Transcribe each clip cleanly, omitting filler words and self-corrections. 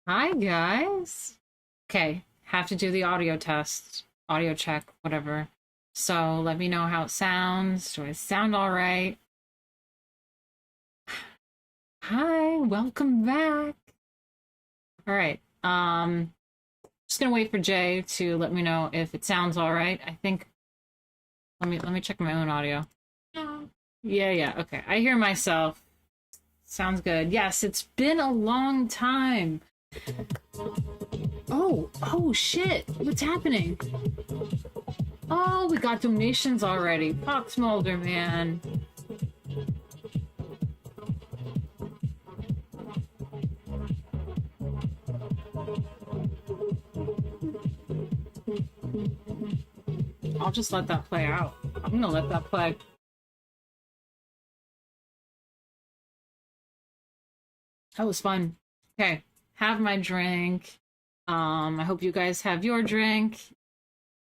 Hi guys. Okay, have to do the audio test, audio check, whatever. So let me know how it sounds. Do I sound all right? Hi, welcome back. All right. Just gonna wait for Jay to let me know if it sounds all right. I think let me check my own audio. Yeah, okay. I hear myself. Sounds good. Yes, it's been a long time. Oh shit. What's happening? Oh, we got donations already. Fox Mulder, man. I'll just let that play out. I'm gonna let that play. That was fun. Okay, have my drink. I hope you guys have your drink.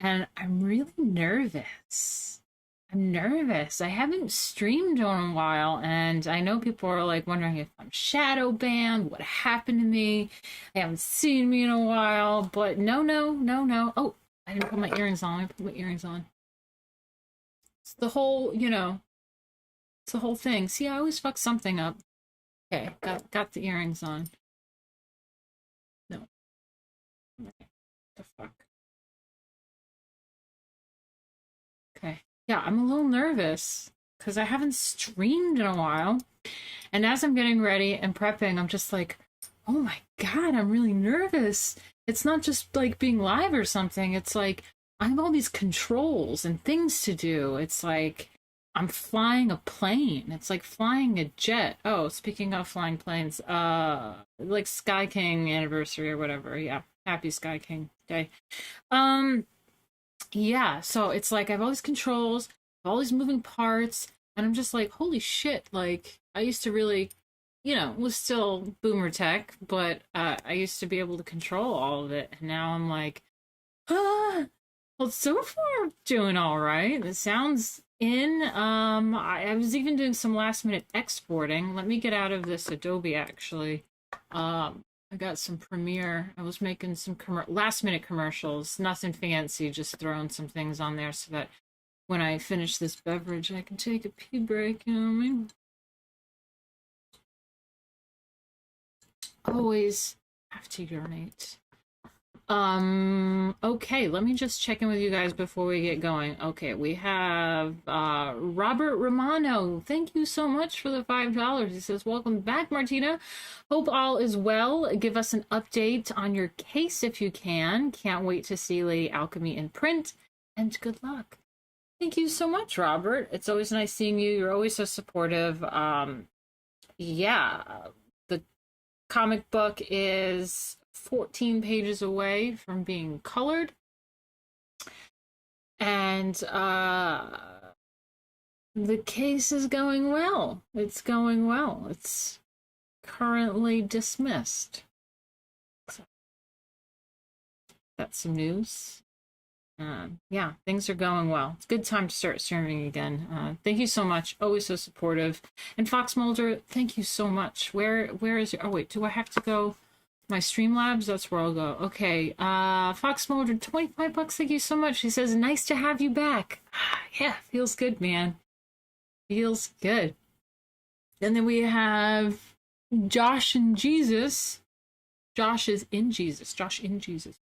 And I'm really nervous. I'm nervous. I haven't streamed in a while, and I know people are like wondering if I'm shadow banned, what happened to me. They haven't seen me in a while, but no. Oh, I didn't put my earrings on. I put my earrings on. It's the whole, it's the whole thing. See, I always fuck something up. Okay, got the earrings on. No. Okay. The fuck. Okay. Yeah, I'm a little nervous because I haven't streamed in a while. And as I'm getting ready and prepping, I'm just like, oh my God, I'm really nervous. It's not just like being live or something. It's like I have all these controls and things to do. It's like I'm flying a plane. It's like flying a jet. Oh, speaking of flying planes, like Sky King anniversary or whatever. Yeah. Happy Sky King Day. Yeah, so it's like I have all these controls, all these moving parts, and I'm just like, holy shit, like I used to really, was still boomer tech, but I used to be able to control all of it, and now I'm like, ah, well, so far I'm doing all right. It sounds in. I was even doing some last minute exporting. Let me get out of this Adobe actually. I got some Premiere. I was making some last minute commercials, nothing fancy, just throwing some things on there so that when I finish this beverage, I can take a pee break. You know what I mean? Always have to urinate. Okay, let me just check in with you guys before we get going. Okay, we have Robert Romano. Thank you so much for the $5. He says, welcome back, Martina. Hope all is well. Give us an update on your case if you can. Can't wait to see Lady Alchemy in print. And good luck. Thank you so much, Robert. It's always nice seeing you. You're always so supportive. Yeah, the comic book is 14 pages away from being colored. And the case is going well. It's going well. It's currently dismissed. So, that's some news. Yeah, things are going well. It's a good time to start streaming again. Thank you so much. Always so supportive. And Fox Mulder, thank you so much. Where is your... Oh, wait, do I have to go... My Streamlabs, that's where I'll go. Okay, Fox Mulder, 25 bucks, thank you so much. He says, nice to have you back. Yeah, feels good, man. Feels good. And then we have Josh and Jesus. Josh is in Jesus. Josh in Jesus.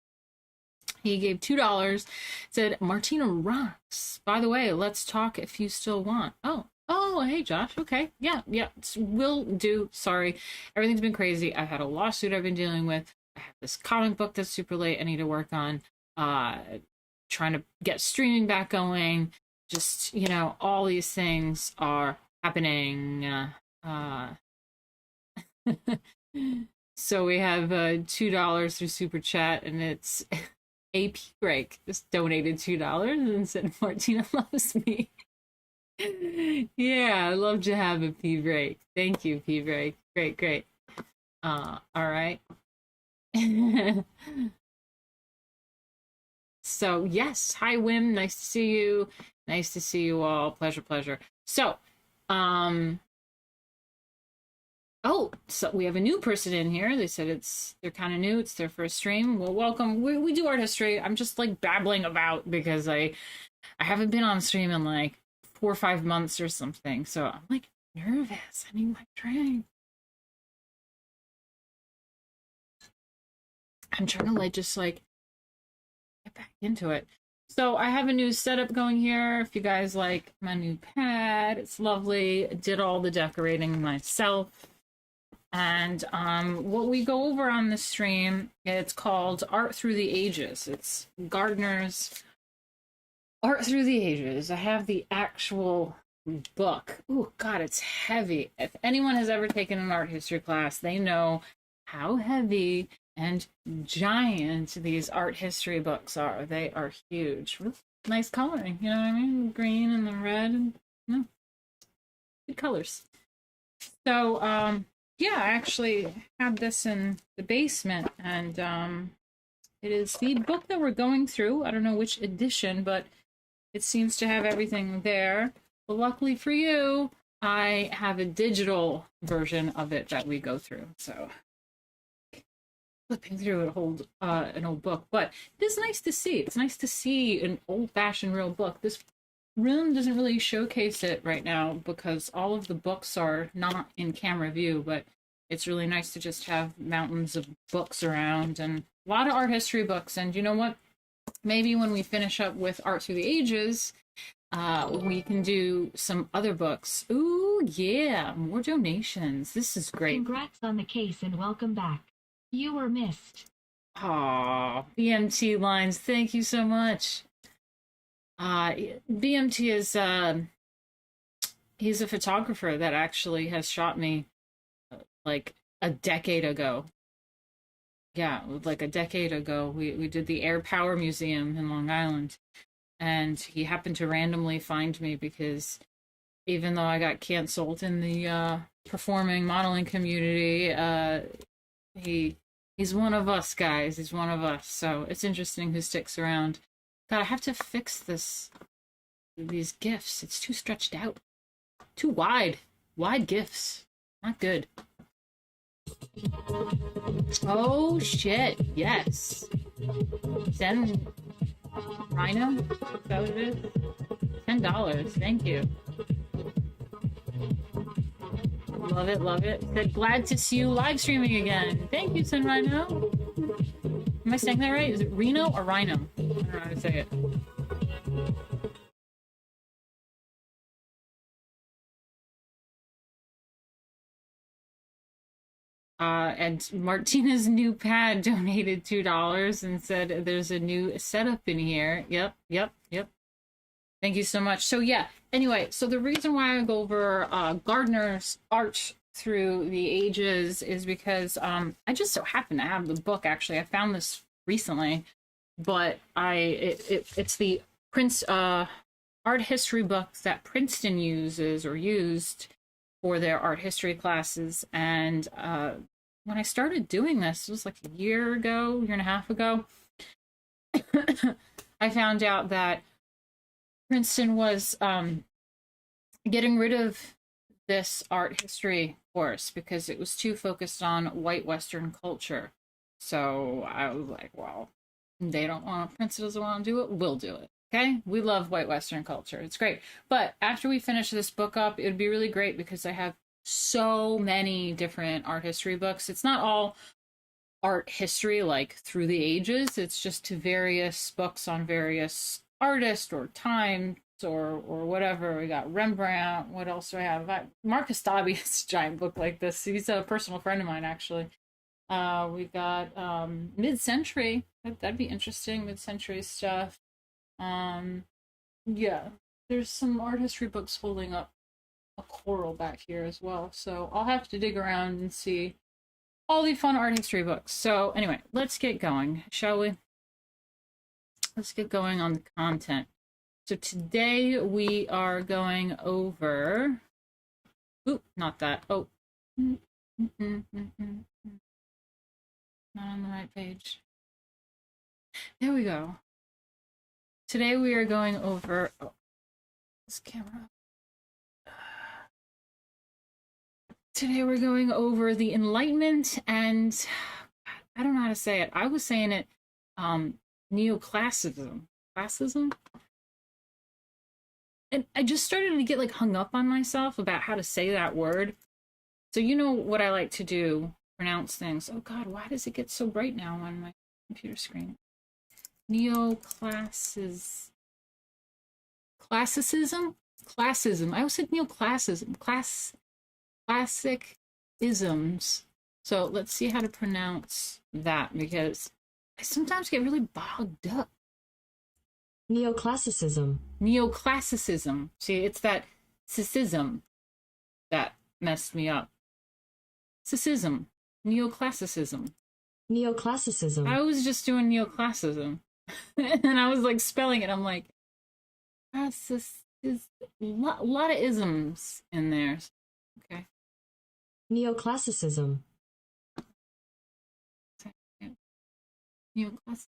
He gave $2, said, Martina rocks. By the way, let's talk if you still want. Oh, hey, Josh. Okay. Yeah, will do. Sorry. Everything's been crazy. I've had a lawsuit I've been dealing with. I have this comic book that's super late I need to work on. Trying to get streaming back going. Just, all these things are happening. So we have $2 through Super Chat, and it's AP Break. Just donated $2 and said, Martina loves me. Yeah, I love to have a P break. Thank you, P break. Great. All right. So yes, hi Wim, nice to see you. Nice to see you all. Pleasure. So, so we have a new person in here. They said they're kind of new. It's their first stream. Well, welcome. We do art history. I'm just like babbling about because I haven't been on stream in like 4 or 5 months or something, so I'm like nervous. I need my drink. I'm trying to just get back into it. So I have a new setup going here. If you guys like my new pad, it's lovely. I did all the decorating myself. And what we go over on the stream, it's called Art Through the Ages. It's Gardner's Art Through the Ages. I have the actual book. Oh, God, it's heavy. If anyone has ever taken an art history class, they know how heavy and giant these art history books are. They are huge. Really nice coloring, you know what I mean? The green and the red, and good colors. So, yeah, I actually had this in the basement, and it is the book that we're going through. I don't know which edition, but it seems to have everything there. But luckily for you, I have a digital version of it that we go through. So flipping through an old book. But it is nice to see. It's nice to see an old-fashioned real book. This room doesn't really showcase it right now because all of the books are not in camera view, but it's really nice to just have mountains of books around and a lot of art history books. And you know what? Maybe when we finish up with Art Through the Ages, we can do some other books. Ooh, yeah, more donations. This is great. Congrats on the case and welcome back. You were missed. Aw, BMT Lines, thank you so much. BMT is, he's a photographer that actually has shot me like a decade ago. Yeah, like a decade ago, we did the Air Power Museum in Long Island, and he happened to randomly find me because even though I got canceled in the performing modeling community, he's one of us, guys. He's one of us. So it's interesting who sticks around. God, I have to fix these GIFs. It's too stretched out. Too wide. Wide GIFs. Not good. Oh, shit. Yes. Send Rhino? Is that what it is? $10. Thank you. Love it, love it. Said, glad to see you live streaming again. Thank you, Sun Rhino. Am I saying that right? Is it Reno or Rhino? I don't know how to say it. And Martina's new pad donated $2 and said there's a new setup in here. Yep, yep, yep. Thank you so much. So yeah, anyway, so the reason why I go over Gardner's art through the ages is because I just so happen to have the book. Actually, I found this recently, but it's the Prince art history book that Princeton uses or used for their art history classes. And when I started doing this, it was like a year and a half ago, I found out that Princeton was getting rid of this art history course because it was too focused on white Western culture. So I was like, well, they don't want, Princeton doesn't want to do it, we'll do it. Okay, we love white Western culture. It's great. But after we finish this book up, it would be really great because I have so many different art history books. It's not all art history like through the ages. It's just to various books on various artists or times or whatever. We got Rembrandt. What else do I have? Marcus Dobby has a giant book like this. He's a personal friend of mine, actually. We got mid-century. That'd be interesting. Mid-century stuff. Yeah, there's some art history books holding up a coral back here as well. So I'll have to dig around and see all the fun art history books. So anyway, let's get going, shall we? Let's get going on the content. So today we are going over, oop, not that. Oh, not on the right page. There we go. Today we are going over, oh, this camera. Today we're going over the Enlightenment and, I don't know how to say it. I was saying it, Neoclassicism. Classicism? And I just started to get like hung up on myself about how to say that word. So you know what I like to do, pronounce things. Oh God, why does it get so bright now on my computer screen? Neoclassicism. Classicism? Classism. I always said neoclassicism. Classic isms. So let's see how to pronounce that because I sometimes get really bogged up. Neoclassicism. Neoclassicism. See, it's that cism that messed me up. Cism. Neoclassicism. Neoclassicism. I was just doing neoclassicism. And I was like spelling it. I'm like, there's a lot of isms in there. Okay. Neoclassicism. Neoclassicism.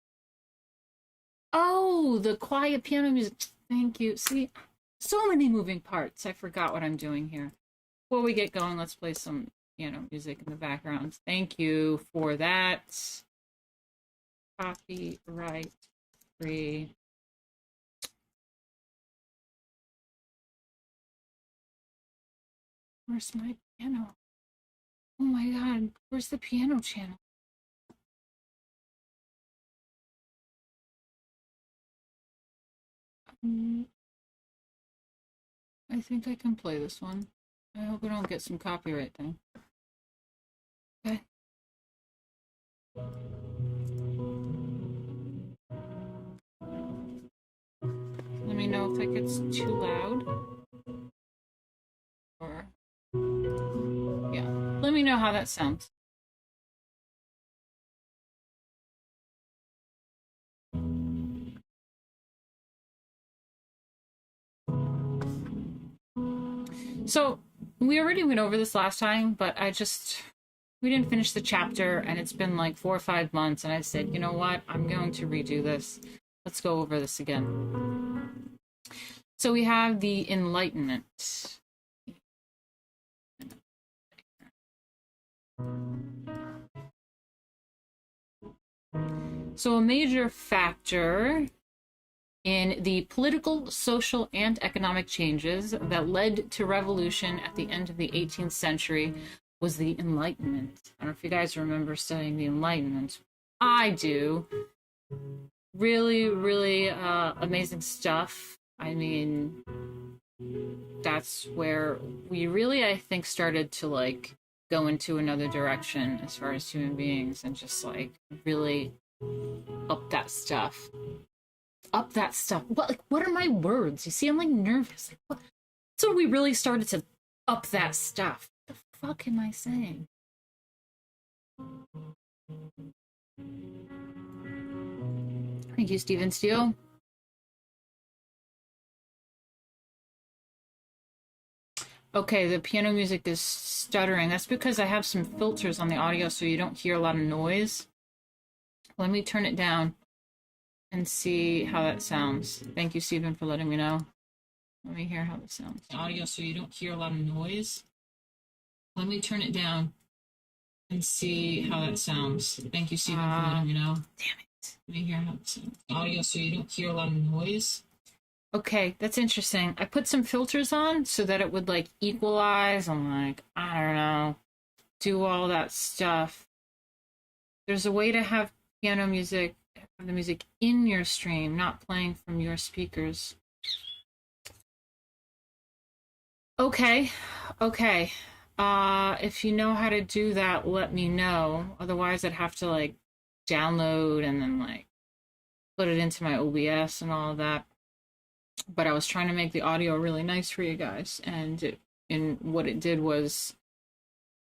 Oh, the quiet piano music. Thank you. See, so many moving parts. I forgot what I'm doing here. Before we get going, let's play some piano music in the background. Thank you for that. Copyright free. Where's my piano? Oh my God, where's the piano channel? I think I can play this one. I hope I don't get some copyright thing. Okay. Let me know if it gets too loud. Or, yeah. Let me know how that sounds. So we already went over this last time, but we didn't finish the chapter and it's been like 4 or 5 months and I said, you know what, I'm going to redo this. Let's go over this again. So we have the Enlightenment. So a major factor in the political, social, and economic changes that led to revolution at the end of the 18th century was the Enlightenment. I don't know if you guys remember studying the Enlightenment. I do. Really, really amazing stuff. I mean, that's where we really, I think, started to like go into another direction as far as human beings and just like really up that stuff. Up that stuff. What are my words? You see, I'm like nervous. Like, what? So we really started to up that stuff. What the fuck am I saying? Thank you, Stephen Steele. Okay, the piano music is stuttering. That's because I have some filters on the audio so you don't hear a lot of noise. Let me turn it down and see how that sounds. Thank you, Stephen, for letting me know. Let me hear how this sounds. Audio so you don't hear a lot of noise. Let me turn it down and see how that sounds. Thank you, Stephen, for letting me know. Damn it. Let me hear how it sounds. Audio so you don't hear a lot of noise. Okay, that's interesting. I put some filters on so that it would like equalize and like, I don't know, do all that stuff. There's a way to have piano music, have the music in your stream, not playing from your speakers. Okay, okay. If you know how to do that, let me know. Otherwise, I'd have to like download and then like put it into my OBS and all of that. But I was trying to make the audio really nice for you guys, and what it did was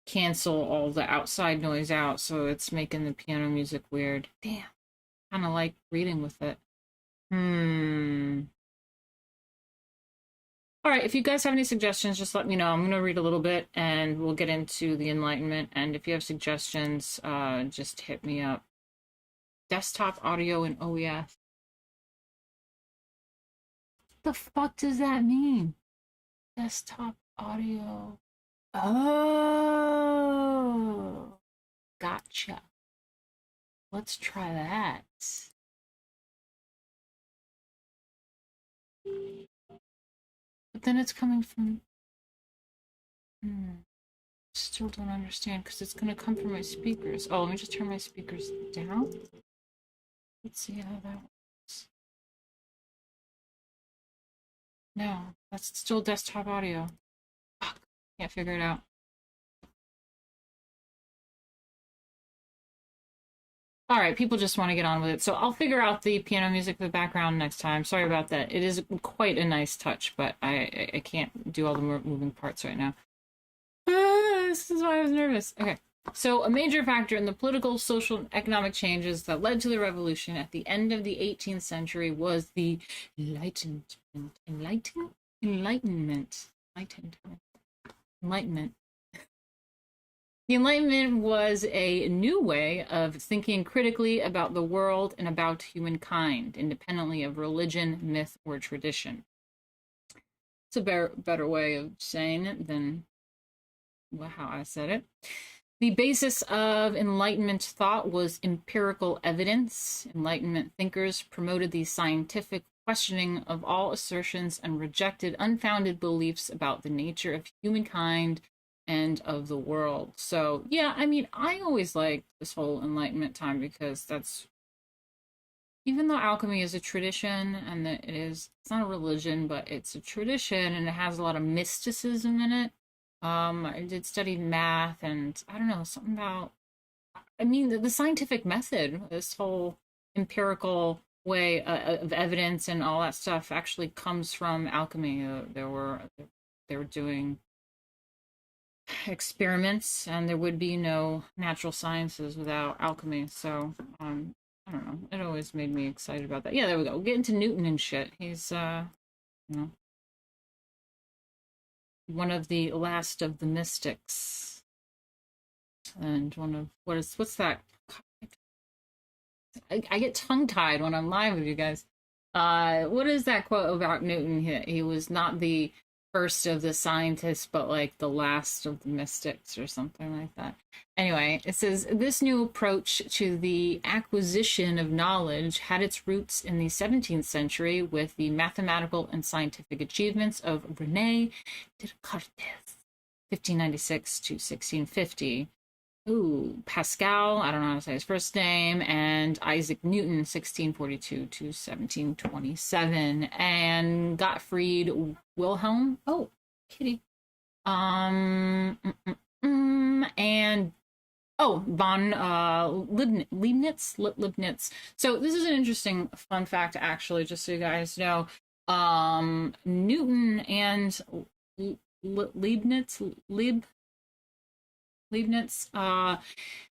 cancel all the outside noise out, so it's making the piano music weird. Damn, kind of like reading with it. All right, if you guys have any suggestions, just let me know. I'm going to read a little bit, and we'll get into the Enlightenment. And if you have suggestions, just hit me up. Desktop audio and OES. What the fuck does that mean? Desktop audio. Oh, gotcha. Let's try that. But then it's coming from... Still don't understand because it's going to come from my speakers. Oh, let me just turn my speakers down. Let's see how that works. No, that's still desktop audio. Fuck, can't figure it out. All right, people just want to get on with it. So I'll figure out the piano music for the background next time. Sorry about that. It is quite a nice touch, but I can't do all the moving parts right now. This is why I was nervous. Okay. So a major factor in the political, social, and economic changes that led to the revolution at the end of the 18th century was the Enlightenment. The Enlightenment was a new way of thinking critically about the world and about humankind, independently of religion, myth, or tradition. It's a better way of saying it than how I said it. The basis of Enlightenment thought was empirical evidence. Enlightenment thinkers promoted the scientific questioning of all assertions and rejected unfounded beliefs about the nature of humankind and of the world. So yeah, I mean, I always like this whole Enlightenment time because that's, even though alchemy is a tradition and that it's not a religion, but it's a tradition and it has a lot of mysticism in it. I did study math and I don't know, something about, I mean, the scientific method, this whole empirical way of evidence and all that stuff actually comes from alchemy. They were doing experiments, and there would be no natural sciences without alchemy. So I don't know. It always made me excited about that. Yeah, there we go. We'll get into Newton and shit. He's you know, one of the last of the mystics, and one of what's that? I get tongue tied when I'm live with you guys. What is that quote about Newton? He was not the first of the scientists, but like the last of the mystics or something like that. Anyway, it says, this new approach to the acquisition of knowledge had its roots in the 17th century with the mathematical and scientific achievements of René Descartes, 1596 to 1650. ooh, Pascal, I don't know how to say his first name, and Isaac Newton, 1642 to 1727, and Gottfried Wilhelm, oh, kitty, and oh, von Leibniz. So this is an interesting fun fact, actually, just so you guys know. Newton and Leibniz, Leibniz,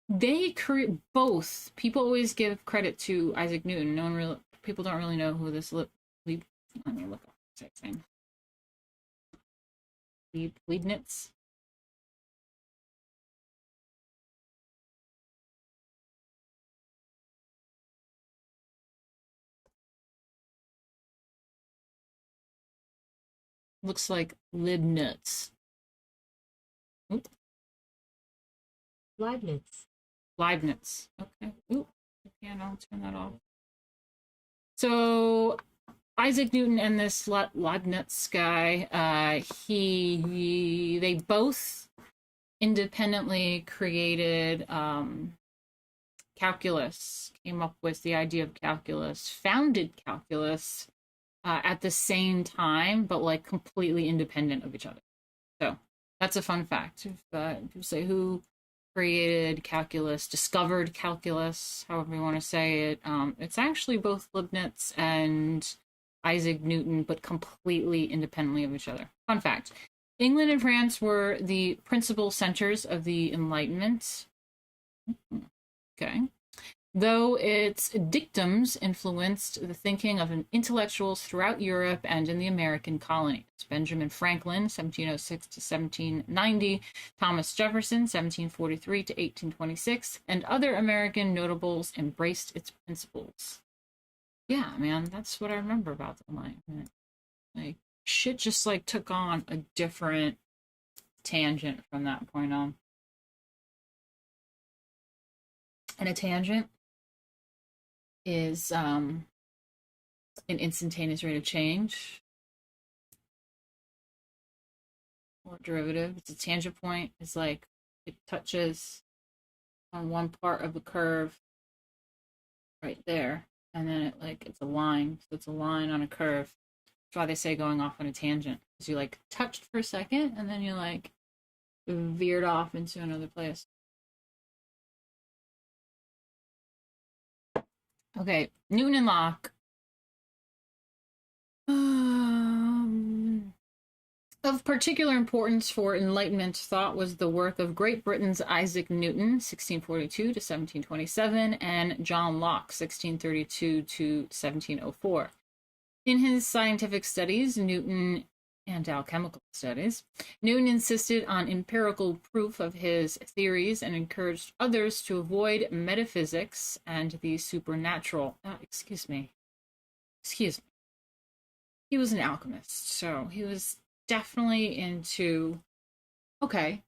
they create both. People always give credit to Isaac Newton. No one really, people don't really know who this let me look up his name. Leibniz. Looks like Leibniz. Oop. Leibniz. Leibniz. Okay. Ooh. Okay, I'll turn that off. So Isaac Newton and this Leibniz guy, they both independently created calculus, came up with the idea of calculus, founded calculus at the same time, but like completely independent of each other. So that's a fun fact. If people say who created calculus, discovered calculus, however you want to say it, it's actually both Leibniz and Isaac Newton, but completely independently of each other. Fun fact. England and France were the principal centers of the Enlightenment. Okay. Though its dictums influenced the thinking of intellectuals throughout Europe and in the American colonies. Benjamin Franklin, 1706 to 1790, Thomas Jefferson, 1743 to 1826, and other American notables embraced its principles. Yeah, man, that's what I remember about the Enlightenment. Like, shit just like took on a different tangent from that point on. And a tangent is an instantaneous rate of change or derivative. It's a tangent point. It's like it touches on one part of the curve right there, and then it's a line. So it's a line on a curve. That's why they say going off on a tangent, because you like touched for a second and then you like veered off into another place. Okay, Newton and Locke. Of particular importance for Enlightenment thought was the work of Great Britain's Isaac Newton, 1642 to 1727, and John Locke, 1632 to 1704. In his scientific studies, and alchemical studies, Newton insisted on empirical proof of his theories and encouraged others to avoid metaphysics and the supernatural. Excuse me. He was an alchemist, so he was definitely into okay,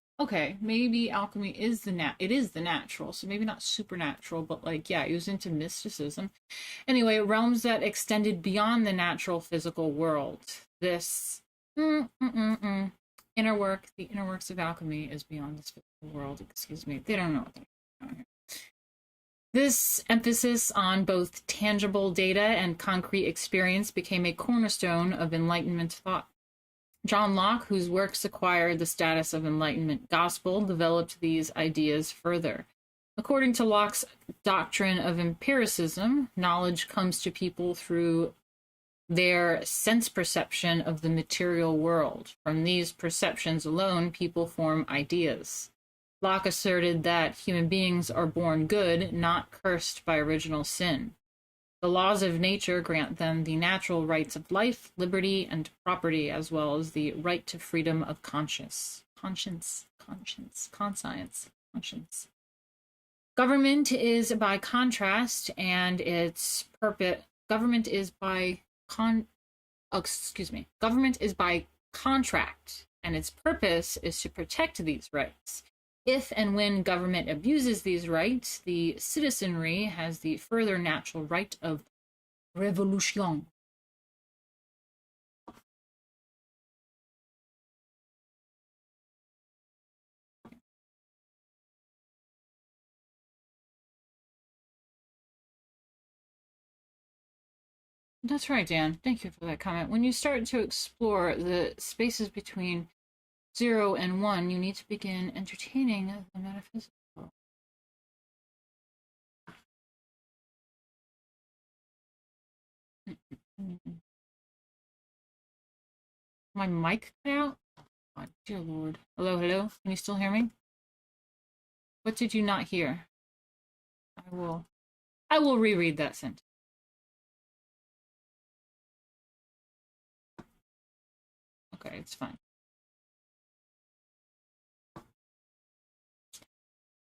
maybe alchemy is it is the natural, so maybe not supernatural, but like yeah, he was into mysticism. Anyway, realms that extended beyond the natural physical world. This inner work, the inner works of alchemy is beyond this physical world. Excuse me, they don't know what they're doing here. This emphasis on both tangible data and concrete experience became a cornerstone of Enlightenment thought. John Locke, whose works acquired the status of Enlightenment gospel, developed these ideas further. According to Locke's doctrine of empiricism, knowledge comes to people through their sense perception of the material world. From these perceptions alone, people form ideas. Locke asserted that human beings are born good, not cursed by original sin. The laws of nature grant them the natural rights of life, liberty, and property, as well as the right to freedom of conscience. Government is by contrast, and its purpose. Government is by contract, and its purpose is to protect these rights. If and when government abuses these rights, the citizenry has the further natural right of revolution. That's right, Dan. Thank you for that comment. When you start to explore the spaces between 0 and 1, you need to begin entertaining the metaphysical. My mic cut out? Oh, dear Lord. Hello, hello? Can you still hear me? What did you not hear? I will reread that sentence. Okay, it's fine.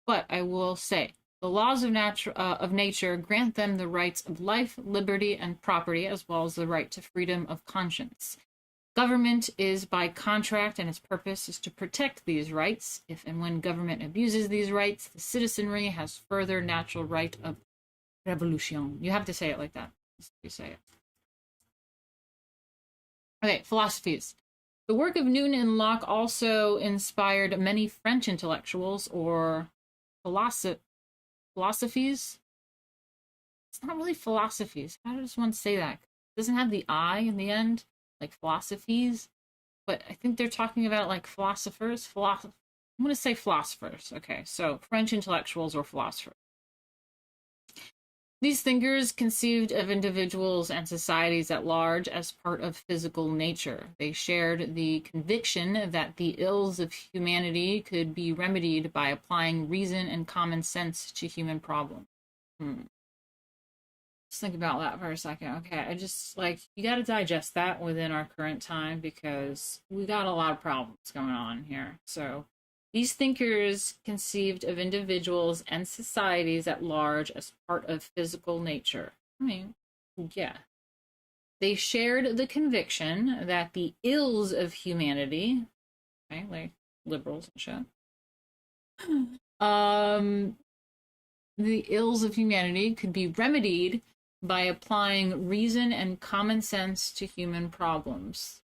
But I will say, the laws of nature grant them the rights of life, liberty, and property, as well as the right to freedom of conscience. Government is by contract, and its purpose is to protect these rights. If and when government abuses these rights, the citizenry has further natural right of revolution. You have to say it like that. You say it. Okay, philosophies. The work of Newton and Locke also inspired many French intellectuals or philosophies. It's not really philosophies. How does one say that? It doesn't have the I in the end, like philosophies. But I think they're talking about like philosophers. I'm going to say philosophers. Okay, so French intellectuals or philosophers. These thinkers conceived of individuals and societies at large as part of physical nature. They shared the conviction that the ills of humanity could be remedied by applying reason and common sense to human problems. Just think about that for a second. Okay, I just like you got to digest that within our current time because we got a lot of problems going on here. So these thinkers conceived of individuals and societies at large as part of physical nature. I mean, yeah. They shared the conviction that the ills of humanity, okay, like liberals and shit, the ills of humanity could be remedied by applying reason and common sense to human problems.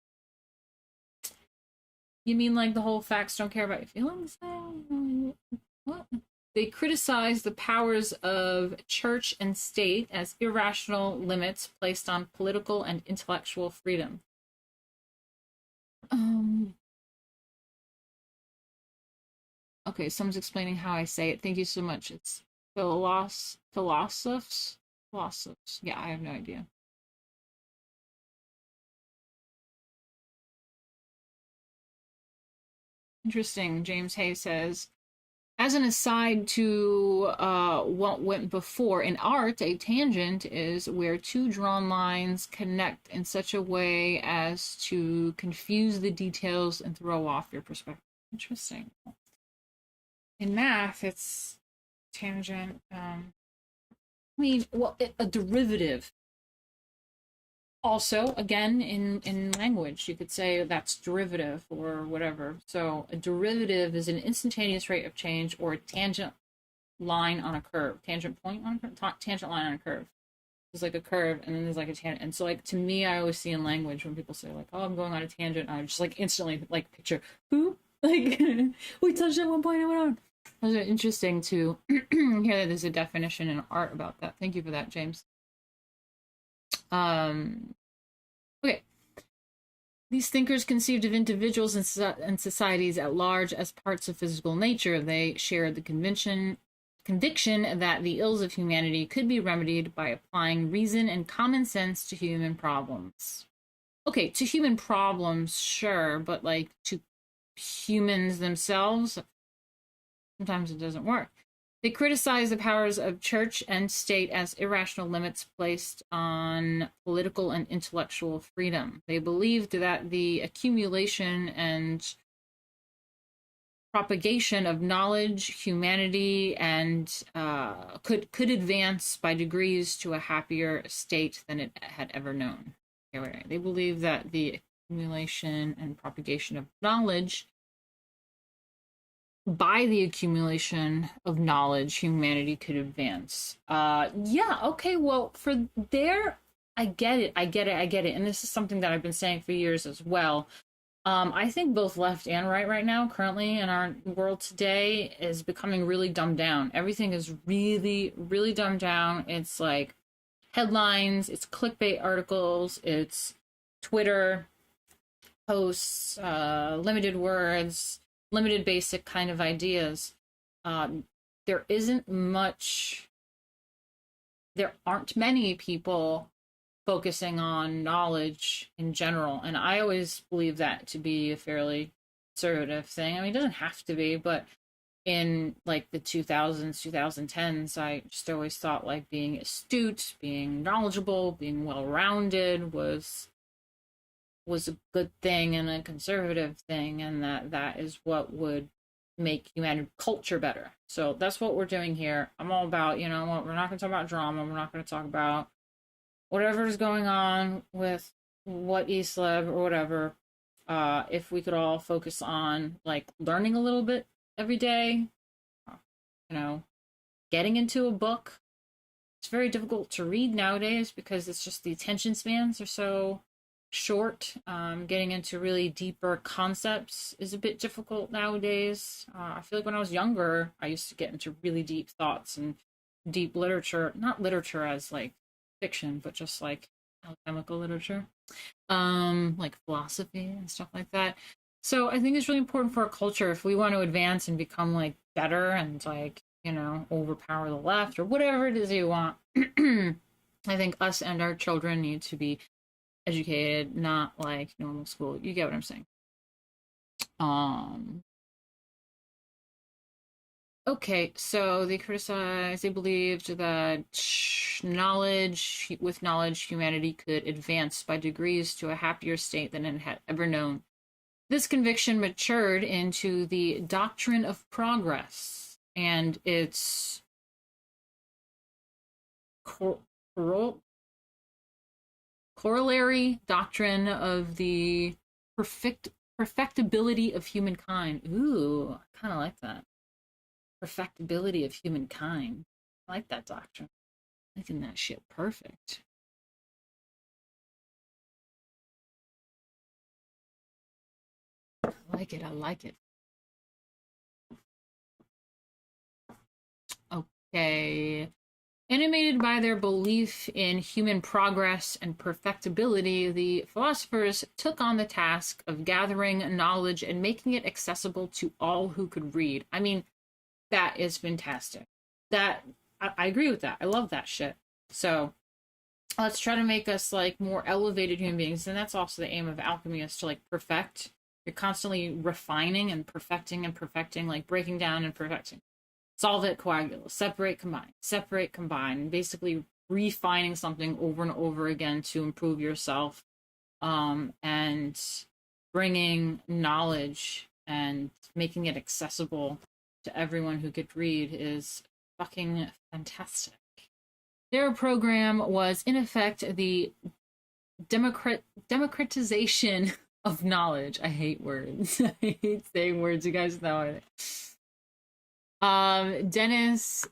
You mean like the whole facts don't care about your feelings thing? What? They criticize the powers of church and state as irrational limits placed on political and intellectual freedom. Okay, someone's explaining how I say it. Thank you so much. It's philosophs. Yeah, I have no idea. Interesting. James Hay says, as an aside to what went before, in art, a tangent is where two drawn lines connect in such a way as to confuse the details and throw off your perspective. Interesting. In math, it's tangent. A derivative. Also, again, in language, you could say that's derivative or whatever. So a derivative is an instantaneous rate of change or a tangent line on a curve. Tangent point on a curve? Tangent line on a curve. There's like a curve and then there's like a tangent. And so like to me, I always see in language when people say like, oh, I'm going on a tangent, I just like instantly like picture, boop, like we touched at one point and went on. Those are interesting to hear that there's a definition in art about that. Thank you for that, James. Okay. These thinkers conceived of individuals and societies at large as parts of physical nature. They shared the conviction that the ills of humanity could be remedied by applying reason and common sense to human problems. Okay, to human problems, sure, but like to humans themselves, sometimes it doesn't work. They criticize the powers of church and state as irrational limits placed on political and intellectual freedom. They believed that the accumulation and propagation of knowledge, humanity, and could advance by degrees to a happier state than it had ever known. Okay, they believe that the accumulation and propagation of knowledge, by the accumulation of knowledge, humanity could advance. Yeah, okay, well, for there, I get it. And this is something that I've been saying for years as well. I think both left and right now, currently in our world today, is becoming really dumbed down. Everything is really, really dumbed down. It's like headlines, it's clickbait articles, it's Twitter posts, limited words, limited basic kind of ideas. There isn't much, there aren't many people focusing on knowledge in general. And I always believe that to be a fairly conservative thing. I mean, it doesn't have to be, but in like the 2000s, 2010s, I just always thought like being astute, being knowledgeable, being well-rounded was a good thing and a conservative thing, and that is what would make humanity culture better. So that's what we're doing here. I'm all about, you know what, we're not going to talk about drama. We're not going to talk about whatever is going on with what Eslab or whatever. If we could all focus on like learning a little bit every day, you know, getting into a book. It's very difficult to read nowadays because it's just the attention spans are so short. Getting into really deeper concepts is a bit difficult nowadays. I feel like when I was younger, I used to get into really deep thoughts and deep literature, not literature as like fiction, but just like alchemical literature, like philosophy and stuff like that. So I think it's really important for our culture if we want to advance and become like better and like, you know, overpower the left or whatever it is you want. I think us and our children need to be educated, not like normal school. You get what I'm saying? Okay, so they criticized, they believed that with knowledge, humanity could advance by degrees to a happier state than it had ever known. This conviction matured into the doctrine of progress and its corollary doctrine of the perfectibility of humankind. Ooh, I kind of like that. Perfectibility of humankind. I like that doctrine. Making that shit perfect. I like it. I like it. Okay. Animated by their belief in human progress and perfectibility, the philosophers took on the task of gathering knowledge and making it accessible to all who could read. I mean, that is fantastic. I agree with that. I love that shit. So let's try to make us like more elevated human beings, and that's also the aim of alchemy, is to like perfect. You're constantly refining and perfecting, like breaking down and perfecting. Solve it, coagulate, separate, combine, and basically refining something over and over again to improve yourself, and bringing knowledge and making it accessible to everyone who could read is fucking fantastic. Their program was, in effect, the democratization of knowledge. I hate words. I hate saying words. You guys know it. Dennis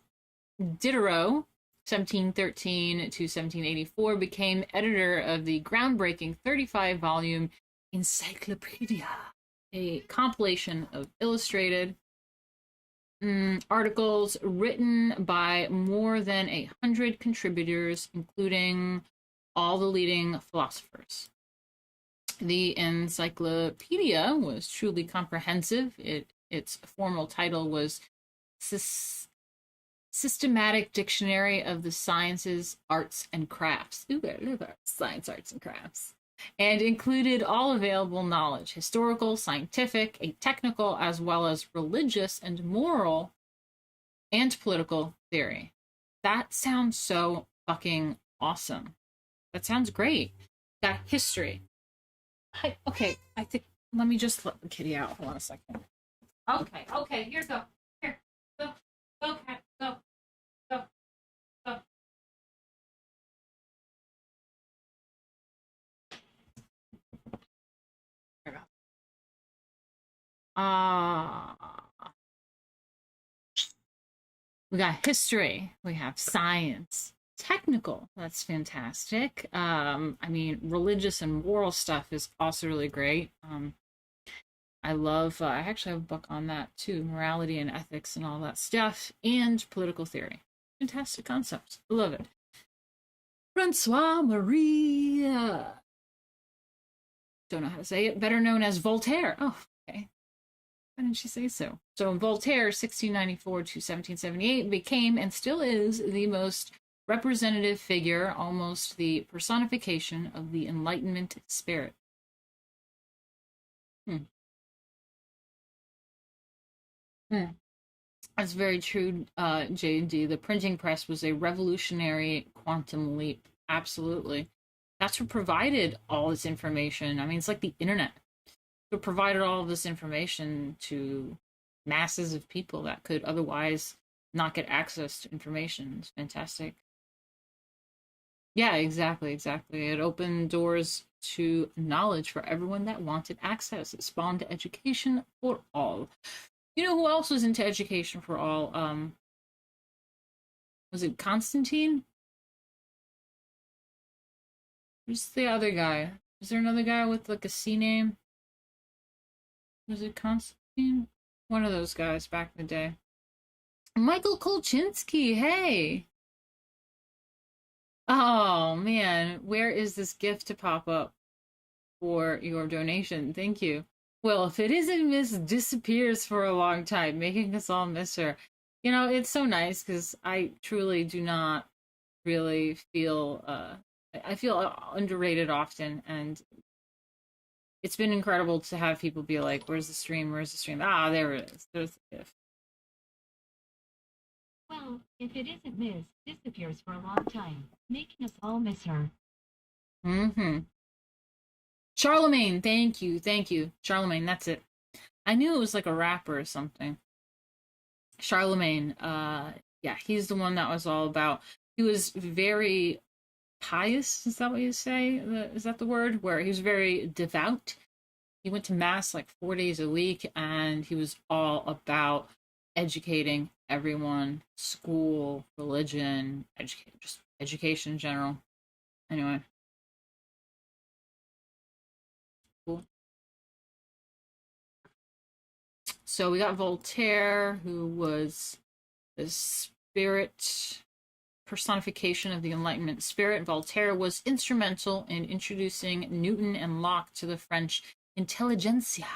Diderot, 1713 to 1784, became editor of the groundbreaking 35-volume Encyclopedia, a compilation of illustrated articles written by more than 100 contributors, including all the leading philosophers. The encyclopedia was truly comprehensive. Its formal title was Systematic Dictionary of the Sciences, Arts, and Crafts. Ooh, I love science, arts, and crafts. And included all available knowledge, historical, scientific, technical, as well as religious and moral and political theory. That sounds so fucking awesome. That sounds great. Got history. I think, let me just let the kitty out. Hold on a second. Okay, here, go. Here, go, cat, go. We got history, we have science, technical, that's fantastic. I mean, religious and moral stuff is also really great. I love, I actually have a book on that too, morality and ethics and all that stuff, and political theory. Fantastic concept. I love it. Francois Marie, don't know how to say it, better known as Voltaire. Oh, okay. Why didn't she say so? So Voltaire, 1694 to 1778, became and still is the most representative figure, almost the personification of the Enlightenment spirit. Hmm. Hmm. That's very true, J&D. The printing press was a revolutionary quantum leap. Absolutely. That's what provided all this information. I mean, it's like the internet. It provided all of this information to masses of people that could otherwise not get access to information. It's fantastic. Yeah, exactly, exactly. It opened doors to knowledge for everyone that wanted access. It spawned education for all. You know who else was into education for all? Was it Constantine? Who's the other guy? Is there another guy with like a C name? Was it Constantine? One of those guys back in the day. Michael Kolchinsky, hey! Oh man, where is this gift to pop up for your donation? Thank you. Well, if it isn't Miss disappears for a long time, making us all miss her. You know, it's so nice because I truly do not really feel I feel underrated often, and it's been incredible to have people be like, "Where's the stream? Where's the stream?" Ah, there it is. There's the gift. Well, if it isn't Miss, disappears for a long time, making us all miss her. Mm-hmm. Charlemagne, thank you, Charlemagne. That's it. I knew it was like a rapper or something. Charlemagne, yeah, he's the one that was all about. He was very pious. Is that what you say? Is that the word? Where he was very devout. He went to mass like 4 days a week, and he was all about educating everyone, school, religion, just education in general. Anyway, cool. So we got Voltaire, who was the spirit personification of the Enlightenment spirit. Voltaire was instrumental in introducing Newton and Locke to the French intelligentsia.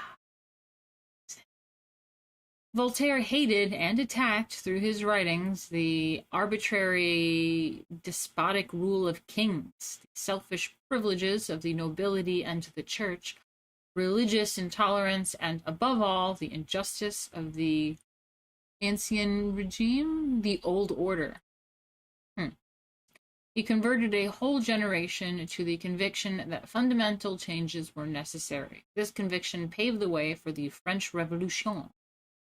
Voltaire hated and attacked through his writings the arbitrary, despotic rule of kings, the selfish privileges of the nobility and the church, religious intolerance, and above all, the injustice of the ancien regime, the old order. He converted a whole generation to the conviction that fundamental changes were necessary. This conviction paved the way for the French Revolution,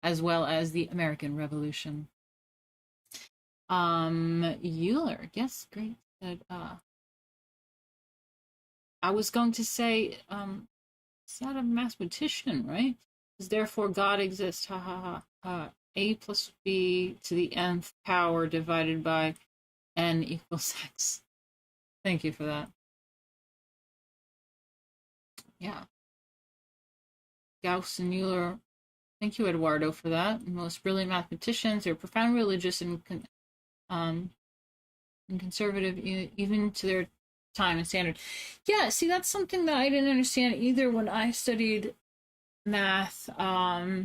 as well as the American Revolution. Euler, yes, great. Said, I was going to say, it's not a mathematician, right? Because therefore God exists. Ha ha ha. A plus B to the nth power divided by n equals x. Thank you for that. Yeah. Gauss and Euler. Thank you, Eduardo, for that. Most brilliant mathematicians. They were profound religious um, and conservative, even to their time and standard. Yeah, see, that's something that I didn't understand either when I studied math. I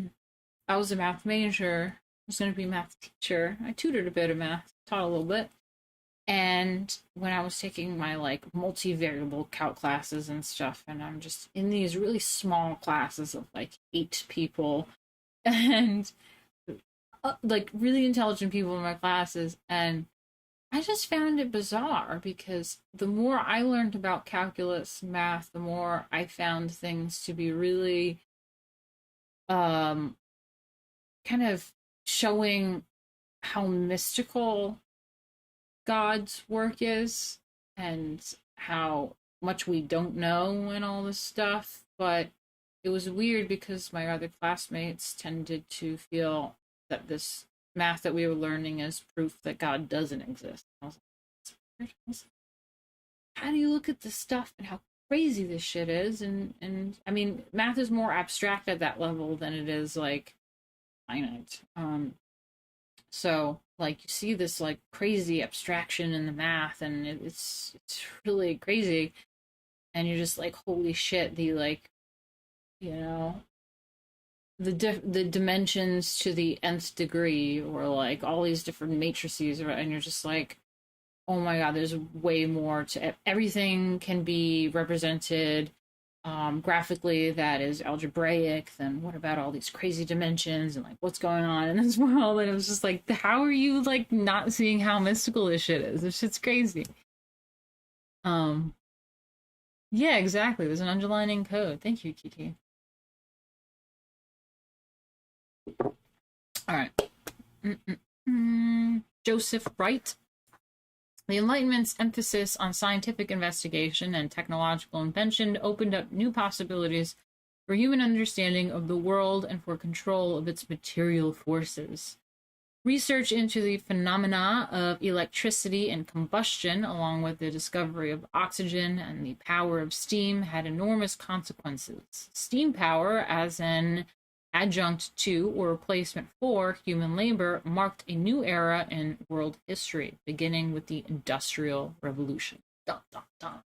was a math major. I was going to be a math teacher. I tutored a bit of math, taught a little bit. And when I was taking my like multivariable calc classes and stuff, and I'm just in these really small classes of like 8 people, and like really intelligent people in my classes, and I just found it bizarre because the more I learned about calculus math, the more I found things to be really um kind of showing how mystical God's work is and how much we don't know and all this stuff. But it was weird because my other classmates tended to feel that this math that we were learning is proof that God doesn't exist. I was like, how do you look at this stuff and how crazy this shit is? And I mean, math is more abstract at that level than it is like finite. So, like, you see this like crazy abstraction in the math, and it's really crazy, and you're just like, holy shit, the like, you know, the dimensions to the nth degree, or like all these different matrices, and you're just like, oh my god, there's way more to everything can be represented graphically that is algebraic. Then what about all these crazy dimensions and like what's going on in this world? And it was just like, how are you like not seeing how mystical this shit is? This shit's crazy. Um, yeah, exactly. There's an underlining code. Thank you, Kiki. All right. Joseph Wright. The Enlightenment's emphasis on scientific investigation and technological invention opened up new possibilities for human understanding of the world and for control of its material forces. Research into the phenomena of electricity and combustion, along with the discovery of oxygen and the power of steam, had enormous consequences. Steam power, as an adjunct to or replacement for human labor, marked a new era in world history, beginning with the Industrial Revolution. Dun, dun, dun.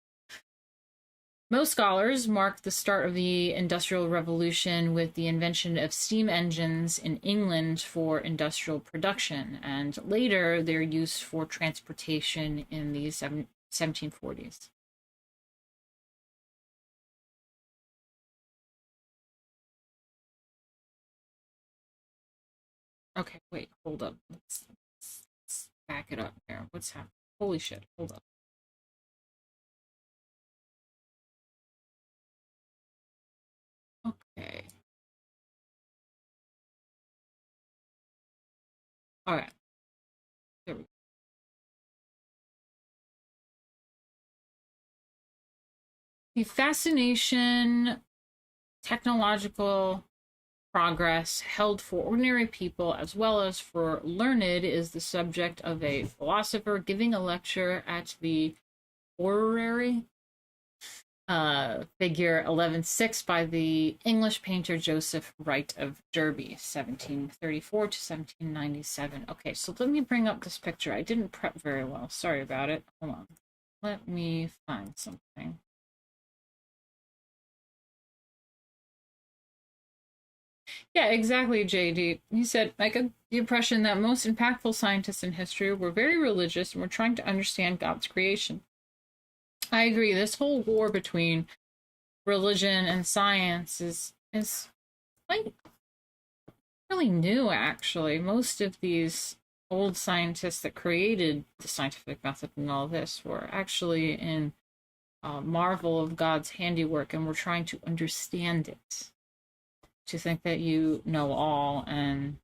Most scholars mark the start of the Industrial Revolution with the invention of steam engines in England for industrial production, and later their use for transportation in the 1740s. Okay, wait, hold up. Let's back it up here. What's happening? Holy shit, hold up. Okay. All right. There we go. The fascination, technological progress held for ordinary people as well as for learned is the subject of a philosopher giving a lecture at the orrery, figure 11:6 by the English painter Joseph Wright of Derby, 1734 to 1797. Okay, so let me bring up this picture. I didn't prep very well. Sorry about it. Hold on. Let me find something. Yeah, exactly, JD. He said, I get the impression that most impactful scientists in history were very religious and were trying to understand God's creation. I agree. This whole war between religion and science is quite really new, actually. Most of these old scientists that created the scientific method and all this were actually in marvel of God's handiwork and were trying to understand it. To think that you know all, and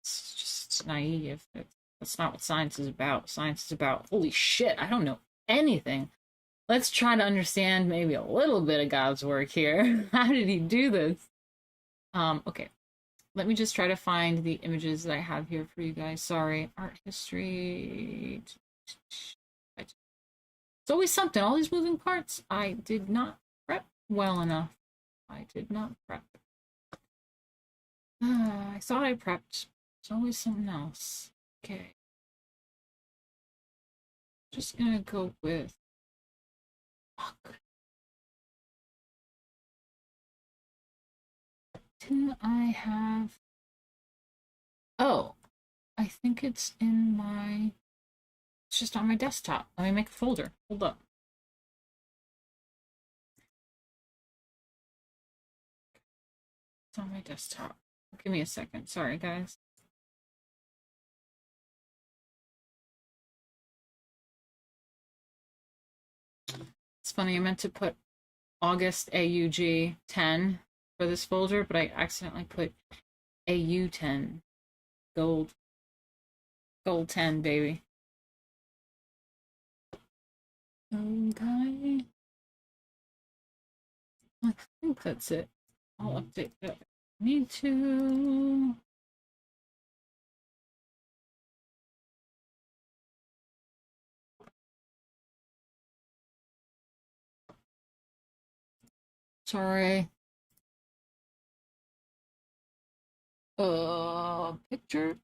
it's just naive. That's not what science is about. Science is about, holy shit, I don't know anything. Let's try to understand maybe a little bit of God's work here. How did he do this? Okay. Let me just try to find the images that I have here for you guys. Sorry. Art history. It's always something. All these moving parts. I did not prep well enough. I did not prep. I thought I prepped. There's always something else. Okay. Just gonna go with. Fuck. Do I have. Oh, I think it's in my. It's just on my desktop. Let me make a folder. Hold up. It's on my desktop. Give me a second. Sorry, guys. It's funny. I meant to put August AUG 10 for this folder, but I accidentally put AU 10. Gold. Gold 10, baby. Okay. I think that's it. I'll update that. Need to. Sorry. Picture.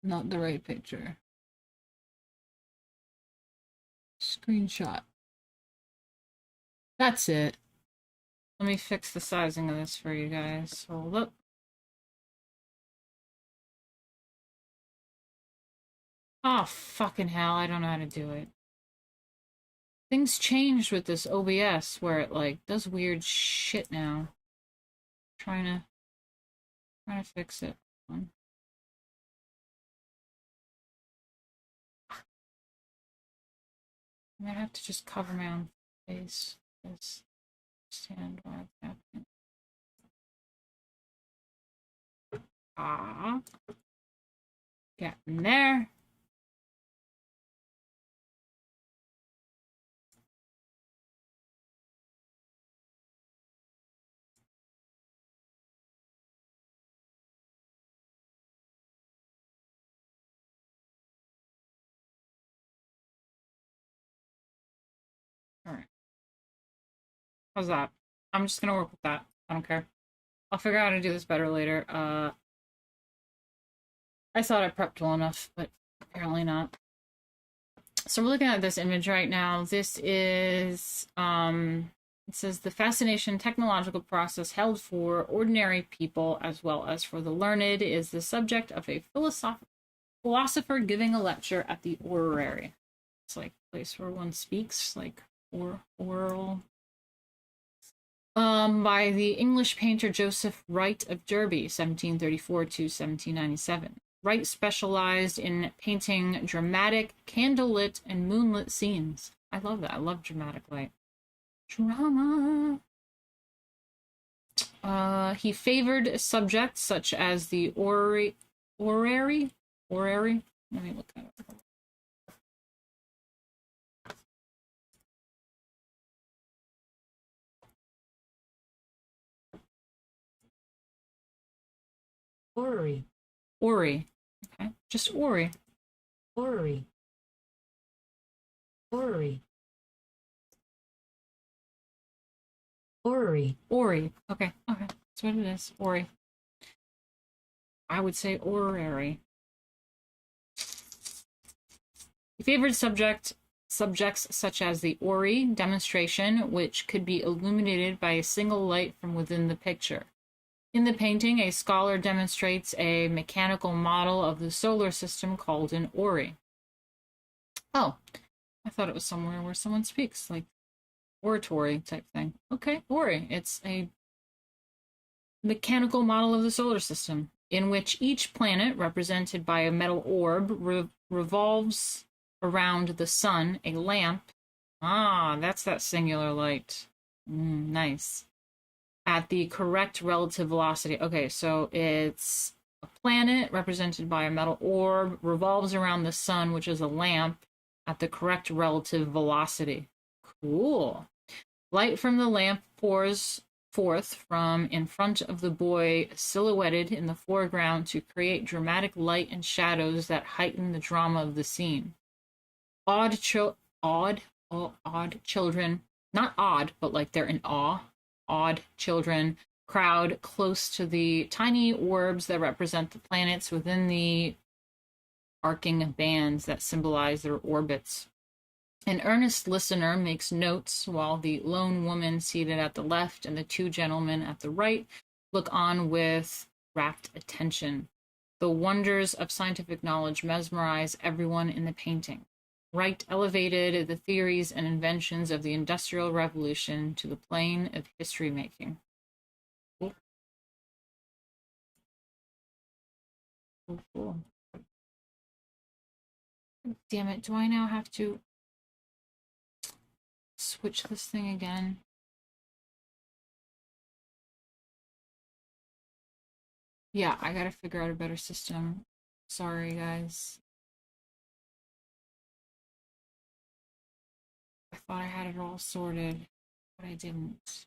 not the right picture. Screenshot. That's it. Let me fix the sizing of this for you guys. Hold up. Oh, fucking hell, I don't know how to do it. Things changed with this OBS where it, like, does weird shit now. Trying to fix it. I might have to just cover my own face. Just understand why it's happening. Ah. Getting there. Alright. How's that? I'm just gonna work with that. I don't care. I'll figure out how to do this better later. I thought I prepped well enough, but apparently not. So we're looking at this image right now. This is, it says the fascination technological process held for ordinary people as well as for the learned is the subject of a philosopher giving a lecture at the orrery. It's like a place where one speaks, like oral. By the English painter Joseph Wright of Derby, 1734 to 1797. Wright specialized in painting dramatic, candlelit, and moonlit scenes. I love that. I love dramatic light. Drama. He favored subjects such as the orrery. Let me look that up. Orrery. Orrery. Okay, just orrery. Orrery. Orrery. Orrery. Orrery. Okay, that's what it is. Orrery. I would say orrery. He favored subjects such as the orrery demonstration, which could be illuminated by a single light from within the picture. In the painting, a scholar demonstrates a mechanical model of the solar system called an orrery. Oh, I thought it was somewhere where someone speaks, like oratory type thing. Okay, orrery. It's a mechanical model of the solar system in which each planet, represented by a metal orb, revolves around the sun, a lamp. Ah, that's that singular light. Nice. At the correct relative velocity. Okay, so it's a planet represented by a metal orb, revolves around the sun, which is a lamp, at the correct relative velocity. Cool. Light from the lamp pours forth from in front of the boy silhouetted in the foreground to create dramatic light and shadows that heighten the drama of the scene. Odd children, not odd, but like they're in awe. Odd children crowd close to the tiny orbs that represent the planets within the arcing bands that symbolize their orbits. An earnest listener makes notes while the lone woman seated at the left and the two gentlemen at the right look on with rapt attention. The wonders of scientific knowledge mesmerize everyone in the painting. Wright elevated the theories and inventions of the Industrial Revolution to the plane of history making. Cool. Cool. Damn it, do I now have to switch this thing again? Yeah, I gotta figure out a better system. Sorry, guys. I thought I had it all sorted, but I didn't.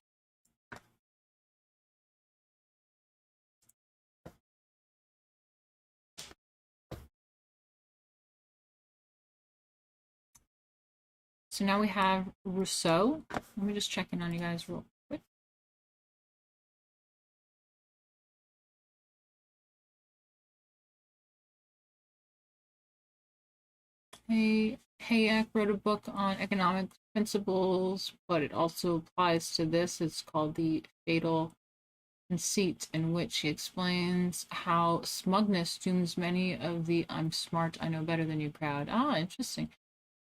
So now we have Rousseau. Let me just check in on you guys real quick. Hayek wrote a book on economic principles, but it also applies to this. It's called The Fatal Conceit, in which he explains how smugness dooms many of the "I'm smart, I know better than you" crowd. Ah, interesting.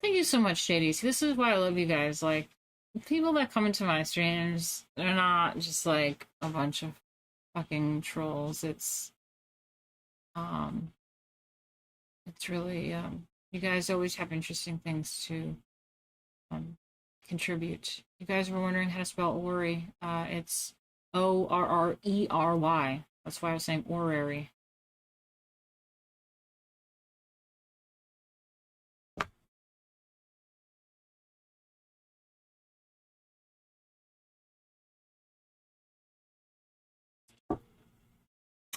Thank you so much, JD. See, this is why I love you guys. Like, people that come into my streams, they're not just like a bunch of fucking trolls. Um, it's really, you guys always have interesting things to contribute. You guys were wondering how to spell orrery. It's Orrery. That's why I was saying orrery.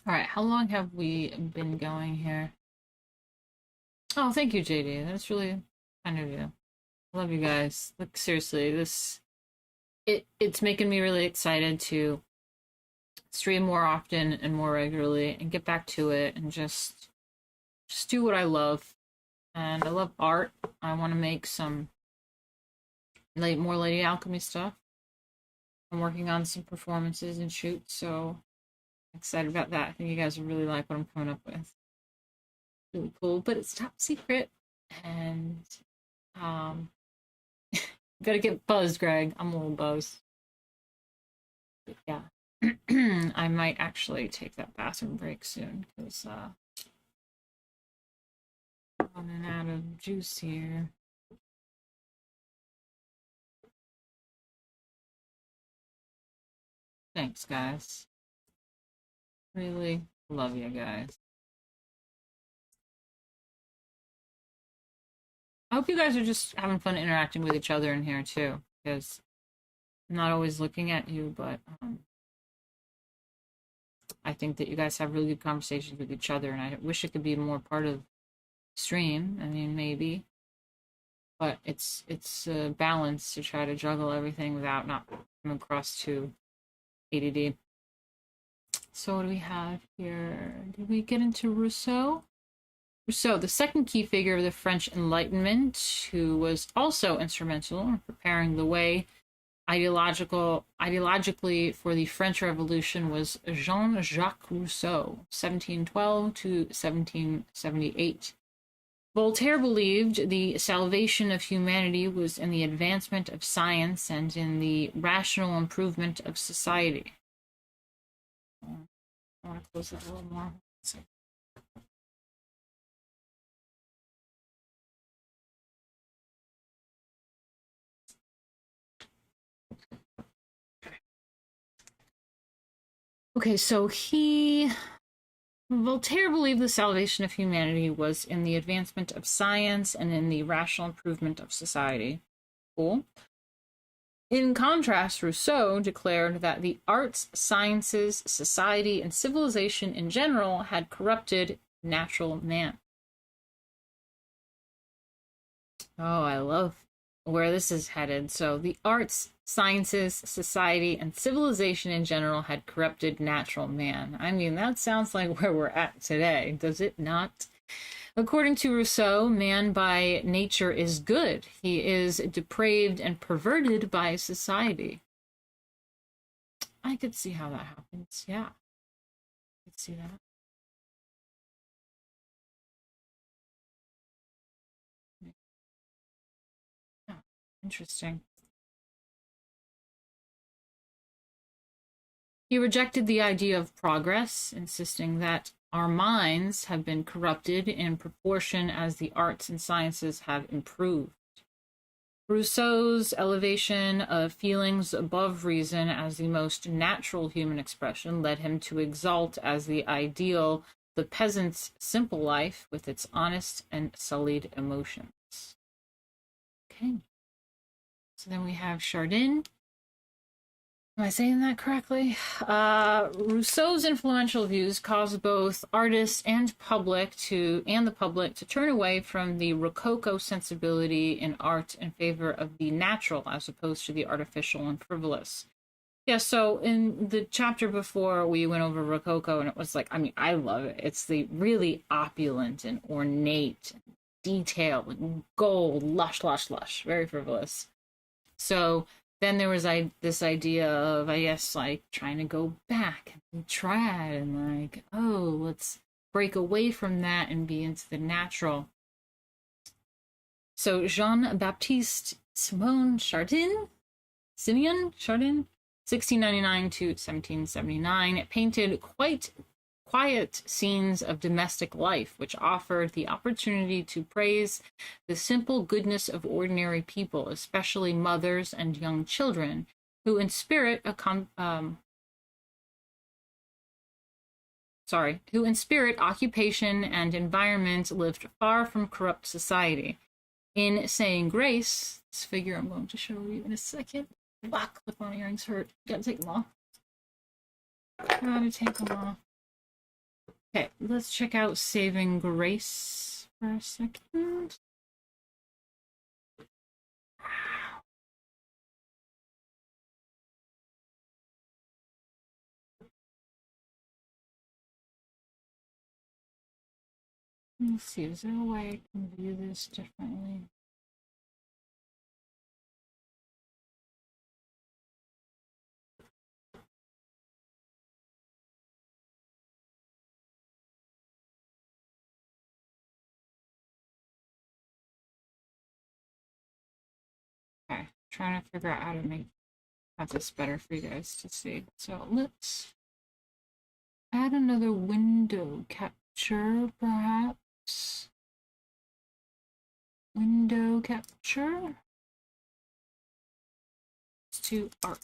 All right, how long have we been going here? Oh, thank you, JD. That's really kind of you. I love you guys. Like, seriously, it's making me really excited to stream more often and more regularly and get back to it and just do what I love. And I love art. I want to make some more Lady Alchemy stuff. I'm working on some performances and shoots, so I'm excited about that. I think you guys will really like what I'm coming up with. Really cool, but it's top secret, and gotta get buzzed, Greg. I'm a little buzzed. But yeah. I might actually take that bathroom break soon because running out of juice here. Thanks, guys. Really love you guys. I hope you guys are just having fun interacting with each other in here too, because I'm not always looking at you, but I think that you guys have really good conversations with each other, and I wish it could be more part of the stream. I mean, maybe, but it's a balance to try to juggle everything without not coming across too ADD. So what do we have here? Did we get into Rousseau? Rousseau, the second key figure of the French Enlightenment, who was also instrumental in preparing the way ideologically for the French Revolution, was Jean-Jacques Rousseau, 1712 to 1778. Voltaire believed the salvation of humanity was in the advancement of science and in the rational improvement of society. I want to close it a little more. Okay, so Voltaire believed the salvation of humanity was in the advancement of science and in the rational improvement of society. Cool. In contrast, Rousseau declared that the arts, sciences, society, and civilization in general had corrupted natural man. Oh, I love where this is headed. So the arts, sciences, society, and civilization in general had corrupted natural man. I mean, that sounds like where we're at today, does it not? According to Rousseau, man by nature is good. He is depraved and perverted by society. I could see how that happens. Yeah, I could see that. Yeah, interesting. He rejected the idea of progress, insisting that our minds have been corrupted in proportion as the arts and sciences have improved. Rousseau's elevation of feelings above reason as the most natural human expression led him to exalt as the ideal the peasant's simple life with its honest and sullied emotions. Okay. So then we have Chardin. Am I saying that correctly? Rousseau's influential views caused both artists and the public to turn away from the Rococo sensibility in art in favor of the natural as opposed to the artificial and frivolous. Yeah, so in the chapter before we went over Rococo, and it was like, I mean, I love it. It's the really opulent and ornate, detail, like gold, lush, lush, lush, very frivolous. So then there was this idea of, I guess, like trying to go back and try and like, oh, let's break away from that and be into the natural. So Jean-Baptiste Simeon Chardin, 1699 to 1779, painted quite quiet scenes of domestic life, which offered the opportunity to praise the simple goodness of ordinary people, especially mothers and young children, who in spirit occupation and environment lived far from corrupt society. In Saying Grace, this figure I'm going to show you in a second. Fuck, the phone earrings hurt. Gotta take them off. Gotta take them off. Okay, let's check out Saving Grace for a second. Let's see, is there a way I can view this differently? Okay, trying to figure out how to have this better for you guys to see. So let's add another window capture, perhaps. Window capture. To art.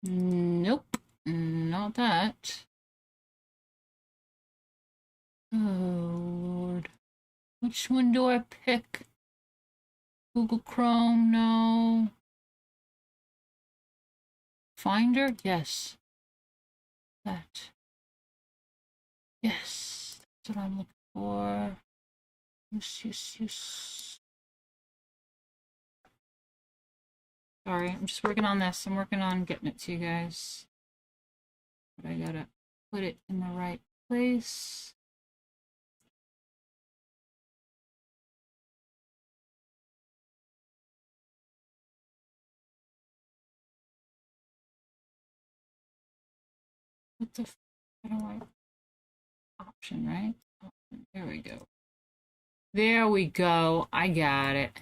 Nope, not that. Oh, Lord. Which one do I pick? Google Chrome, no. Finder, yes. That. Yes, that's what I'm looking for. Yes. Sorry, I'm just working on this. I'm working on getting it to you guys. But I gotta put it in the right place. What the how do I option, right? Option. There we go. There we go. I got it.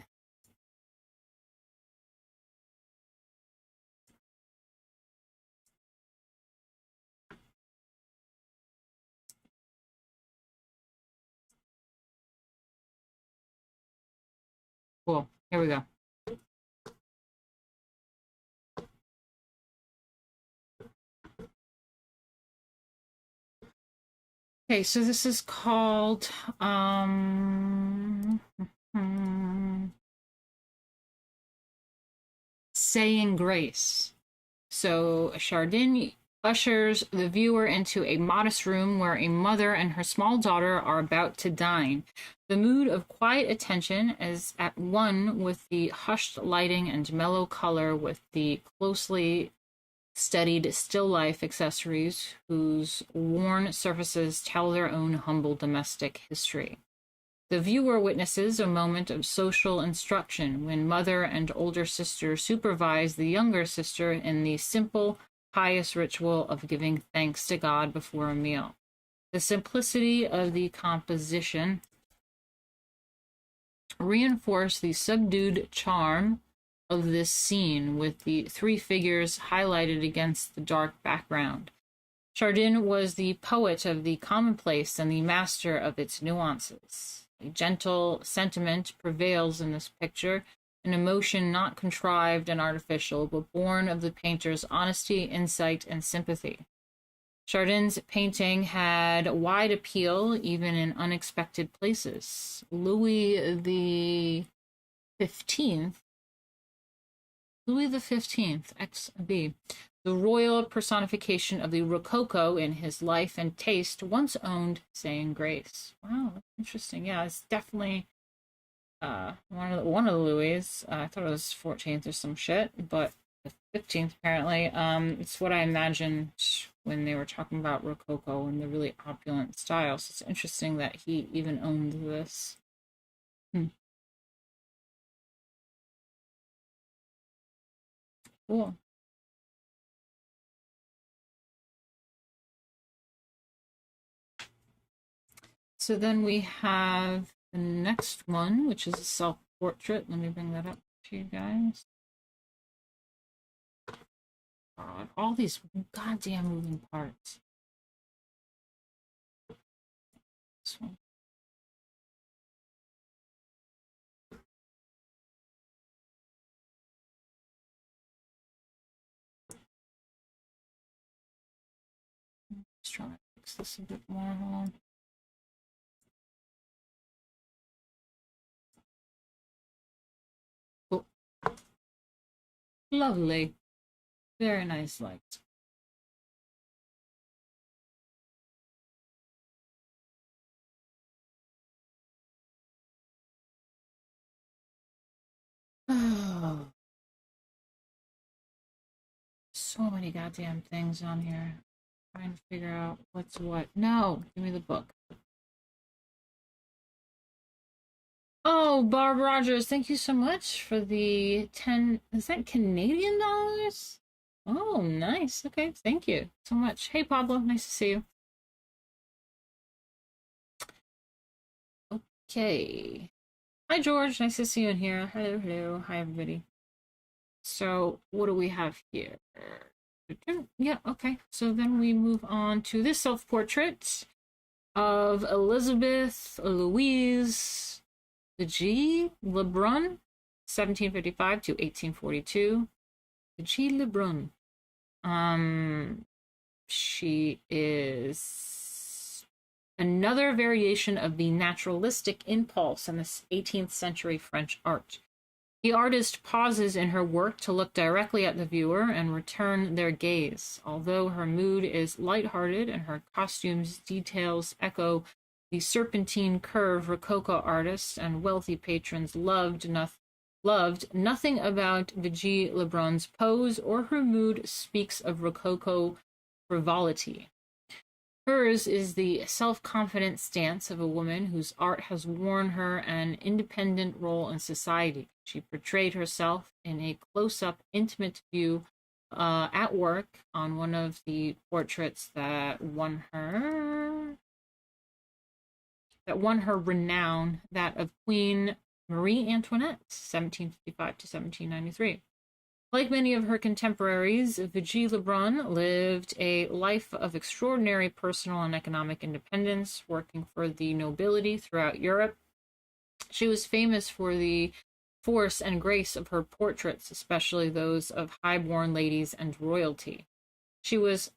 Cool. Here we go. Okay, so this is called Saying Grace. So Chardin ushers the viewer into a modest room where a mother and her small daughter are about to dine. The mood of quiet attention is at one with the hushed lighting and mellow color with the closely studied still life accessories whose worn surfaces tell their own humble domestic history. The viewer witnesses a moment of social instruction when mother and older sister supervise the younger sister in the simple, pious ritual of giving thanks to God before a meal. The simplicity of the composition reinforced the subdued charm of this scene with the three figures highlighted against the dark background. Chardin was the poet of the commonplace and the master of its nuances. A gentle sentiment prevails in this picture, an emotion not contrived and artificial, but born of the painter's honesty, insight, and sympathy. Chardin's painting had wide appeal, even in unexpected places. Louis the 15th, XB, the royal personification of the Rococo in his life and taste, once owned Saying Grace. Wow, that's interesting. Yeah, it's definitely one of the Louis. I thought it was 14th or some shit, but the 15th apparently. It's what I imagined when they were talking about Rococo and the really opulent style. So it's interesting that he even owned this. Hmm. Cool. So then we have the next one, which is a self-portrait. Let me bring that up to you guys. God, all these goddamn moving parts. This one. Just trying to fix this a bit more. Hold on. Cool. Lovely. Very nice light. Oh, so many goddamn things on here. Trying to figure out what's what. No, give me the book. Oh, Barb Rogers, thank you so much for the 10. Is that Canadian dollars? Oh, nice. Okay, thank you so much. Hey, Pablo, nice to see you. Okay. Hi, George. Nice to see you in here. Hello, hello. Hi, everybody. So, what do we have here? Yeah, okay. So then we move on to this self-portrait of Elizabeth Louise the G. Lebrun, 1755 to 1842. The G. Lebrun. She is another variation of the naturalistic impulse in this 18th century French art. The artist pauses in her work to look directly at the viewer and return their gaze. Although her mood is lighthearted and her costumes details echo the serpentine curve Rococo artists and wealthy patrons loved nothing about Vigée Lebrun's pose or her mood speaks of Rococo frivolity. Hers is the self-confident stance of a woman whose art has won her an independent role in society. She portrayed herself in a close-up, intimate view at work on one of the portraits that won her renown, that of Queen Marie Antoinette, 1755 to 1793. Like many of her contemporaries, Vigée Lebrun lived a life of extraordinary personal and economic independence, working for the nobility throughout Europe. She was famous for the force and grace of her portraits, especially those of high-born ladies and royalty. She was,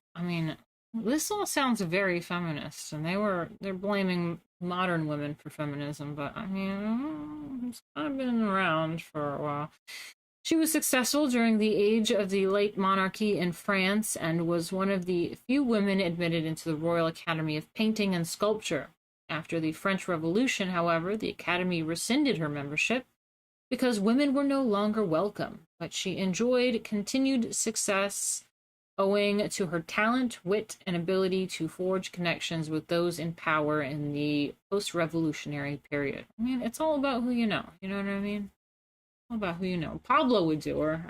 this all sounds very feminist, and they're blaming modern women for feminism, but it's kind of been around for a while. She was successful during the age of the late monarchy in France and was one of the few women admitted into the Royal Academy of Painting and Sculpture. After the French Revolution, however, the Academy rescinded her membership because women were no longer welcome, but she enjoyed continued success owing to her talent, wit, and ability to forge connections with those in power in the post-revolutionary period. It's all about who you know. You know what I mean? All about who you know. Pablo would do her.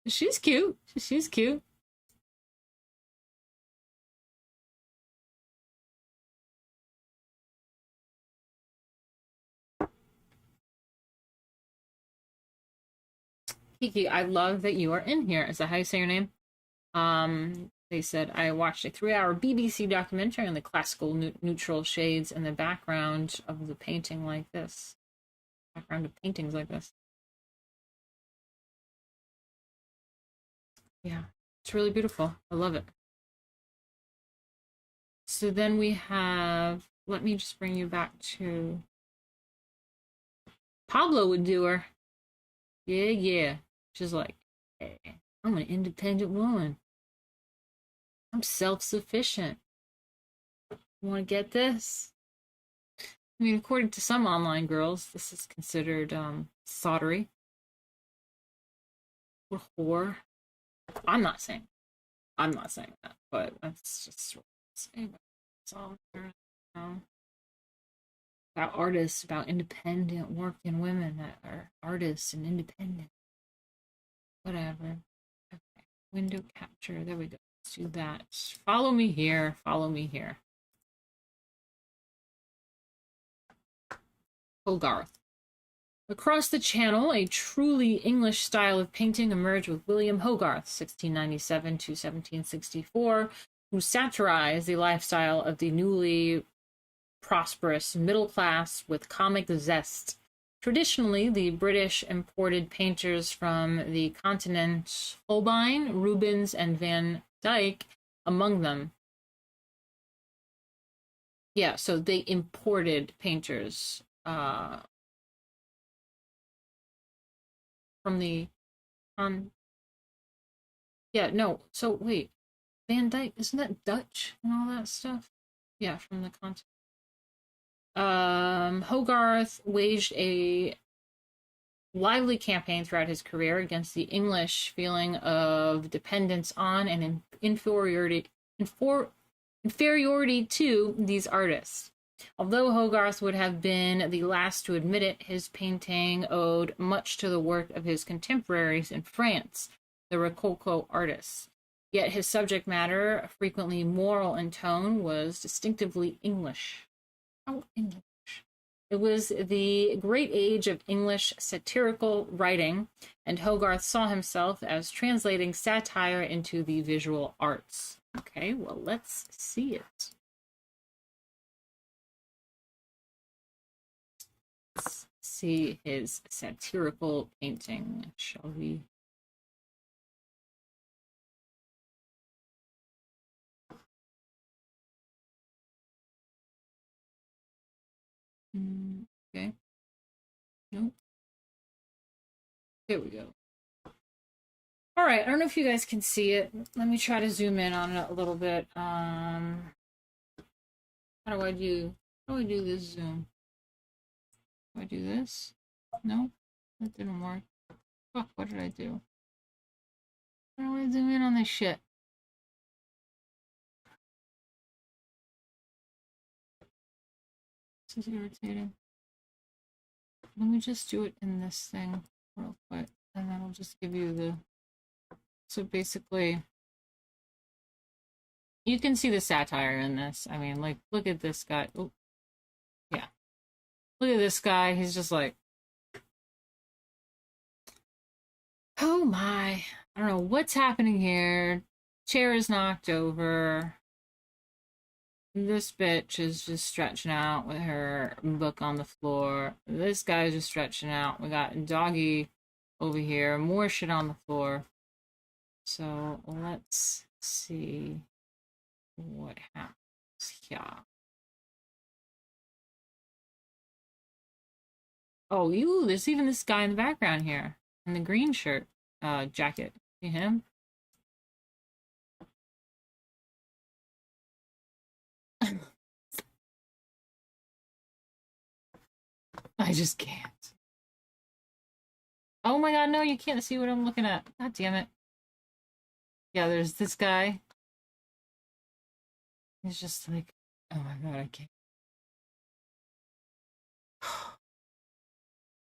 She's cute. She's cute. Kiki, I love that you are in here. Is that how you say your name? They said, I watched a 3-hour BBC documentary on the classical neutral shades in the background of the painting like this. Background of paintings like this. Yeah, it's really beautiful. I love it. So then we have, let me just bring you back to Pablo would do her. Yeah, yeah. She's like, hey, I'm an independent woman. I'm self-sufficient. Want to get this? I mean, according to some online girls, this is considered sottery or whore. I'm not saying that, but that's just what I'm saying. It's all there, you know, about artists, about independent working women that are artists and independent. Whatever. Okay. Window capture. There we go. Let's do that. Follow me here. Follow me here. Hogarth. Across the Channel, a truly English style of painting emerged with William Hogarth, 1697 to 1764, who satirized the lifestyle of the newly prosperous middle class with comic zest. Traditionally, the British imported painters from the continent, Holbein, Rubens, and Van Dyck among them. Yeah, so they imported painters from the yeah, no. So wait, Van Dyck, isn't that Dutch and all that stuff? Yeah, from the continent. Hogarth waged a lively campaign throughout his career against the English feeling of dependence on and inferiority to these artists. Although Hogarth would have been the last to admit it, his painting owed much to the work of his contemporaries in France, the Rococo artists. Yet his subject matter, frequently moral in tone, was distinctively English. How English? It was the great age of English satirical writing, and Hogarth saw himself as translating satire into the visual arts. Okay, well, let's see it. Let's see his satirical painting, shall we? Okay. Nope. There we go. All right, I don't know if you guys can see it. Let me try to zoom in on it a little bit. How do I do this zoom? Do I do this? No, that didn't work. Fuck, what did I do? How do I zoom in on this shit? This is irritating. Let me just do it in this thing real quick, and then I'll just give you the... So basically, you can see the satire in this. I mean, like, look at this guy. Oh, yeah. Look at this guy. He's just like, oh my. I don't know what's happening here. Chair is knocked over. This bitch is just stretching out with her book on the floor. This guy's just stretching out. We got doggy over here. More shit on the floor. So let's see what happens here. Oh, you! There's even this guy in the background here in the green shirt, jacket. See him? I just can't. Oh my god, no, you can't see what I'm looking at. God damn it. Yeah, there's this guy. He's just like, oh my god, I can't.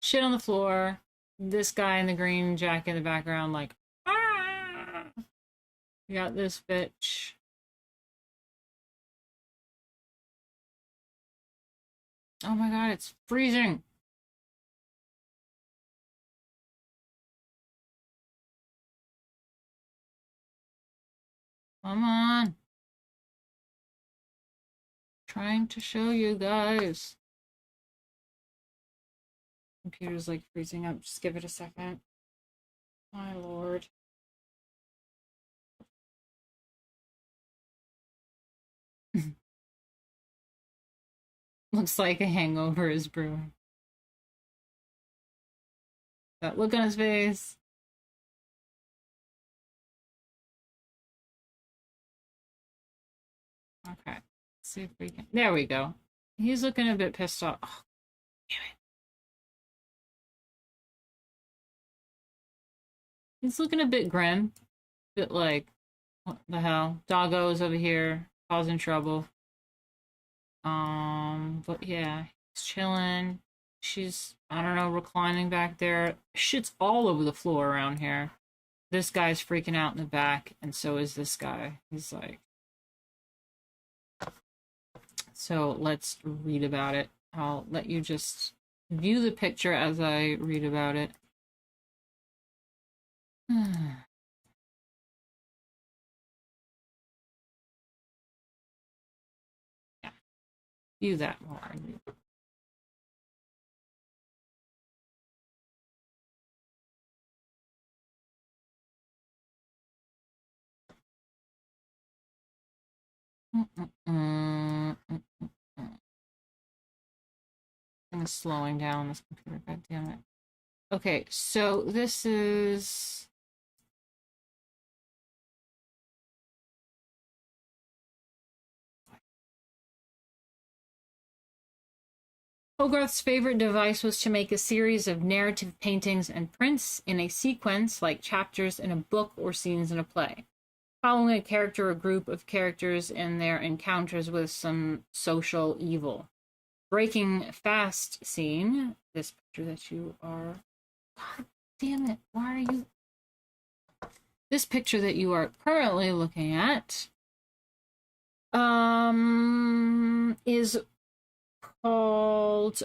Shit on the floor. This guy in the green jacket in the background, like, ah! We got this bitch. Oh my god, it's freezing. Come on. Trying to show you guys. Computer's like freezing up. Just give it a second. My lord. Looks like a hangover is brewing. That look on his face. Okay. Let's see if we can. There we go. He's looking a bit pissed off. Oh, damn it. He's looking a bit grim. A bit like, what the hell? Doggo's over here causing trouble. But yeah, he's chilling. She's, I don't know, reclining back there. Shit's all over the floor around here. This guy's freaking out in the back, and so is this guy. He's like, so let's read about it. I'll let you just view the picture as I read about it. Yeah, view that while I read. I'm slowing down this computer, god damn it. Okay, so this is Hogarth's favorite device was to make a series of narrative paintings and prints in a sequence like chapters in a book or scenes in a play, following a character or group of characters in their encounters with some social evil. Breaking Fast scene, this picture that you are... God damn it, why are you... This picture that you are currently looking at is called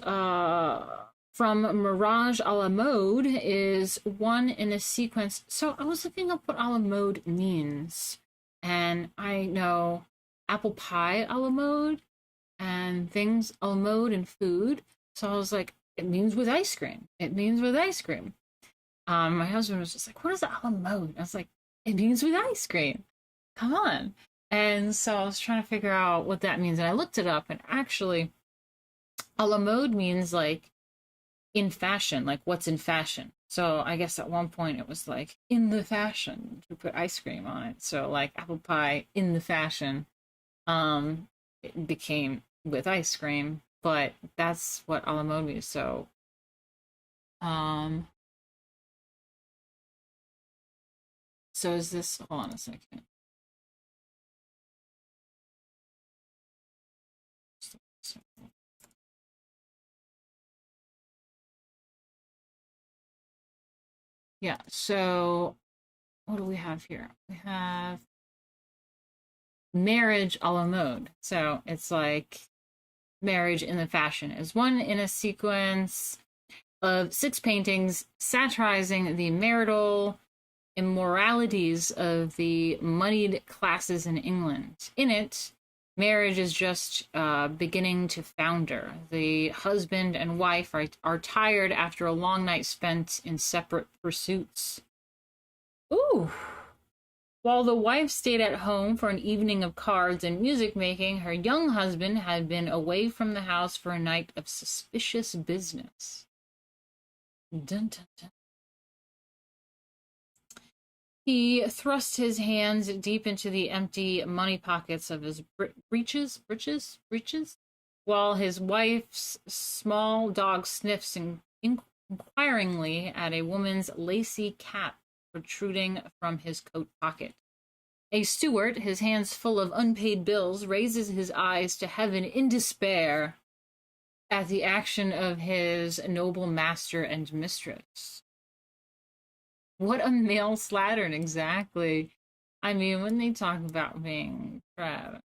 From Mirage a la Mode, is one in a sequence. So I was looking up what a la mode means, and I know apple pie a la mode and things a la mode and food. So I was like, it means with ice cream. It means with ice cream. My husband was just like, what is a la mode? I was like, it means with ice cream. Come on. And so I was trying to figure out what that means, and I looked it up, and actually a la mode means like in fashion, like what's in fashion. So I guess at one point it was like in the fashion to put ice cream on it. So like apple pie in the fashion, it became with ice cream, but that's what a la mode means. So, so is this, hold on a second. Yeah, so what do we have here? We have marriage a la mode. So it's like marriage in the fashion is one in a sequence of 6 paintings satirizing the marital immoralities of the moneyed classes in England. In it, marriage is just beginning to founder. The husband and wife are tired after a long night spent in separate pursuits. Ooh. While the wife stayed at home for an evening of cards and music making, her young husband had been away from the house for a night of suspicious business. Dun, dun, dun. He thrust his hands deep into the empty money pockets of his breeches, while his wife's small dog sniffs inquiringly at a woman's lacy cap protruding from his coat pocket. A steward, his hands full of unpaid bills, raises his eyes to heaven in despair at the action of his noble master and mistress. What a male slattern, exactly. I mean, when they talk about being crap.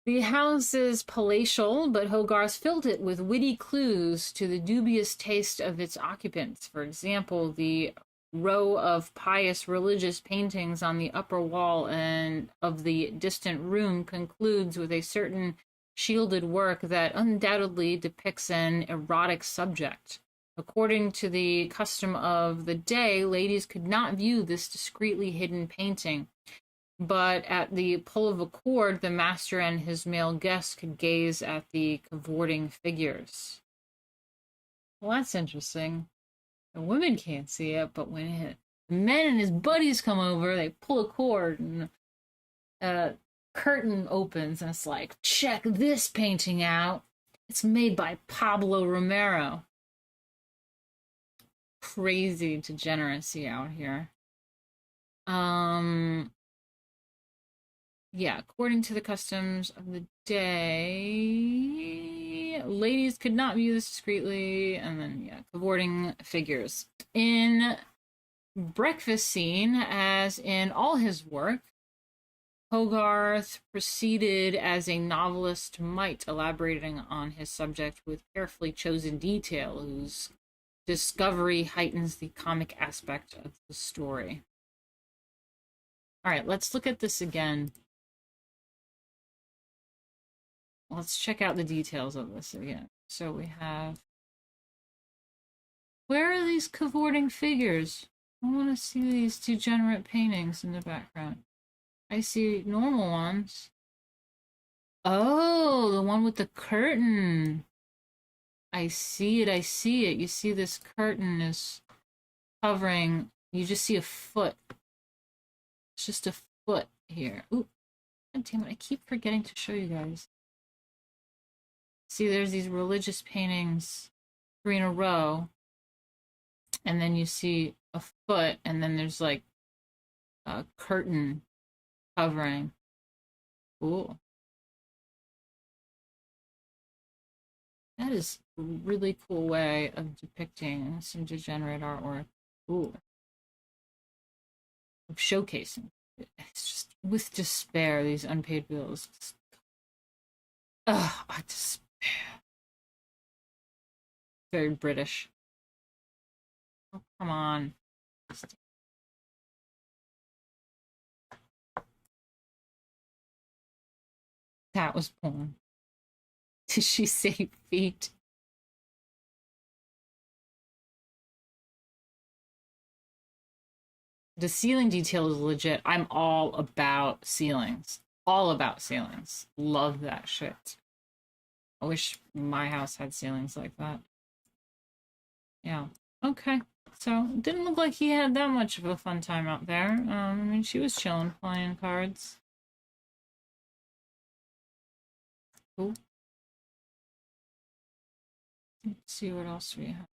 The house is palatial, but Hogarth filled it with witty clues to the dubious taste of its occupants. For example, the row of pious religious paintings on the upper wall and of the distant room concludes with a certain shielded work that undoubtedly depicts an erotic subject. According to the custom of the day, ladies could not view this discreetly hidden painting, but at the pull of a cord, the master and his male guests could gaze at the cavorting figures. Well, that's interesting. The women can't see it, but when the men and his buddies come over, they pull a cord, and curtain opens and it's like, check this painting out. It's made by Pablo Romero. Crazy degeneracy out here. Yeah, according to the customs of the day, ladies could not view this discreetly, and then, yeah, cavorting figures. In Breakfast Scene, as in all his work, Hogarth proceeded as a novelist might, elaborating on his subject with carefully chosen detail, whose discovery heightens the comic aspect of the story. All right, let's look at this again. Let's check out the details of this again. So we have... Where are these cavorting figures? I want to see these degenerate paintings in the background. I see normal ones. Oh, the one with the curtain. I see it, I see it. You see this curtain is covering... You just see a foot. It's just a foot here. Ooh, God damn it, I keep forgetting to show you guys. See, there's these religious paintings, 3 in a row, and then you see a foot, and then there's like a curtain covering. Cool. That is a really cool way of depicting some degenerate artwork. Ooh. Of showcasing. It's just with despair, these unpaid bills. Ugh, I despair. Very British. Oh, come on. That was porn. Did she say feet? The ceiling detail is legit. I'm all about ceilings. All about ceilings. Love that shit. I wish my house had ceilings like that. Yeah. Okay. So, it didn't look like he had that much of a fun time out there. I mean, she was chilling, playing cards. Cool. Let's see what else we have.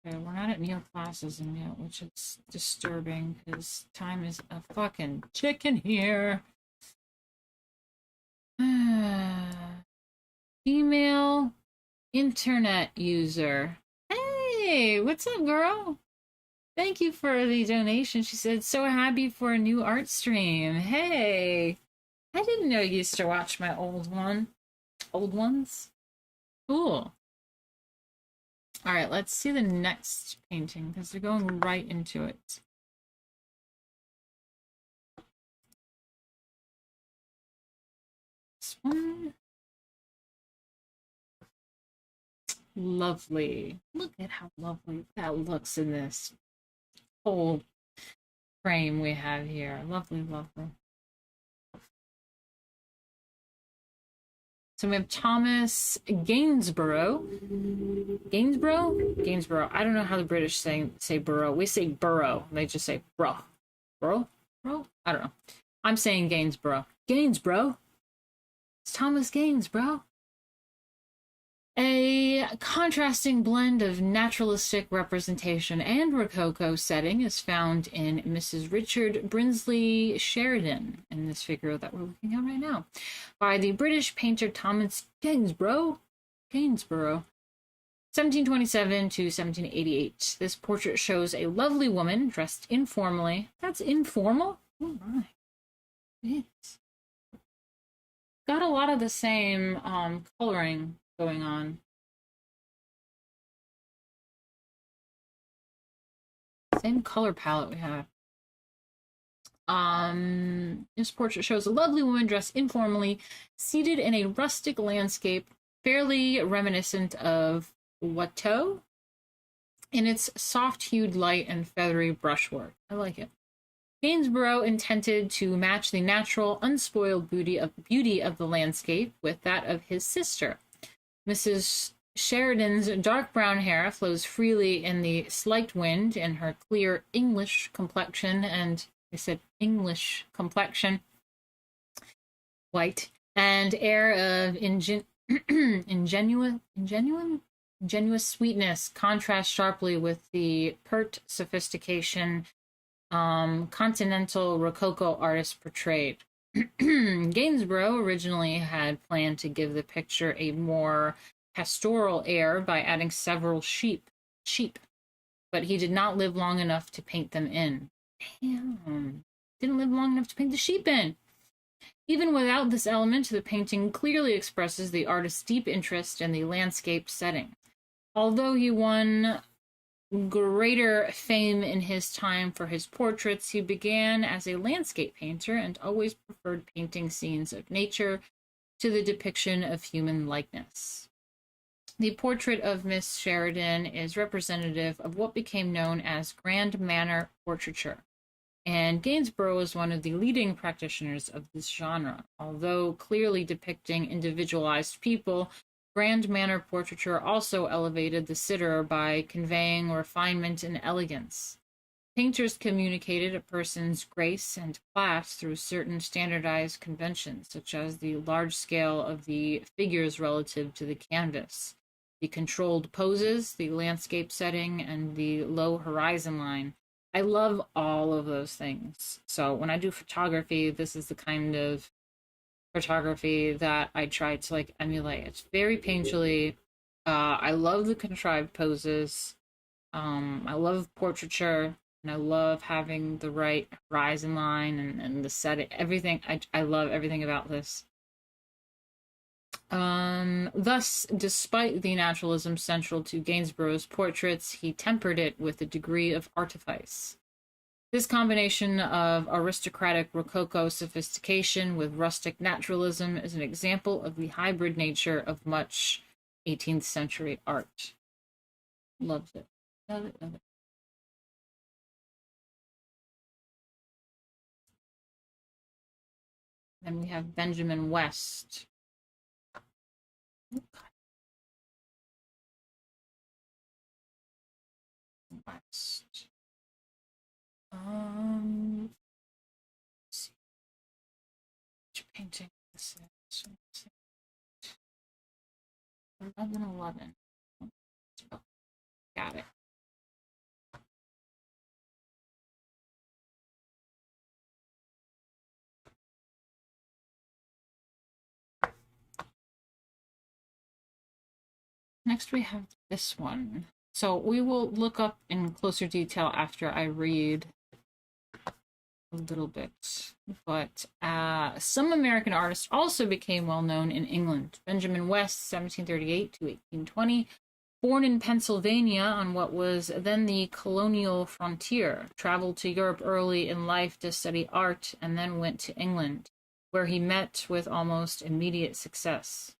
Okay, we're not at neoclassicism yet, which is disturbing because time is a fucking chicken here. Female internet user. Hey, what's up, girl? Thank you for the donation. She said, so happy for a new art stream. Hey, I didn't know you used to watch my old ones. Cool. All right, let's see the next painting because they're going right into it. This one. Lovely. Look at how lovely that looks in this whole frame we have here. Lovely, lovely. So we have Thomas Gainsborough. Gainsborough. I don't know how the British say borough. We say borough. They just say bro. Bro? I don't know. I'm saying Gainsborough. Gainsborough. It's Thomas Gainsborough. A contrasting blend of naturalistic representation and Rococo setting is found in Mrs. Richard Brinsley Sheridan in this figure that we're looking at right now, by the British painter Thomas Gainsborough, 1727 to 1788. This portrait shows a lovely woman dressed informally. That's informal? Oh my. It's got a lot of the same coloring going on. Same color palette we have. This portrait shows a lovely woman dressed informally, seated in a rustic landscape, fairly reminiscent of Watteau, in its soft-hued light and feathery brushwork. I like it. Gainsborough intended to match the natural, unspoiled beauty of the landscape with that of his sister, Mrs. Sheridan's dark brown hair flows freely in the slight wind, and her clear English complexion, and I said English complexion, white, and air of ingenuous sweetness contrast sharply with the pert sophistication continental Rococo artist portrayed. Gainsborough originally had planned to give the picture a more pastoral air by adding several sheep, but he did not live long enough to paint them in. Damn, didn't live long enough to paint the sheep in. Even without this element, the painting clearly expresses the artist's deep interest in the landscape setting. Although he won greater fame in his time for his portraits, he began as a landscape painter and always preferred painting scenes of nature to the depiction of human likeness. The portrait of Miss Sheridan is representative of what became known as Grand Manor Portraiture, and Gainsborough is one of the leading practitioners of this genre. Although clearly depicting individualized people, Grand Manor Portraiture also elevated the sitter by conveying refinement and elegance. Painters communicated a person's grace and class through certain standardized conventions, such as the large scale of the figures relative to the canvas, the controlled poses, the landscape setting, and the low horizon line. I love all of those things. So when I do photography, this is the kind of photography that I try to like emulate. It's very painterly. I love the contrived poses. I love portraiture, and I love having the right horizon line and the setting. Everything. I love everything about this. Thus, despite the naturalism central to Gainsborough's portraits, he tempered it with a degree of artifice. This combination of aristocratic Rococo sophistication with rustic naturalism is an example of the hybrid nature of much 18th century art. Loves it. Love it, love it. Then we have Benjamin West. West. Let's see which painting this is. 1111. Oh, got it. Next we have this one. So we will look up in closer detail after I read a little bit. But some American artists also became well known in England. Benjamin West, 1738 to 1820, born in Pennsylvania on what was then the colonial frontier, traveled to Europe early in life to study art, and then went to England, where he met with almost immediate success.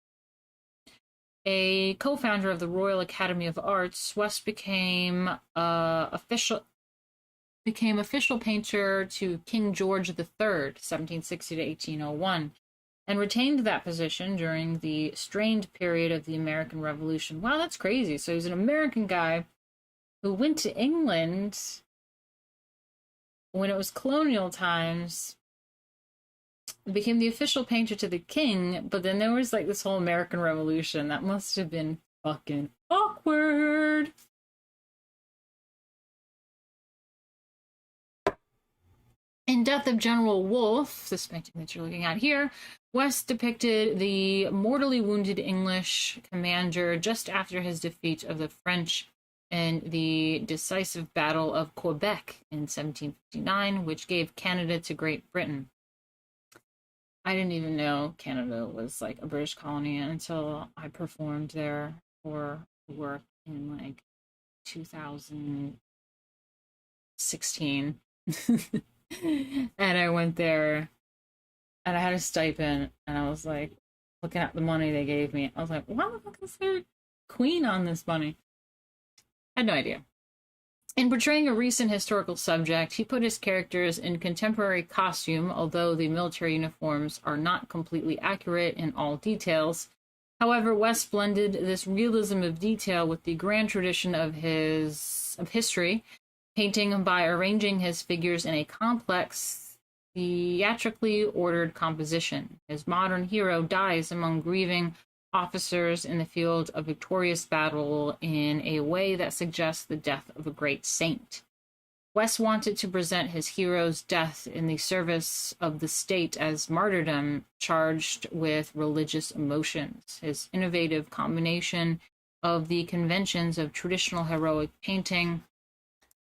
A co-founder of the Royal Academy of Arts, West became official painter to King George III, 1760 to 1801, and retained that position during the strained period of the American Revolution. Wow, that's crazy. So he's an American guy who went to England when it was colonial times, became the official painter to the king, but then there was like this whole American Revolution. That must have been fucking awkward. In Death of General Wolfe, this painting that you're looking at here, West depicted the mortally wounded English commander just after his defeat of the French in the decisive Battle of Quebec in 1759, which gave Canada to Great Britain. I didn't even know Canada was like a British colony until I performed there for work in like 2016. And I went there and I had a stipend and I was like looking at the money they gave me. I was like, why the fuck is there queen on this money? I had no idea. In portraying a recent historical subject, he put his characters in contemporary costume, although the military uniforms are not completely accurate in all details. However, West blended this realism of detail with the grand tradition of history, painting by arranging his figures in a complex, theatrically ordered composition. His modern hero dies among grieving officers in the field of victorious battle in a way that suggests the death of a great saint. West wanted to present his hero's death in the service of the state as martyrdom charged with religious emotions. His innovative combination of the conventions of traditional heroic painting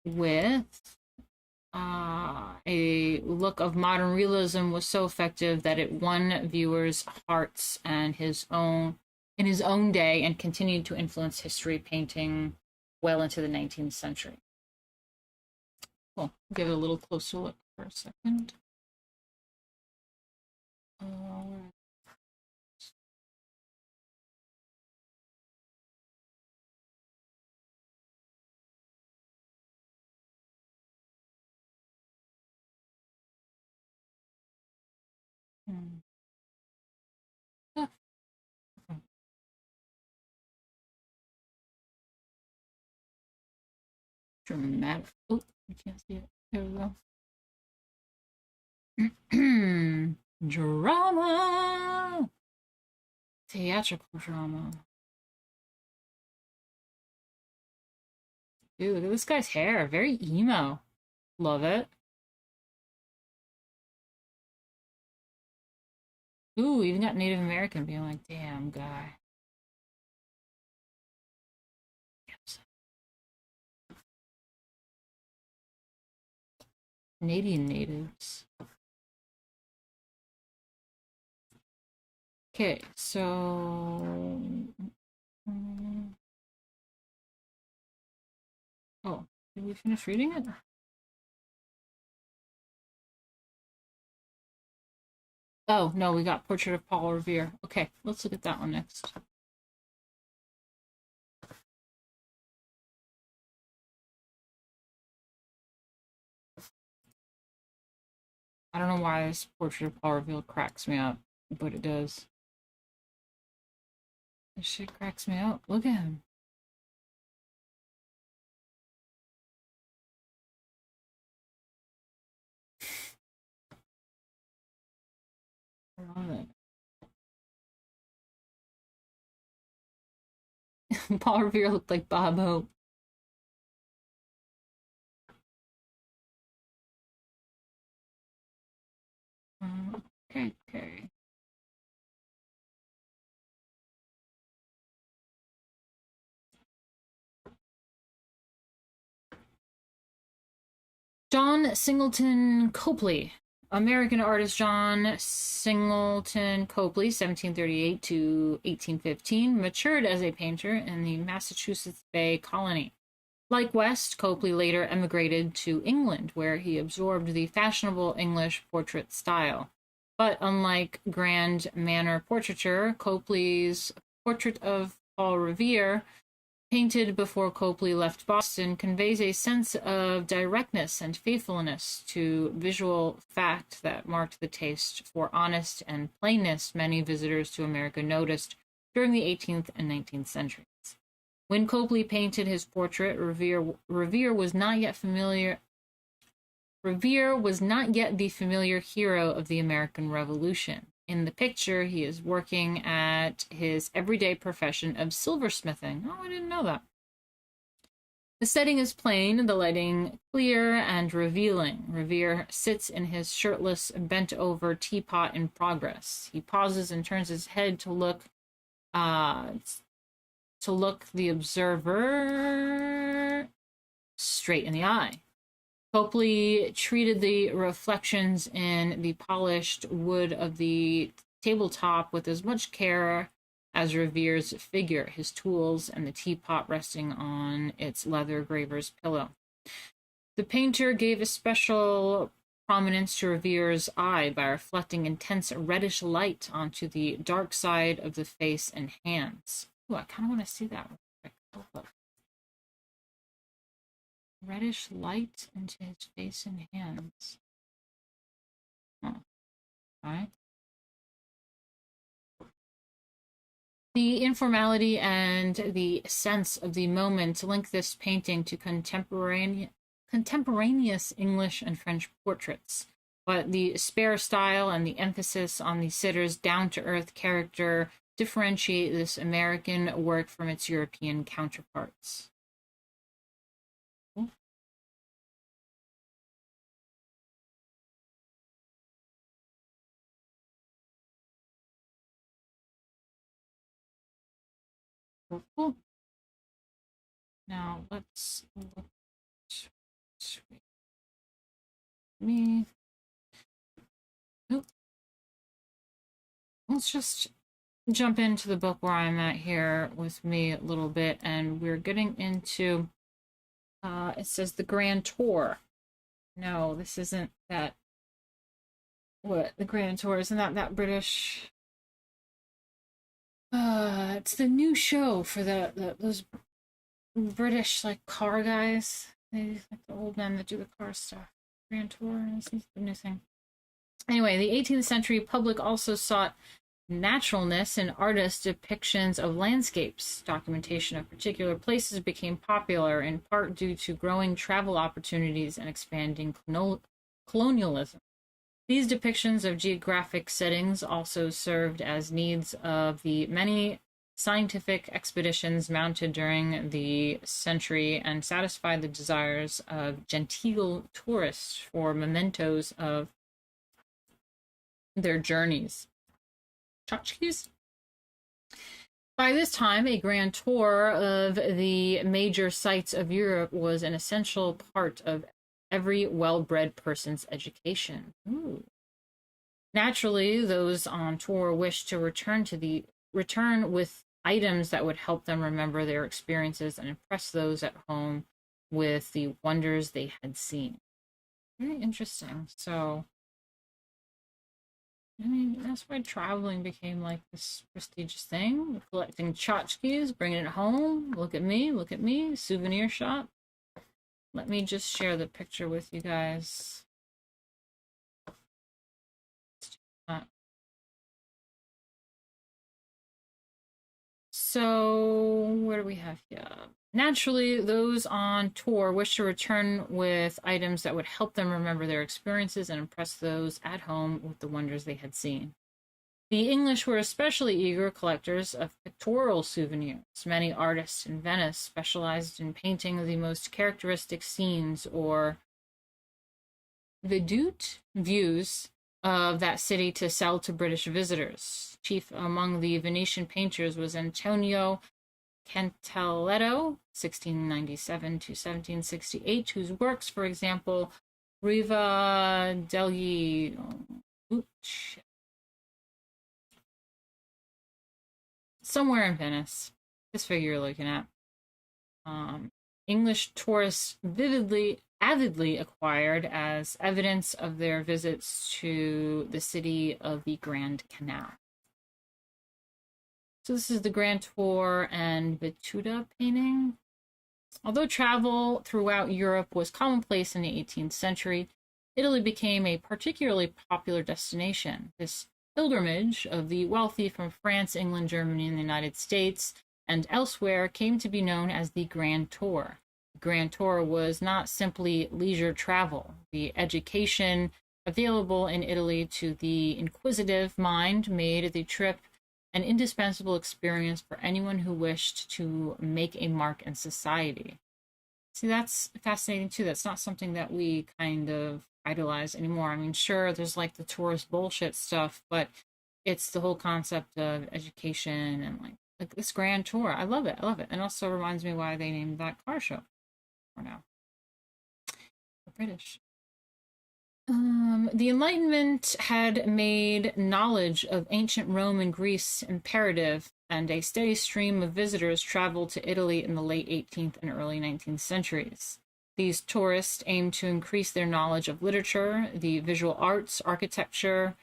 with a look of modern realism was so effective that it won viewers' hearts and in his own day, and continued to influence history painting well into the 19th century. Cool. Give it a little closer look for a second. Dramatic. Oh, you can't see it. There we go. Drama. Theatrical drama. Dude, look at this guy's hair. Very emo. Love it. Ooh, even got Native American being like, damn, guy. Canadian natives. Okay, so... Oh, did we finish reading it? Oh, no, we got Portrait of Paul Revere. Okay, let's look at that one next. I don't know why this Portrait of Paul Revere cracks me up, but it does. This shit cracks me up. Look at him. I love it. Paul Revere looked like Bob Hope. Okay. John Singleton Copley. American artist John Singleton Copley, 1738 to 1815, matured as a painter in the Massachusetts Bay Colony. Like West, Copley later emigrated to England, where he absorbed the fashionable English portrait style. But unlike grand Manor portraiture, Copley's portrait of Paul Revere, painted before Copley left Boston, conveys a sense of directness and faithfulness to visual fact that marked the taste for honest and plainness many visitors to America noticed during the 18th and 19th centuries. When Copley painted his portrait, Revere was not yet the familiar hero of the American Revolution. In the picture, he is working at his everyday profession of silversmithing. Oh, I didn't know that. The setting is plain, the lighting clear and revealing. Revere sits in his shirtless, bent-over teapot in progress. He pauses and turns his head to look the observer straight in the eye. Copley treated the reflections in the polished wood of the tabletop with as much care as Revere's figure, his tools, and the teapot resting on its leather graver's pillow. The painter gave a special prominence to Revere's eye by reflecting intense reddish light onto the dark side of the face and hands. Ooh, I kind of want to see that. Reddish light into his face and hands. Oh, all right. The informality and the sense of the moment link this painting to contemporaneous English and French portraits. But the spare style and the emphasis on the sitter's down-to-earth character differentiate this American work from its European counterparts. Cool. Now let's look at me. Oop. Let's just jump into the book where I'm at here with me a little bit, and we're getting into it says the Grand Tour. No, this isn't that. What, the Grand Tour? Isn't that British? It's the new show for those British like car guys. They like the old men that do the car stuff. Grand Tour is the new thing. Anyway, the 18th century public also sought naturalness in artists' depictions of landscapes. Documentation of particular places became popular in part due to growing travel opportunities and expanding colonialism. These depictions of geographic settings also served as needs of the many scientific expeditions mounted during the century and satisfied the desires of genteel tourists for mementos of their journeys. Tchotchkes? By this time, a grand tour of the major sites of Europe was an essential part of every well-bred person's education. Ooh. Naturally, those on tour wished to return with items that would help them remember their experiences and impress those at home with the wonders they had seen. Very interesting. So, I mean, that's why traveling became like this prestigious thing. Collecting tchotchkes, bringing it home. Look at me, souvenir shop. Let me just share the picture with you guys. So, what do we have here? Naturally, those on tour wish to return with items that would help them remember their experiences and impress those at home with the wonders they had seen. The English were especially eager collectors of pictorial souvenirs. Many artists in Venice specialized in painting the most characteristic scenes or vedute views of that city to sell to British visitors. Chief among the Venetian painters was Antonio Cantaletto, 1697 to 1768, whose works, for example, Riva degli somewhere in Venice, this figure you're looking at, English tourists avidly acquired as evidence of their visits to the city of the Grand Canal. So this is the Grand Tour and Vetuta painting. Although travel throughout Europe was commonplace in the 18th century, Italy became a particularly popular destination. This pilgrimage of the wealthy from France, England, Germany, and the United States, and elsewhere came to be known as the Grand Tour. The Grand Tour was not simply leisure travel. The education available in Italy to the inquisitive mind made the trip an indispensable experience for anyone who wished to make a mark in society. See, that's fascinating too. That's not something that we kind of idolize anymore. I mean, sure, there's like the tourist bullshit stuff, but it's the whole concept of education and like this grand tour. I love it. I love it. And also reminds me why they named that car show for now. The British. The Enlightenment had made knowledge of ancient Rome and Greece imperative, and a steady stream of visitors traveled to Italy in the late 18th and early 19th centuries. These tourists aimed to increase their knowledge of literature, the visual arts, architecture,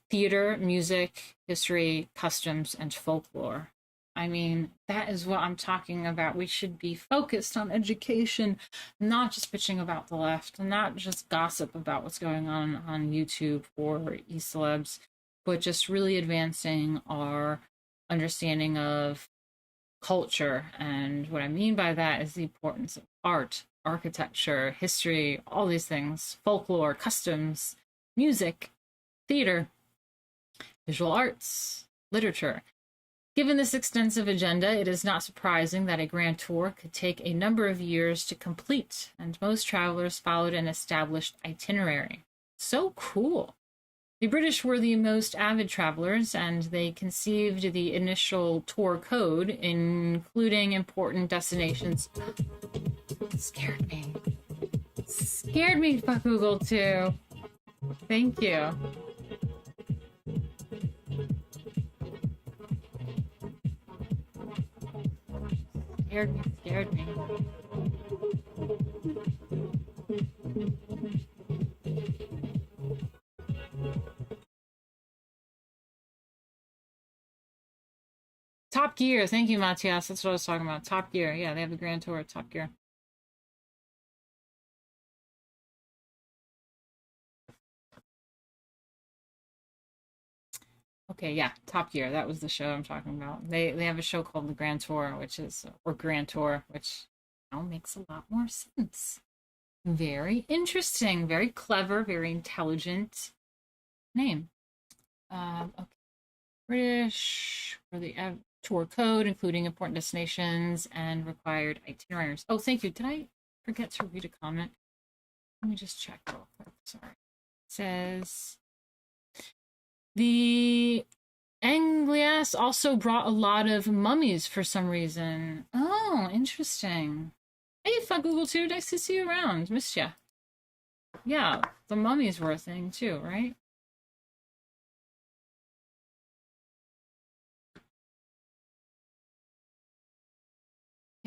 theater, music, history, customs, and folklore. I mean, that is what I'm talking about. We should be focused on education, not just bitching about the left, not just gossip about what's going on YouTube or e-celebs, but just really advancing our understanding of culture. And what I mean by that is the importance of art, architecture, history, all these things, folklore, customs, music, theater, visual arts, literature. Given this extensive agenda, it is not surprising that a grand tour could take a number of years to complete, and most travelers followed an established itinerary. So cool. The British were the most avid travelers, and they conceived the initial tour code, including important destinations. Scared me. Scared me, fuck Google, too. Thank you. Scared me. Top Gear. Thank you, Matthias. That's what I was talking about. Top Gear. Yeah, they have the Grand Tour at Top Gear. Okay, yeah, Top Gear. That was the show I'm talking about. They have a show called the Grand Tour, or Grand Tour, which now makes a lot more sense. Very interesting, very clever, very intelligent name. Okay. British for the tour code, including important destinations and required itineraries. Oh, thank you. Did I forget to read a comment? Let me just check real quick. Sorry. It says the Anglias also brought a lot of mummies for some reason. Oh, interesting. Hey, fuck Google too. Nice to see you around. Missed ya. Yeah, the mummies were a thing too, right?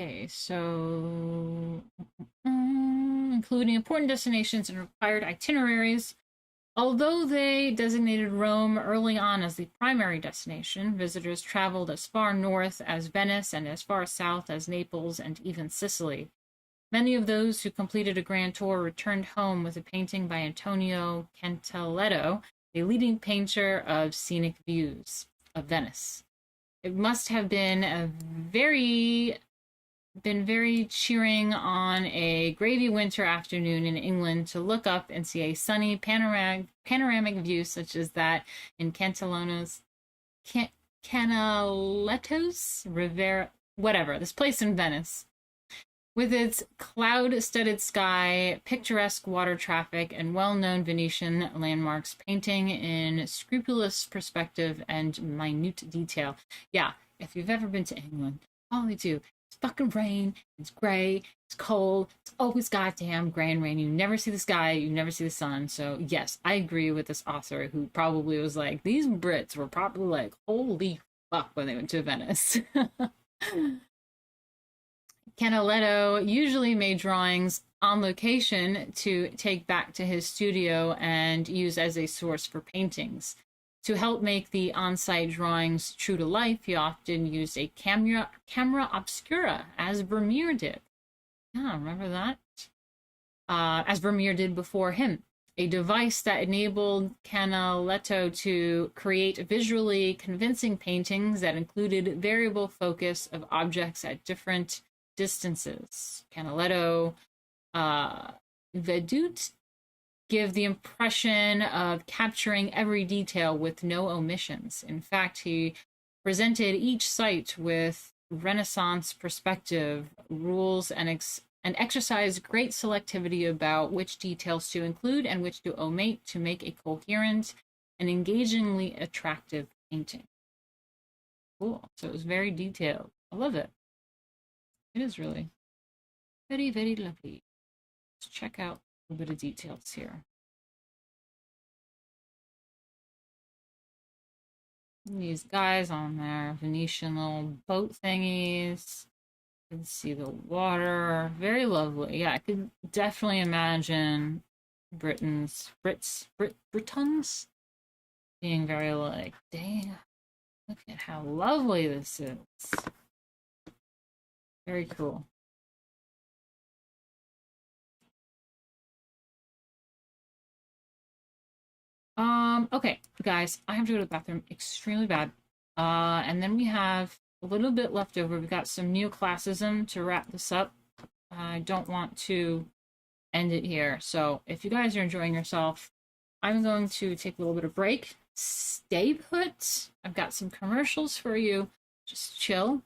Okay, so including important destinations and required itineraries. Although they designated Rome early on as the primary destination, visitors traveled as far north as Venice and as far south as Naples and even Sicily. Many of those who completed a grand tour returned home with a painting by Antonio Cantaletto, a leading painter of scenic views of Venice. It must have been very cheering on a gravy winter afternoon in England to look up and see a sunny panoramic view such as that in Canaletto's Rivera, whatever, this place in Venice. With its cloud-studded sky, picturesque water traffic, and well-known Venetian landmarks painting in scrupulous perspective and minute detail. Yeah, if you've ever been to England, all they do is fucking rain, it's gray, it's cold, it's always goddamn gray and rain. You never see the sky, you never see the sun. So yes, I agree with this author who probably was like, these Brits were probably like, holy fuck when they went to Venice. Canaletto usually made drawings on location to take back to his studio and use as a source for paintings. To help make the on-site drawings true to life, he often used a camera obscura, as Vermeer did. Yeah, remember that? As Vermeer did before him. A device that enabled Canaletto to create visually convincing paintings that included variable focus of objects at different distances. Canaletto Vedute give the impression of capturing every detail with no omissions. In fact, he presented each site with Renaissance perspective rules and exercised great selectivity about which details to include and which to omit to make a coherent and engagingly attractive painting. Cool. So it was very detailed. I love it. It is really very, very lovely. Let's check out a little bit of details here. These guys on their Venetian little boat thingies. You can see the water. Very lovely. Yeah, I could definitely imagine Britons being very like, damn, look at how lovely this is. Very cool. Okay, guys, I have to go to the bathroom extremely bad. And then we have a little bit left over. We've got some neoclassicism to wrap this up. I don't want to end it here. So if you guys are enjoying yourself, I'm going to take a little bit of break. Stay put. I've got some commercials for you. Just chill.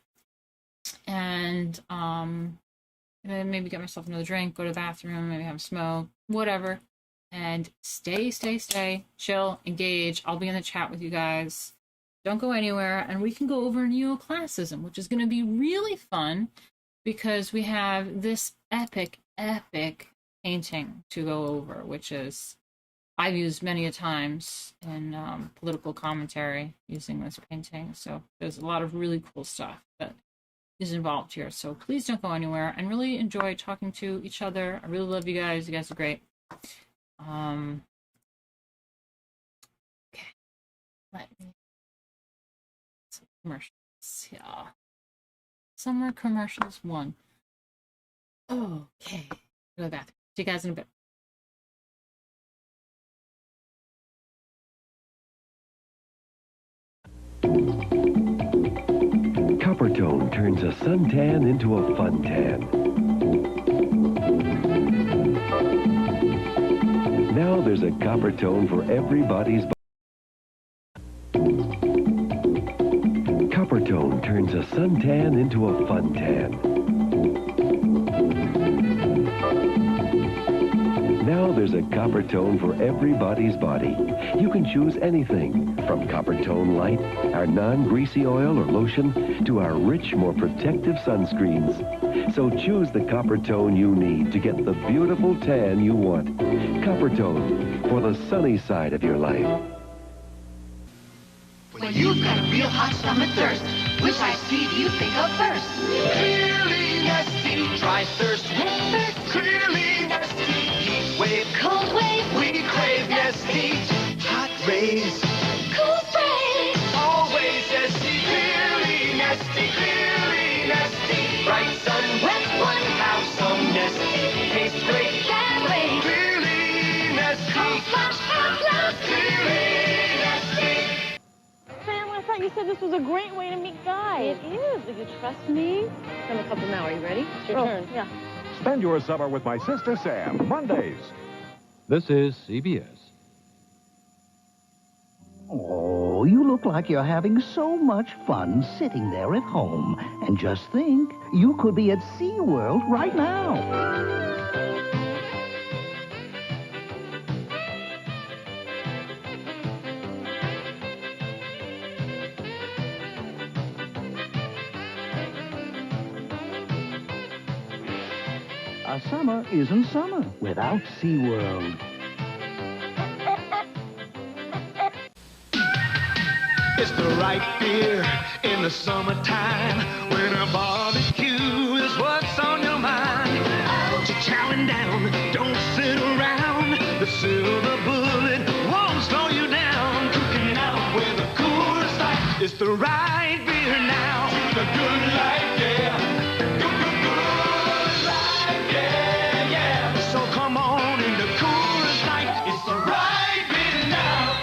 And maybe get myself another drink, go to the bathroom, maybe have a smoke, whatever. And stay, chill, engage. I'll be in the chat with you guys. Don't go anywhere. And we can go over neoclassicism, which is going to be really fun because we have this epic painting to go over, which is I've used many a times in political commentary using this painting. So there's a lot of really cool stuff that is involved here. So please don't go anywhere and really enjoy talking to each other. I really love you guys. You guys are great. Okay. Let me some commercials. Yeah. Summer commercials 1. Okay. Go to the bathroom. See you guys in a bit. Copper tone turns a suntan into a fun tan. Now there's a copper tone for everybody's Copper tone turns a suntan into a fun tan. Now there's a copper tone for everybody's body. You can choose anything from Copper Tone Light, our non-greasy oil or lotion, to our rich, more protective sunscreens. So choose the Copper Tone you need to get the beautiful tan you want. Copper Tone, for the sunny side of your life. When you've got a real hot summer thirst, which iced tea do you think of first? Clearly Nesty, dry thirst, clearly Nesty. Heat wave, cold wave, we crave Nesty. Hot rays, cool sprays, always Nesty. Clearly Nesty, clearly Nesty. Bright sun, wet one, have some Nesty. Tastes great, can't wait. Clearly Nesty. Cold flash, hot blast, clearly Nesty. Sam, I thought you said this was a great way to meet guys. It is, if you trust me. In a couple now, are you ready? It's your turn. Yeah. Spend your summer with my sister Sam, Mondays. This is CBS. Oh, you look like you're having so much fun sitting there at home. And just think, you could be at SeaWorld right now. A summer isn't summer without SeaWorld. It's the right beer in the summertime when a barbecue is what's on your mind. Out to chowing down, don't sit around. The silver bullet won't slow you down. Cooking out with a Coors Light. It's the right beer now. The good life, yeah. So come on into Coors Light. It's the right beer now.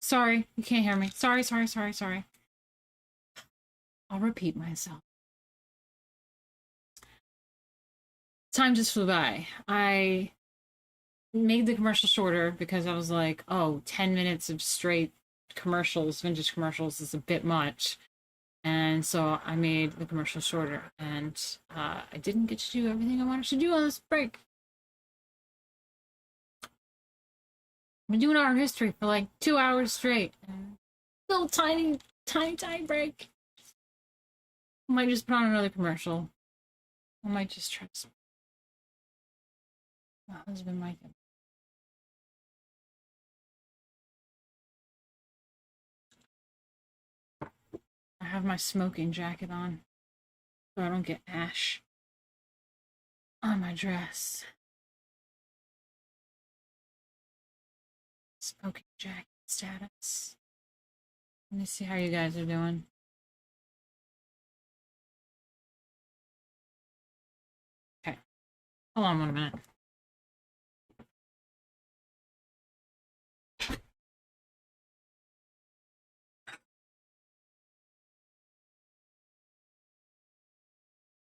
Sorry, you can't hear me. Sorry. I'll repeat myself. Time just flew by. I made the commercial shorter because I was like, oh, 10 minutes of straight commercials, vintage commercials is a bit much. And so I made the commercial shorter, and I didn't get to do everything I wanted to do on this break. I've been doing art history for like 2 hours straight. Little tiny break. I might just put on another commercial. I might just try to. My husband might. I have my smoking jacket on so I don't get ash on my dress. Smoking jacket status. Let me see how you guys are doing. Okay. Hold on 1 minute.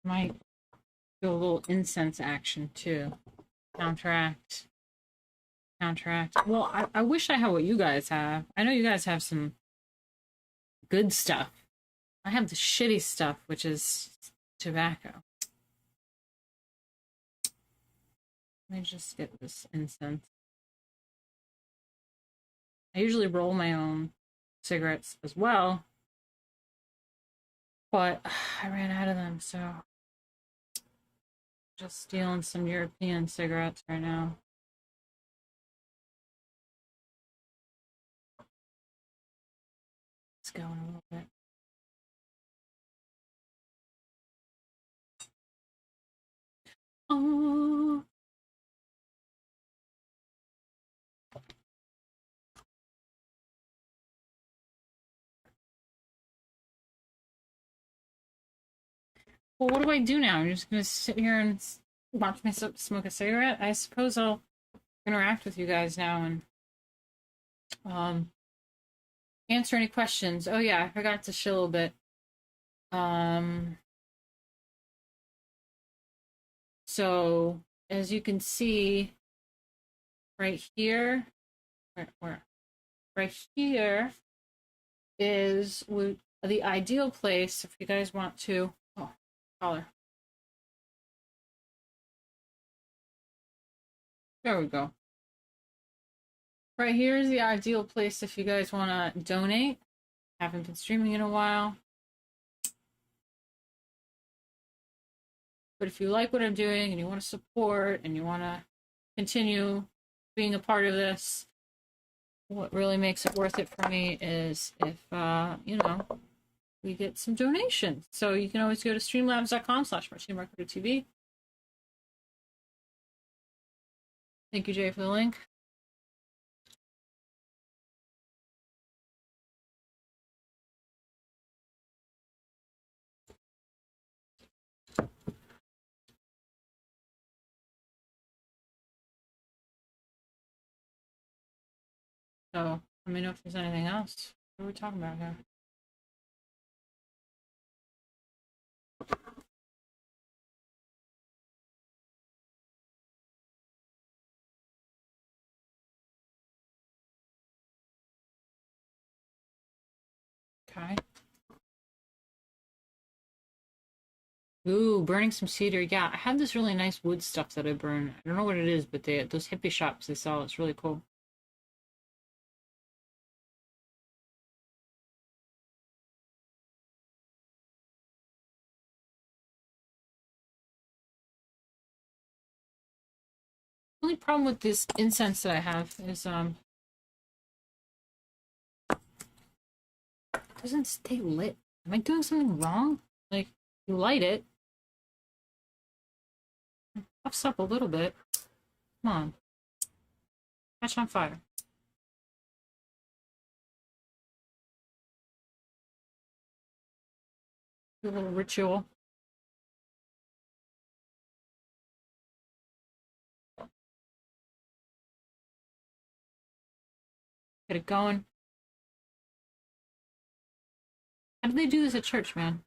Might do a little incense action too. Counteract. Well, I wish I had what you guys have. I know you guys have some good stuff. I have the shitty stuff, which is tobacco. Let me just get this incense. I usually roll my own cigarettes as well, but I ran out of them, so just stealing some European cigarettes right now. Let's go in a little bit. Oh. Well, what do I do now? I'm just gonna sit here and watch myself smoke a cigarette? I suppose I'll interact with you guys now and answer any questions. Oh yeah, I forgot to shill a bit. So as you can see right here, where right here is the ideal place if you guys want to. Oh, collar. There we go. Right here is the ideal place if you guys want to donate. Haven't been streaming in a while. But if you like what I'm doing and you want to support and you want to continue being a part of this, what really makes it worth it for me is if, you know, we get some donations. So you can always go to streamlabs.com/MartinaMarkota.tv. Thank you, Jay, for the link. So let me know if there's anything else. What are we talking about here? Okay. Ooh, burning some cedar. Yeah, I have this really nice wood stuff that I burn. I don't know what it is, but those hippie shops they sell, it's really cool. The only problem with this incense that I have is it doesn't stay lit. Am I doing something wrong? Like, you light it, puffs up a little bit. Come on. Catch on fire. Do a little ritual. Get it going. How do they do this at church, man?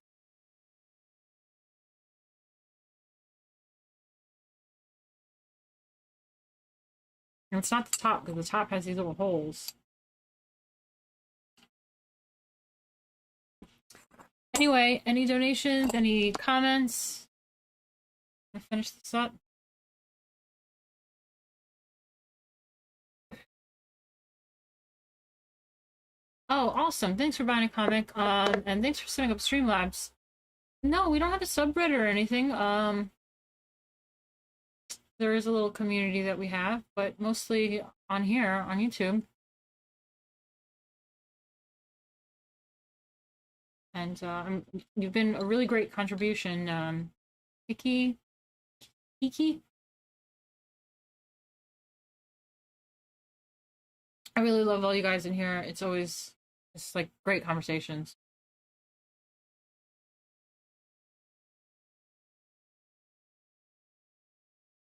And it's not the top, because the top has these little holes. Anyway, any donations, any comments? I finish this up. Oh, awesome. Thanks for buying a comic. And thanks for setting up Streamlabs. No, we don't have a subreddit or anything. There is a little community that we have, but mostly on here, on YouTube. And you've been a really great contribution, Kiki. I really love all you guys in here. It's like great conversations.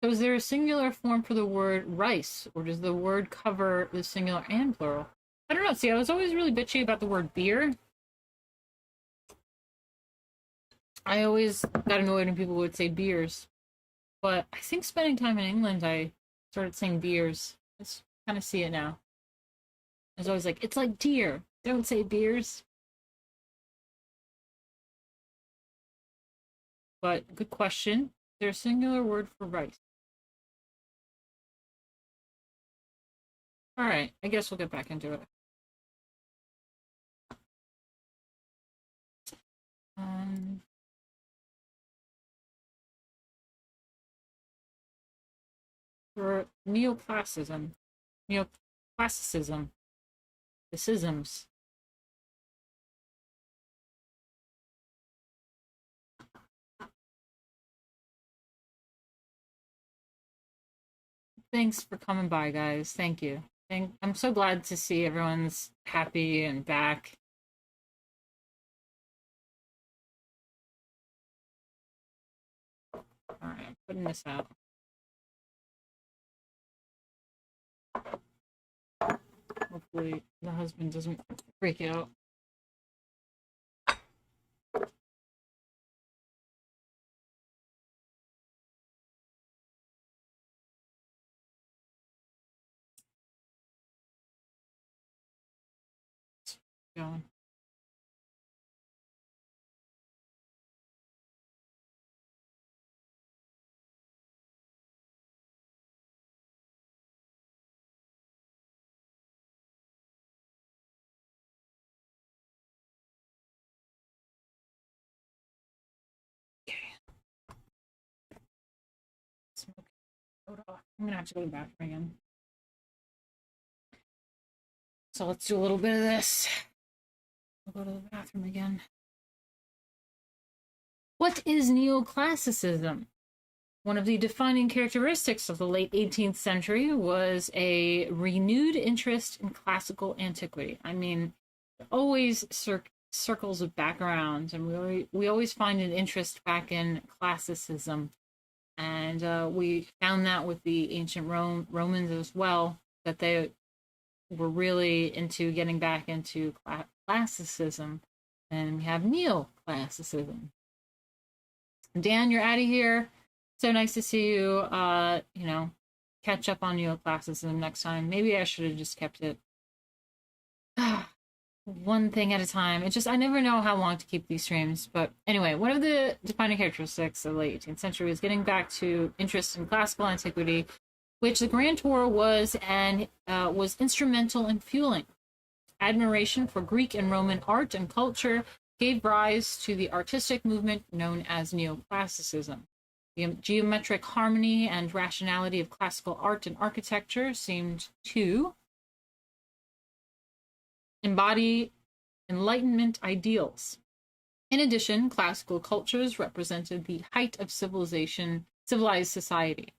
So is there a singular form for the word rice, or does the word cover the singular and plural? I don't know. See, I was always really bitchy about the word beer. I always got annoyed when people would say beers. But I think spending time in England, I started saying beers. I just kind of see it now. I was always like, it's like deer. Don't say beers. But good question. Is there a singular word for rice? All right, I guess we'll get back into it. For Neoclassicism, the schisms. Thanks for coming by, guys. Thank you. I'm so glad to see everyone's happy and back. All right, I'm putting this out. Hopefully the husband doesn't freak out. Going. I'm gonna have to go to the bathroom again. So let's do a little bit of this. I'll go to the bathroom again. What is neoclassicism? One of the defining characteristics of the late 18th century was a renewed interest in classical antiquity. I mean, always circles of background, and we always find an interest back in classicism. And we found that with the ancient Romans as well, that they were really into getting back into classicism. And we have neoclassicism. Dan, you're out of here. So nice to see you. Catch up on neoclassicism next time. Maybe I should have just kept it one thing at a time. I never know how long to keep these streams. But anyway, one of the defining characteristics of the late 18th century was getting back to interest in classical antiquity, which the Grand Tour was instrumental in fueling. Admiration for Greek and Roman art and culture gave rise to the artistic movement known as neoclassicism. The geometric harmony and rationality of classical art and architecture seemed to embody Enlightenment ideals. In addition, classical cultures represented the height of civilized society.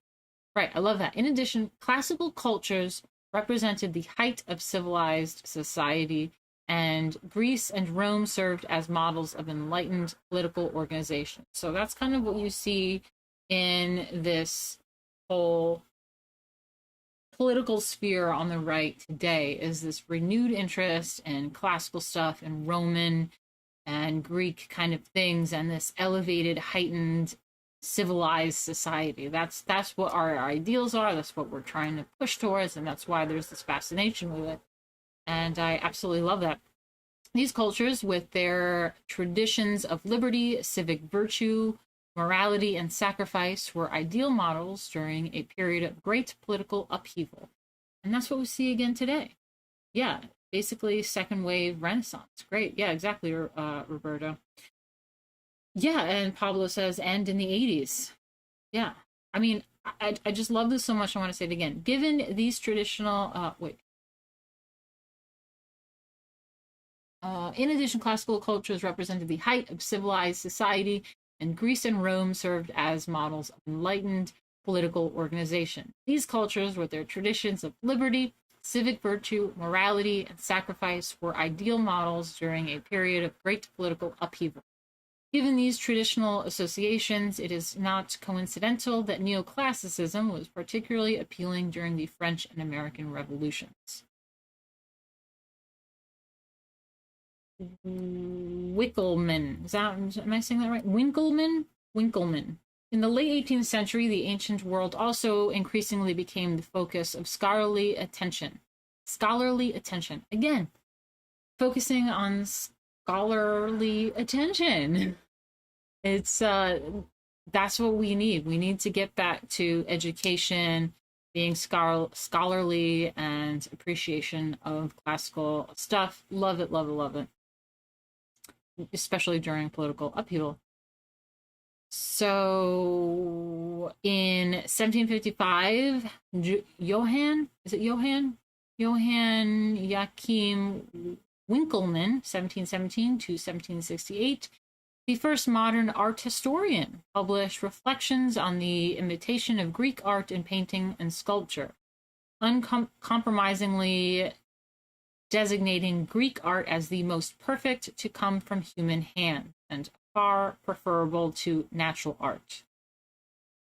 Right, I love that. In addition, classical cultures represented the height of civilized society, and Greece and Rome served as models of enlightened political organization. So that's kind of what you see in this whole political sphere on the right today, is this renewed interest in classical stuff and Roman and Greek kind of things, and this elevated, heightened, civilized society. That's what our ideals are. That's what we're trying to push towards, and that's why there's this fascination with it. And I absolutely love that. These cultures, with their traditions of liberty, civic virtue, morality, and sacrifice, were ideal models during a period of great political upheaval. And that's what we see again today. Yeah, basically second wave Renaissance. Great. Yeah, exactly, Roberto. Yeah, and Pablo says, and in the 80s. Yeah. I mean, I just love this so much. I want to say it again. Given these traditional, in addition, classical cultures represented the height of civilized society, and Greece and Rome served as models of enlightened political organization. These cultures, with their traditions of liberty, civic virtue, morality, and sacrifice, were ideal models during a period of great political upheaval. Given these traditional associations, it is not coincidental that neoclassicism was particularly appealing during the French and American revolutions. Winckelmann. Am I saying that right? Winckelmann? Winckelmann. In the late 18th century, the ancient world also increasingly became the focus of scholarly attention. Scholarly attention. Again, focusing on scholarly attention. It's that's what we need. We need to get back to education, being scholarly, and appreciation of classical stuff. Love it, love it, love it. Especially during political upheaval. So in 1755, Johann Joachim Winckelmann, 1717 to 1768, the first modern art historian, published reflections on the imitation of Greek art in painting and sculpture, uncompromisingly designating Greek art as the most perfect to come from human hand and far preferable to natural art.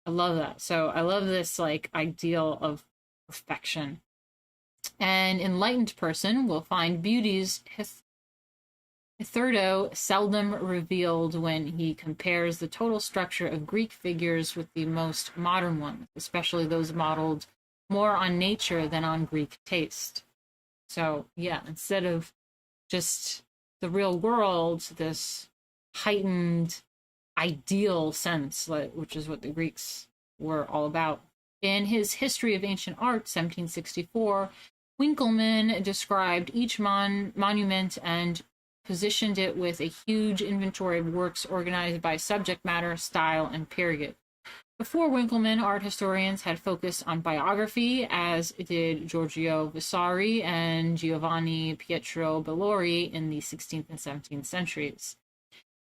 I love that. So I love this like ideal of perfection. An enlightened person will find beauties hitherto seldom revealed when he compares the total structure of Greek figures with the most modern ones, especially those modeled more on nature than on Greek taste. So yeah, instead of just the real world, this heightened ideal sense, which is what the Greeks were all about. In his History of Ancient Art, 1764, Winckelmann described each monument and positioned it with a huge inventory of works organized by subject matter, style, and period. Before Winckelmann, art historians had focused on biography, as did Giorgio Vasari and Giovanni Pietro Bellori in the 16th and 17th centuries.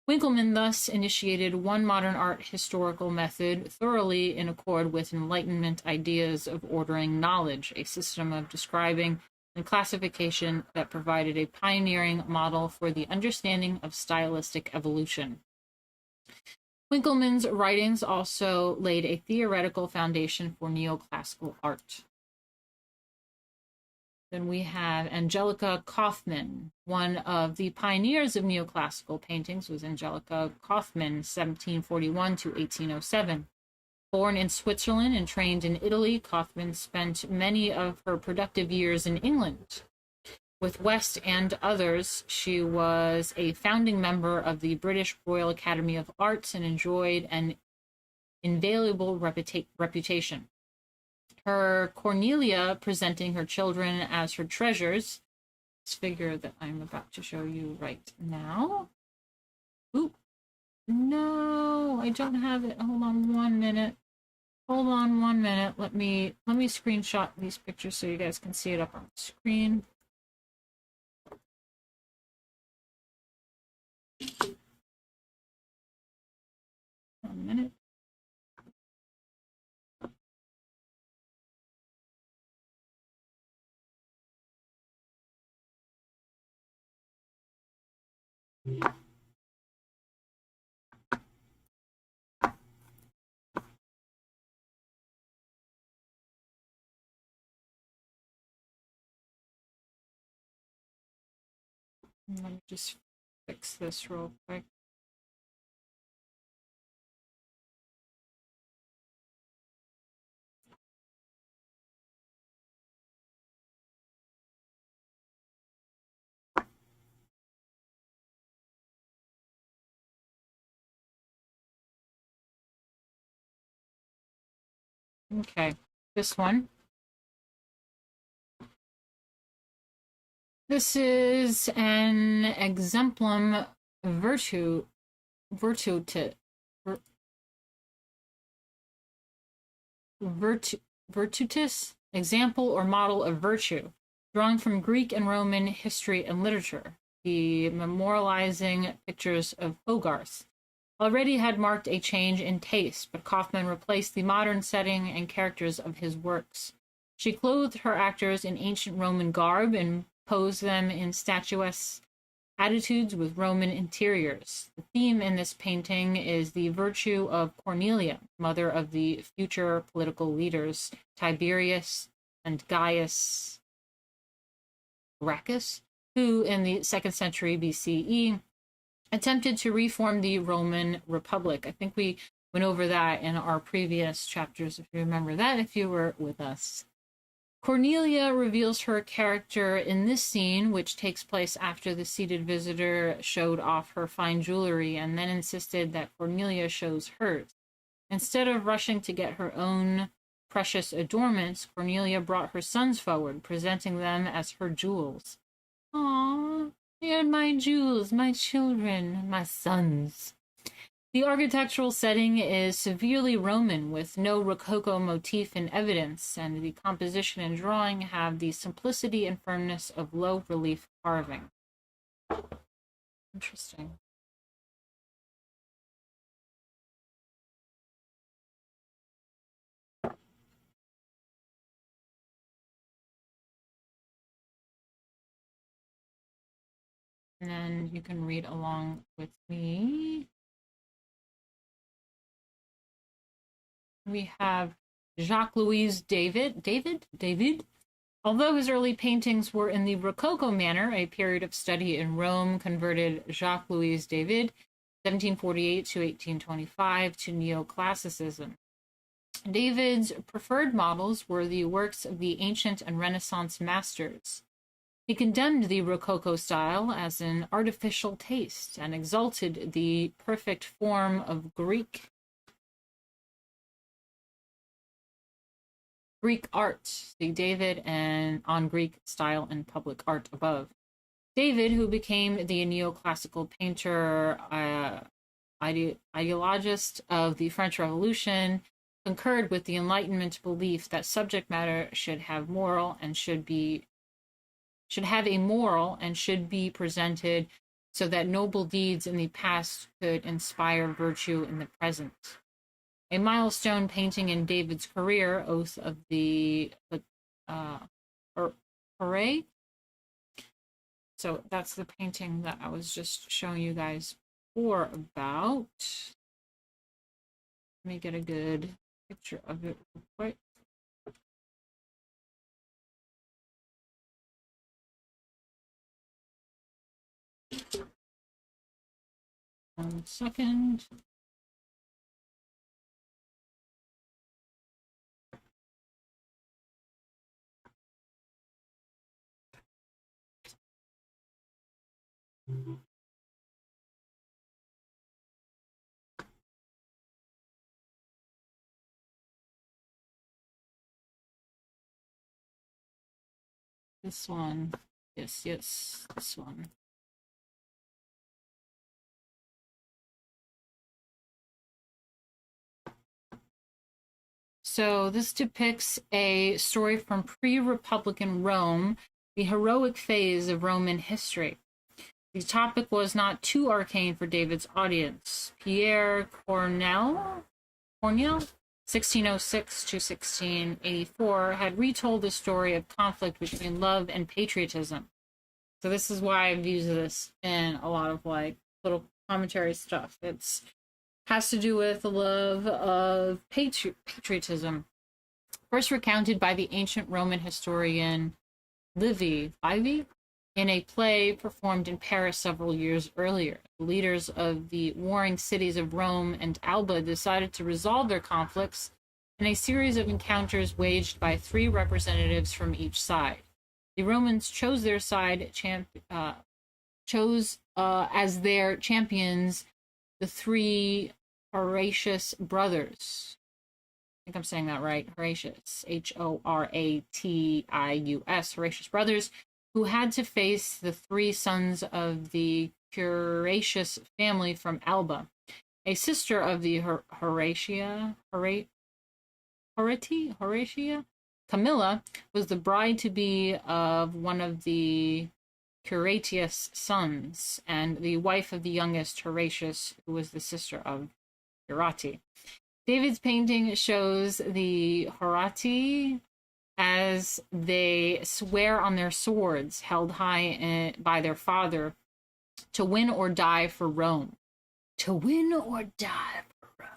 Winckelmann thus initiated one modern art historical method thoroughly in accord with Enlightenment ideas of ordering knowledge, a system of describing and classification that provided a pioneering model for the understanding of stylistic evolution. Winckelmann's writings also laid a theoretical foundation for neoclassical art. Then we have Angelica Kaufman. One of the pioneers of neoclassical paintings was Angelica Kaufman, 1741 to 1807. Born in Switzerland and trained in Italy, Kaufman spent many of her productive years in England. With West and others, she was a founding member of the British Royal Academy of Arts and enjoyed an invaluable reputation. Her Cornelia, presenting her children as her treasures, this figure that I'm about to show you right now. Oop, no, I don't have it. Hold on 1 minute. Hold on 1 minute. Let me screenshot these pictures so you guys can see it up on the screen. 1 minute. Let me just fix this real quick. Okay, this one. This is an exemplum virtutis example or model of virtue, drawn from Greek and Roman history and literature. The memorializing pictures of Hogarth already had marked a change in taste, but Kaufman replaced the modern setting and characters of his works. She clothed her actors in ancient Roman garb and posed them in statuesque attitudes with Roman interiors. The theme in this painting is the virtue of Cornelia, mother of the future political leaders Tiberius and Gaius Gracchus, who in the 2nd century BCE attempted to reform the Roman Republic. I think we went over that in our previous chapters, if you remember that, if you were with us. Cornelia reveals her character in this scene, which takes place after the seated visitor showed off her fine jewelry and then insisted that Cornelia shows hers. Instead of rushing to get her own precious adornments, Cornelia brought her sons forward, presenting them as her jewels. "Aw, they're my jewels, my children, my sons." The architectural setting is severely Roman, with no Rococo motif in evidence, and the composition and drawing have the simplicity and firmness of low relief carving. Interesting. And then you can read along with me. We have Jacques-Louis David. Although his early paintings were in the Rococo manner, a period of study in Rome converted Jacques-Louis David, 1748 to 1825, to Neoclassicism. David's preferred models were the works of the ancient and Renaissance masters. He condemned the Rococo style as an artificial taste and exalted the perfect form of Greek art, see David and on Greek style and public art above. David, who became the neoclassical painter, ideologist of the French Revolution, concurred with the Enlightenment belief that subject matter should have a moral and should be presented so that noble deeds in the past could inspire virtue in the present. A milestone painting in David's career, Oath of the Hooray. So that's the painting that I was just showing you guys before about. Let me get a good picture of it real quick. One second. This one. Yes, this one. So this depicts a story from pre-Republican Rome, the heroic phase of Roman history. The topic was not too arcane for David's audience. Pierre Corneille, 1606 to 1684, had retold the story of conflict between love and patriotism. So this is why I've used this in a lot of like little commentary stuff. It's has to do with the love of patriotism. First recounted by the ancient Roman historian Livy, in a play performed in Paris several years earlier. The leaders of the warring cities of Rome and Alba decided to resolve their conflicts in a series of encounters waged by 3 representatives from each side. The Romans chose their side, as their champions the 3 Horatius brothers. I think I'm saying that right. Horatius, Horatius, Horatius brothers, who had to face the 3 sons of the Curacious family from Alba. A sister of the Horatia, Camilla, was the bride-to-be of one of the Curatius sons, and the wife of the youngest Horatius, who was the sister of Curati. David's painting shows the Horati as they swear on their swords held high by their father to win or die for Rome. To win or die for Rome.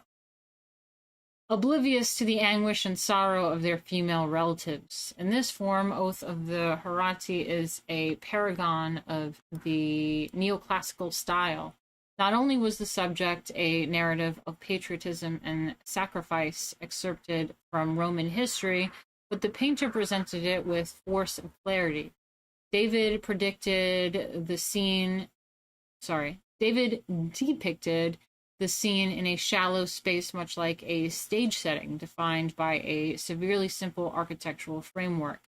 Oblivious to the anguish and sorrow of their female relatives. In this form, Oath of the Horati is a paragon of the neoclassical style. Not only was the subject a narrative of patriotism and sacrifice excerpted from Roman history, but the painter presented it with force and clarity. David depicted the scene in a shallow space, much like a stage setting, defined by a severely simple architectural framework.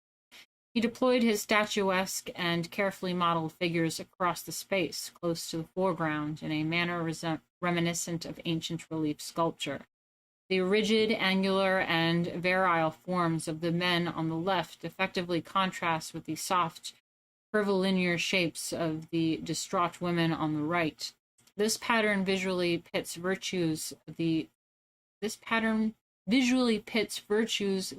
He deployed his statuesque and carefully modeled figures across the space, close to the foreground, in a manner reminiscent of ancient relief sculpture. The rigid, angular, and virile forms of the men on the left effectively contrast with the soft, curvilinear shapes of the distraught women on the right. This pattern visually pits virtues the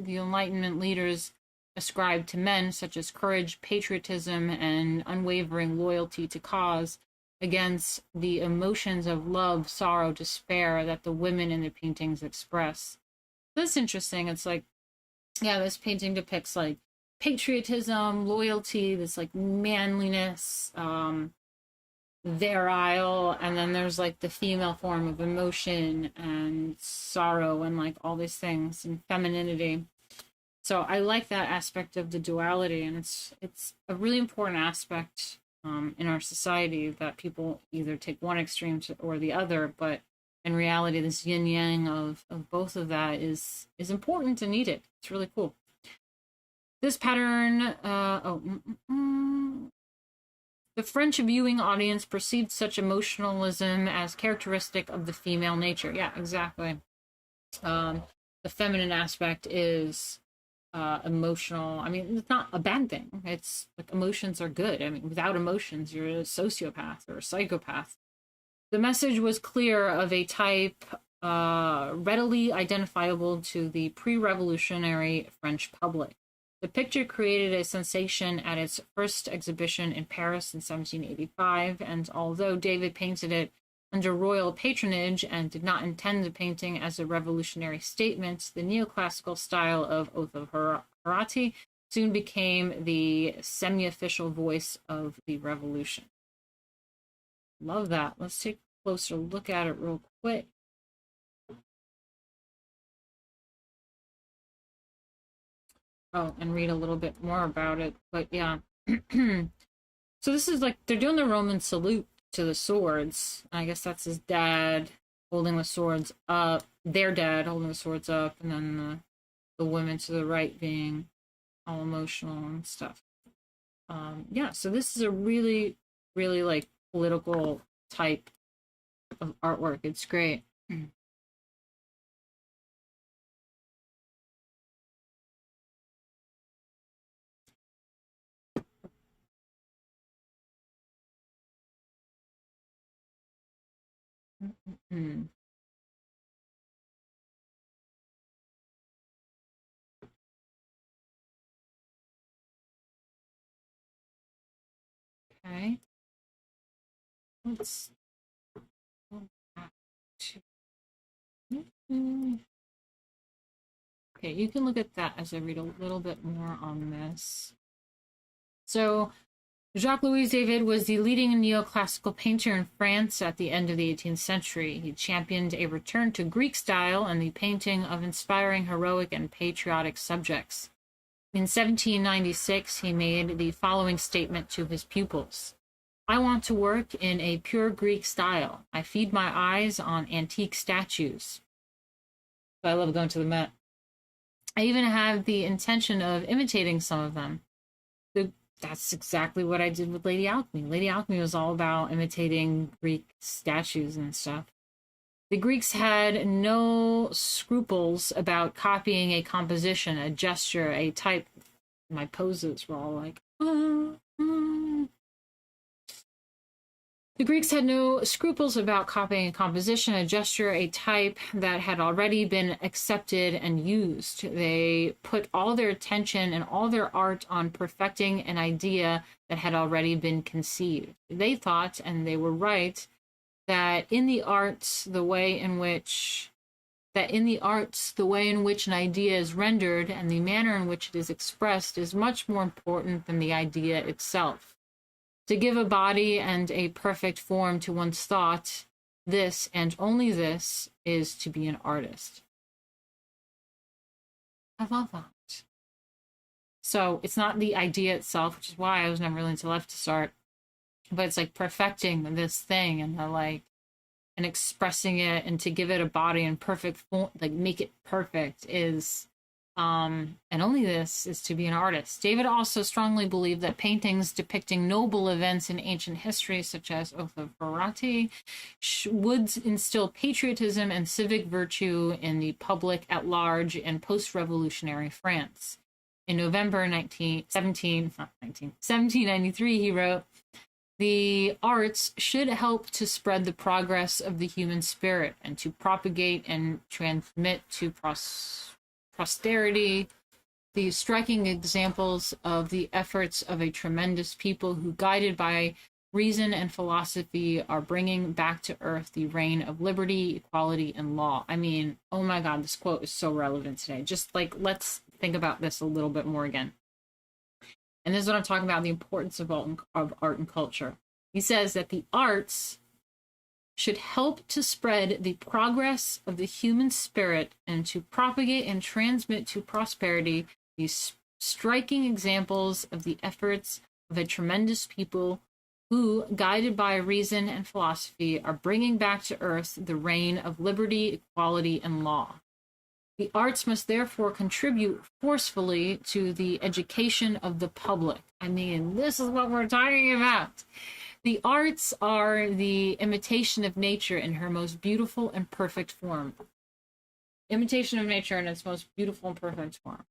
Enlightenment leaders ascribed to men, such as courage, patriotism, and unwavering loyalty to cause, against the emotions of love, sorrow, despair that the women in the paintings express. That's interesting. It's like, yeah, this painting depicts like patriotism, loyalty, this like manliness, virile, and then there's like the female form of emotion and sorrow and like all these things and femininity. So I like that aspect of the duality, and it's a really important aspect in our society, that people either take one extreme or the other, but in reality, this yin yang of both of that is important and needed. It's really cool. This pattern, the French viewing audience perceived such emotionalism as characteristic of the female nature. Yeah, exactly. The feminine aspect is emotional. I mean, it's not a bad thing. It's like emotions are good. I mean, without emotions, you're a sociopath or a psychopath. The message was clear, of a type readily identifiable to the pre-revolutionary French public. The picture created a sensation at its first exhibition in Paris in 1785, and although David painted it under royal patronage and did not intend the painting as a revolutionary statement, the neoclassical style of Oath of Horati soon became the semi-official voice of the revolution. Love that. Let's take a closer look at it real quick. Oh, and read a little bit more about it. But yeah. So this is like, they're doing the Roman salute to the swords. I guess that's his dad holding the swords up, their dad holding the swords up, and then the women to the right being all emotional and stuff. Yeah, so this is a really, really like political type of artwork. It's great. Mm-hmm. Okay. Let's go back to... Okay, you can look at that as I read a little bit more on this. So Jacques-Louis David was the leading neoclassical painter in France at the end of the 18th century. He championed a return to Greek style and the painting of inspiring heroic and patriotic subjects. In 1796, he made the following statement to his pupils. I want to work in a pure Greek style. I feed my eyes on antique statues. I love going to the Met. I even have the intention of imitating some of them. That's exactly what I did with Lady Alchemy. Lady Alchemy was all about imitating Greek statues and stuff. The Greeks had no scruples about copying a composition, a gesture, a type. My poses were all like, The Greeks had no scruples about copying a composition, a gesture, a type that had already been accepted and used. They put all their attention and all their art on perfecting an idea that had already been conceived. They thought, and they were right, that in the arts, the way in which an idea is rendered and the manner in which it is expressed is much more important than the idea itself. To give a body and a perfect form to one's thought, this and only this is to be an artist. I love that. So it's not the idea itself, which is why I was never really into leftist art, but it's like perfecting this thing and and expressing it and to give it a body and perfect form, like make it perfect is and only this is to be an artist. David also strongly believed that paintings depicting noble events in ancient history, such as Oath of Murat, would instill patriotism and civic virtue in the public at large in post-revolutionary France. In November 1793, he wrote, the arts should help to spread the progress of the human spirit and to propagate and transmit to posterity the striking examples of the efforts of a tremendous people who, guided by reason and philosophy, are bringing back to earth the reign of liberty, equality, and law. I mean, oh my God, this quote is so relevant today. Just like, let's think about this a little bit more again. And this is what I'm talking about, the importance of art and culture. He says that the arts should help to spread the progress of the human spirit and to propagate and transmit to prosperity these striking examples of the efforts of a tremendous people who, guided by reason and philosophy, are bringing back to earth the reign of liberty, equality, and law. The arts must therefore contribute forcefully to the education of the public. I mean, this is what we're talking about. The arts are the imitation of nature in her most beautiful and perfect form. Imitation of nature in its most beautiful and perfect form.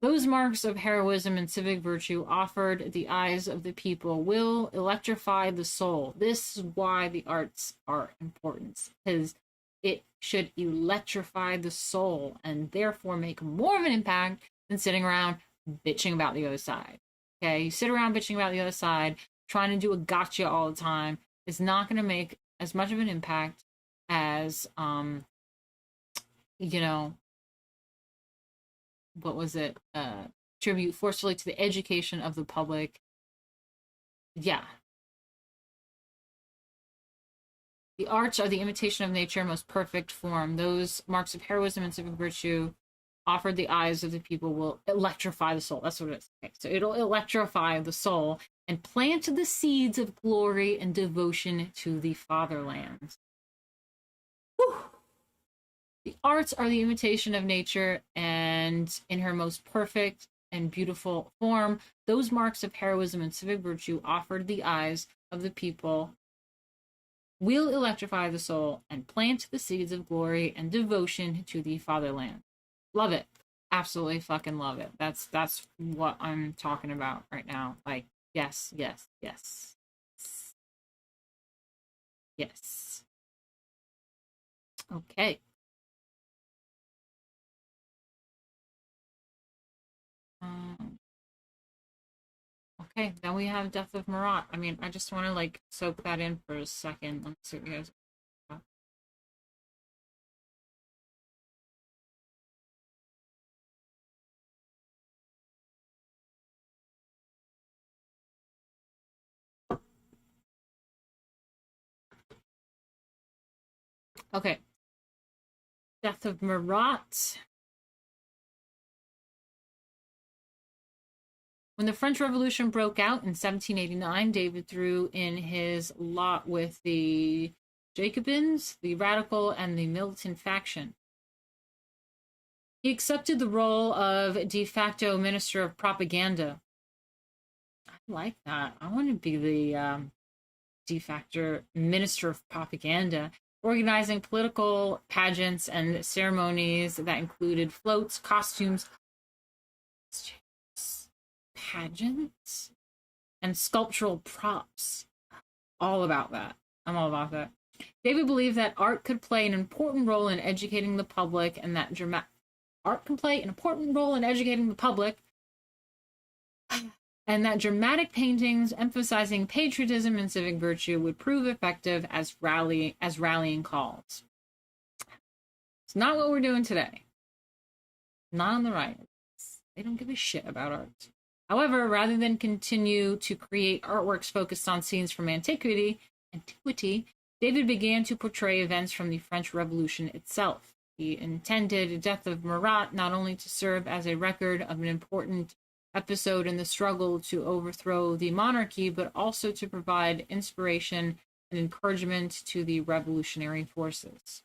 Those marks of heroism and civic virtue offered the eyes of the people will electrify the soul. This is why the arts are important, because it should electrify the soul and therefore make more of an impact than sitting around bitching about the other side. Okay, you sit around bitching about the other side, trying to do a gotcha all the time, is not going to make as much of an impact as, what was it? Tribute forcefully to the education of the public. Yeah. The arts are the imitation of nature in most perfect form. Those marks of heroism and civic virtue offered the eyes of the people will electrify the soul. That's what it is. Okay, so it'll electrify the soul and plant the seeds of glory and devotion to the fatherland. Whew. The arts are the imitation of nature, and in her most perfect and beautiful form, those marks of heroism and civic virtue offered the eyes of the people will electrify the soul and plant the seeds of glory and devotion to the fatherland. Love it. Absolutely fucking love it. That's what I'm talking about right now. Like, yes, yes, yes. Yes. Okay. Okay, then we have Death of Murat. I mean, I just want to like soak that in for a second. Let's see what you guys Okay. Death of Murat. When the French Revolution broke out in 1789, David threw in his lot with the Jacobins, the radical, and the militant faction. He accepted the role of de facto Minister of Propaganda. I like that. I want to be the de facto Minister of Propaganda, organizing political pageants and ceremonies that included floats, costumes, pageants, and sculptural props. All about that. I'm all about that. David believed that art could play an important role in educating the public, and that art can play an important role in educating the public, and that dramatic paintings emphasizing patriotism and civic virtue would prove effective as rallying calls. It's not what we're doing today. Not on the right. They don't give a shit about art. However, rather than continue to create artworks focused on scenes from antiquity, David began to portray events from the French Revolution itself. He intended the death of Murat not only to serve as a record of an important episode in the struggle to overthrow the monarchy, but also to provide inspiration and encouragement to the revolutionary forces.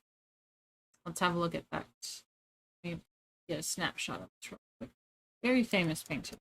Let's have a look at that. Let me get a snapshot of this real quick. Very famous painting.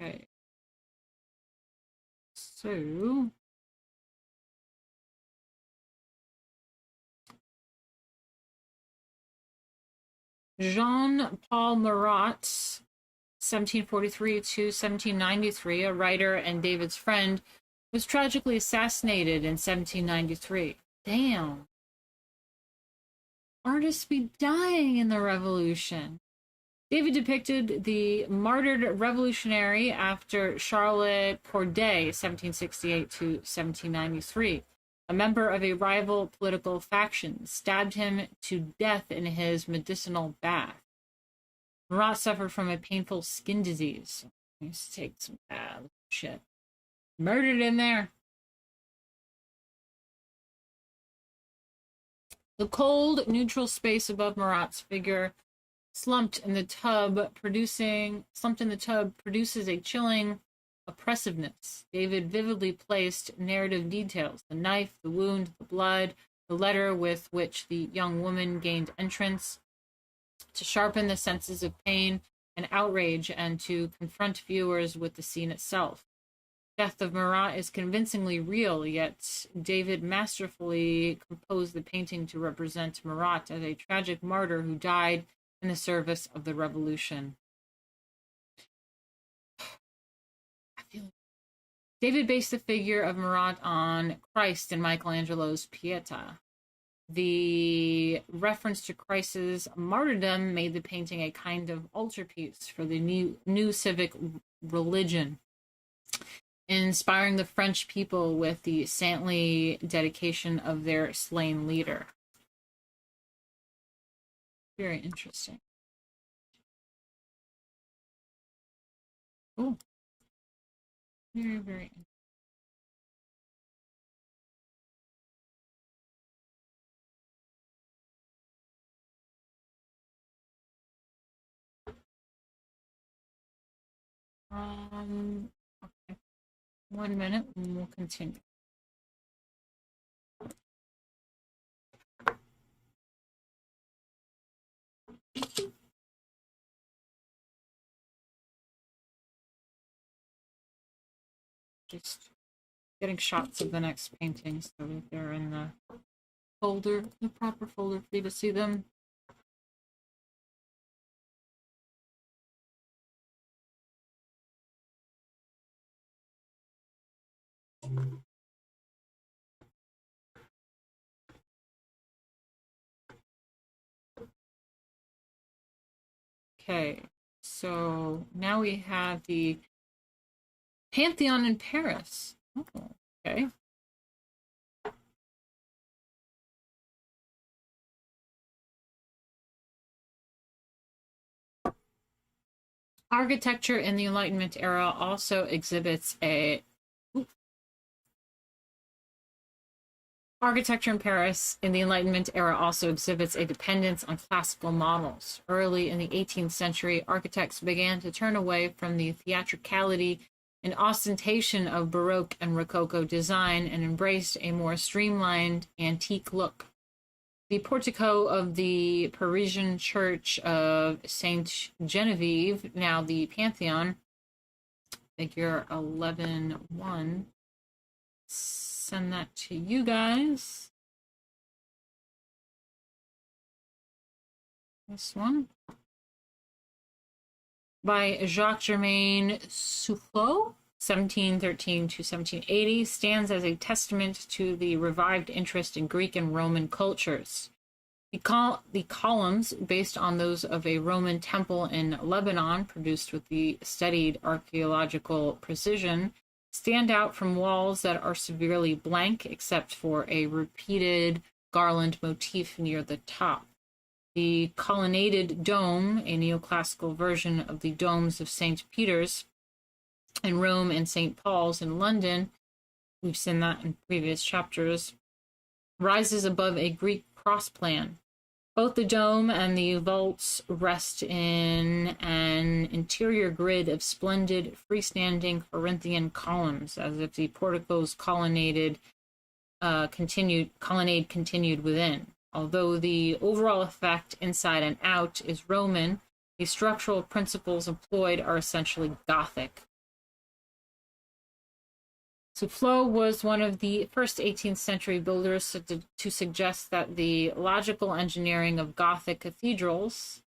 Okay. So Jean-Paul Murat, 1743 to 1793, a writer and David's friend, was tragically assassinated in 1793. Damn. Artists be dying in the revolution. David depicted the martyred revolutionary after Charlotte Corday, 1768 to 1793. A member of a rival political faction stabbed him to death in his medicinal bath. Murat suffered from a painful skin disease. He used to take some bad shit. Murdered in there. The cold, neutral space above Murat's figure slumped in the tub produces a chilling oppressiveness. David vividly placed narrative details: the knife, the wound, the blood, the letter with which the young woman gained entrance, to sharpen the senses of pain and outrage and to confront viewers with the scene itself. Death of Murat is convincingly real, yet David masterfully composed the painting to represent Murat as a tragic martyr who died in the service of the revolution. David based the figure of Murat on Christ in Michelangelo's Pieta. The reference to Christ's martyrdom made the painting a kind of altarpiece for the new civic religion, inspiring the French people with the saintly dedication of their slain leader. Very interesting. Oh, very, very interesting. Okay. 1 minute and we'll continue. Just getting shots of the next paintings so that they're in the folder, the proper folder for you to see them. Okay, so now we have the Pantheon in Paris. Oh, okay. Architecture in the Enlightenment era also exhibits a Architecture in Paris in the Enlightenment era also exhibits a dependence on classical models. Early in the 18th century, architects began to turn away from the theatricality and ostentation of Baroque and Rococo design and embraced a more streamlined, antique look. The portico of the Parisian church of Saint Genevieve, now the Pantheon, figure 11-1. Send that to you guys. This one. By Jacques-Germain Soufflot, 1713 to 1780, stands as a testament to the revived interest in Greek and Roman cultures. The columns, based on those of a Roman temple in Lebanon, produced with the studied archaeological precision, stand out from walls that are severely blank except for a repeated garland motif near the top. The colonnaded dome, a neoclassical version of the domes of St. Peter's in Rome and St. Paul's in London, we've seen that in previous chapters, rises above a Greek cross plan. Both the dome and the vaults rest in an interior grid of splendid freestanding Corinthian columns, as if the portico's colonnade continued within. Although the overall effect inside and out is Roman, the structural principles employed are essentially Gothic. Soufflot was one of the first 18th century builders to suggest that the logical engineering of Gothic cathedrals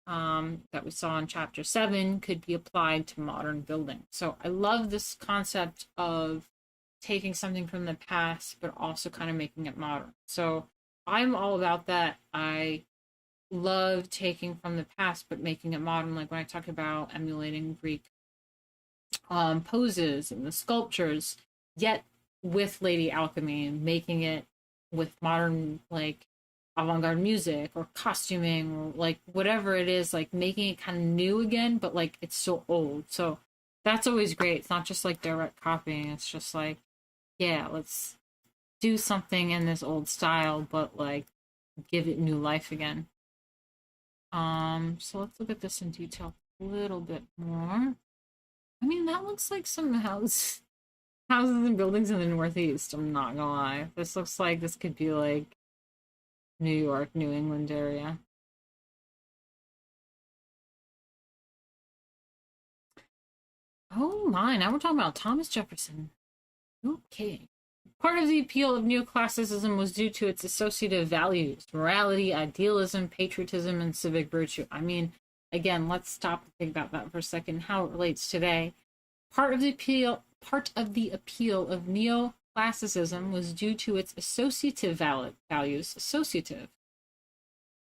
that we saw in chapter 7 could be applied to modern building. So I love this concept of taking something from the past, but also kind of making it modern. So I'm all about that. I love taking from the past, but making it modern. Like when I talk about emulating Greek poses and the sculptures, yet with Lady Alchemy and making it with modern, like, avant-garde music or costuming or like whatever it is, like making it kind of new again, but like it's so old. So that's always great. It's not just like direct copying. It's just like, yeah, let's do something in this old style, but like give it new life again. So let's look at this in detail a little bit more. I mean, that looks like some houses and buildings in the Northeast. I'm not gonna lie. This looks like this could be like New York, New England area. Oh my, now we're talking about Thomas Jefferson. Okay. Part of the appeal of neoclassicism was due to its associative values: morality, idealism, patriotism, and civic virtue. I mean, again, let's stop and think about that for a second, how it relates today. Part of the appeal of neoclassicism was due to its associative values. Associative.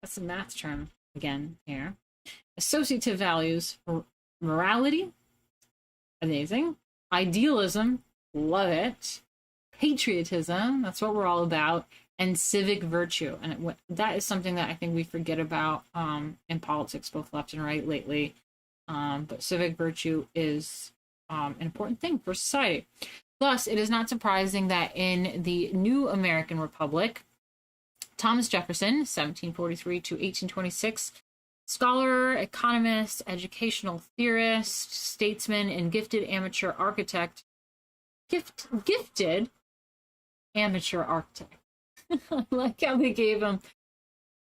That's a math term again here. Associative values: morality, amazing. Idealism, love it. Patriotism, that's what we're all about, and civic virtue. And that is something that I think we forget about in politics, both left and right lately. But civic virtue is an important thing for society. Thus, it is not surprising that in the new American Republic, Thomas Jefferson, 1743 to 1826, scholar, economist, educational theorist, statesman, and gifted amateur architect, gifted amateur architect. I like how they gave him,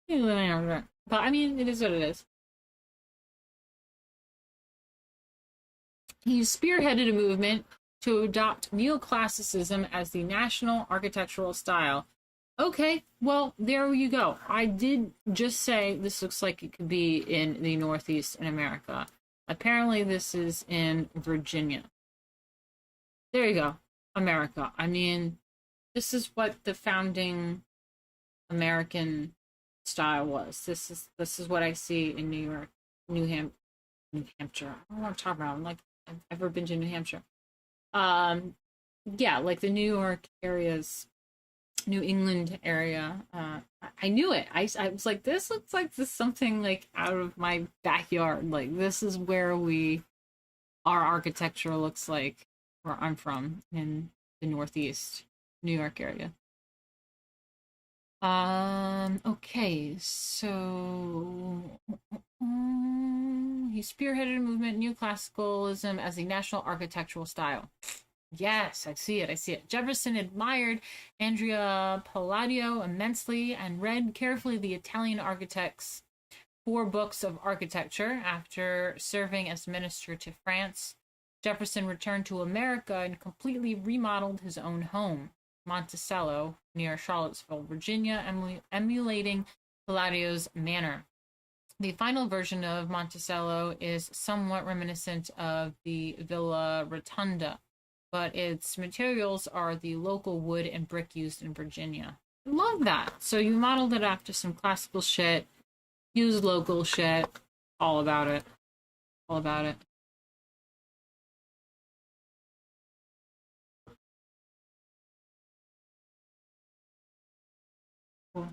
but I mean, it is what it is. He spearheaded a movement to adopt neoclassicism as the national architectural style. Okay, well, there you go. I did just say this looks like it could be in the Northeast in America. Apparently, this is in Virginia. There you go, America. I mean, this is what the founding American style was. This is what I see in New York. New Hampshire. I don't know what I'm talking about. I'm like, I've ever been to New Hampshire. Yeah, like the New York areas, New England area. I knew it. I was like, this looks like this something like out of my backyard. Like this is where our architecture looks like where I'm from in the Northeast New York area. Okay, so he spearheaded a movement, neoclassicalism as a national architectural style. Yes, I see it. I see it. Jefferson admired Andrea Palladio immensely and read carefully the Italian architect's 4 books of architecture. After serving as minister to France, Jefferson returned to America and completely remodeled his own home, Monticello, near Charlottesville, Virginia, emulating Palladio's Manor. The final version of Monticello is somewhat reminiscent of the Villa Rotunda, but its materials are the local wood and brick used in Virginia. I love that. So you modeled it after some classical shit, used local shit, all about it. All about it. Cool.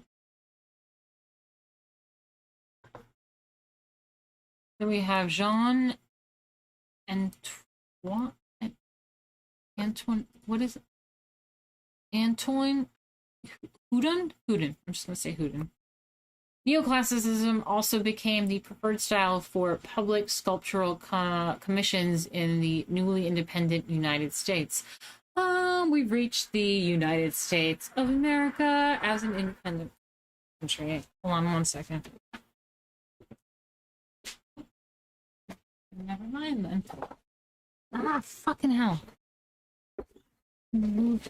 Then we have Jean Antoine, what is it? Antoine Houdin? Houdin. I'm just going to say Houdin. Neoclassicism also became the preferred style for public sculptural commissions in the newly independent United States. We've reached the United States of America as an independent country. Hold on 1 second. Never mind then. Ah, fucking hell. Move.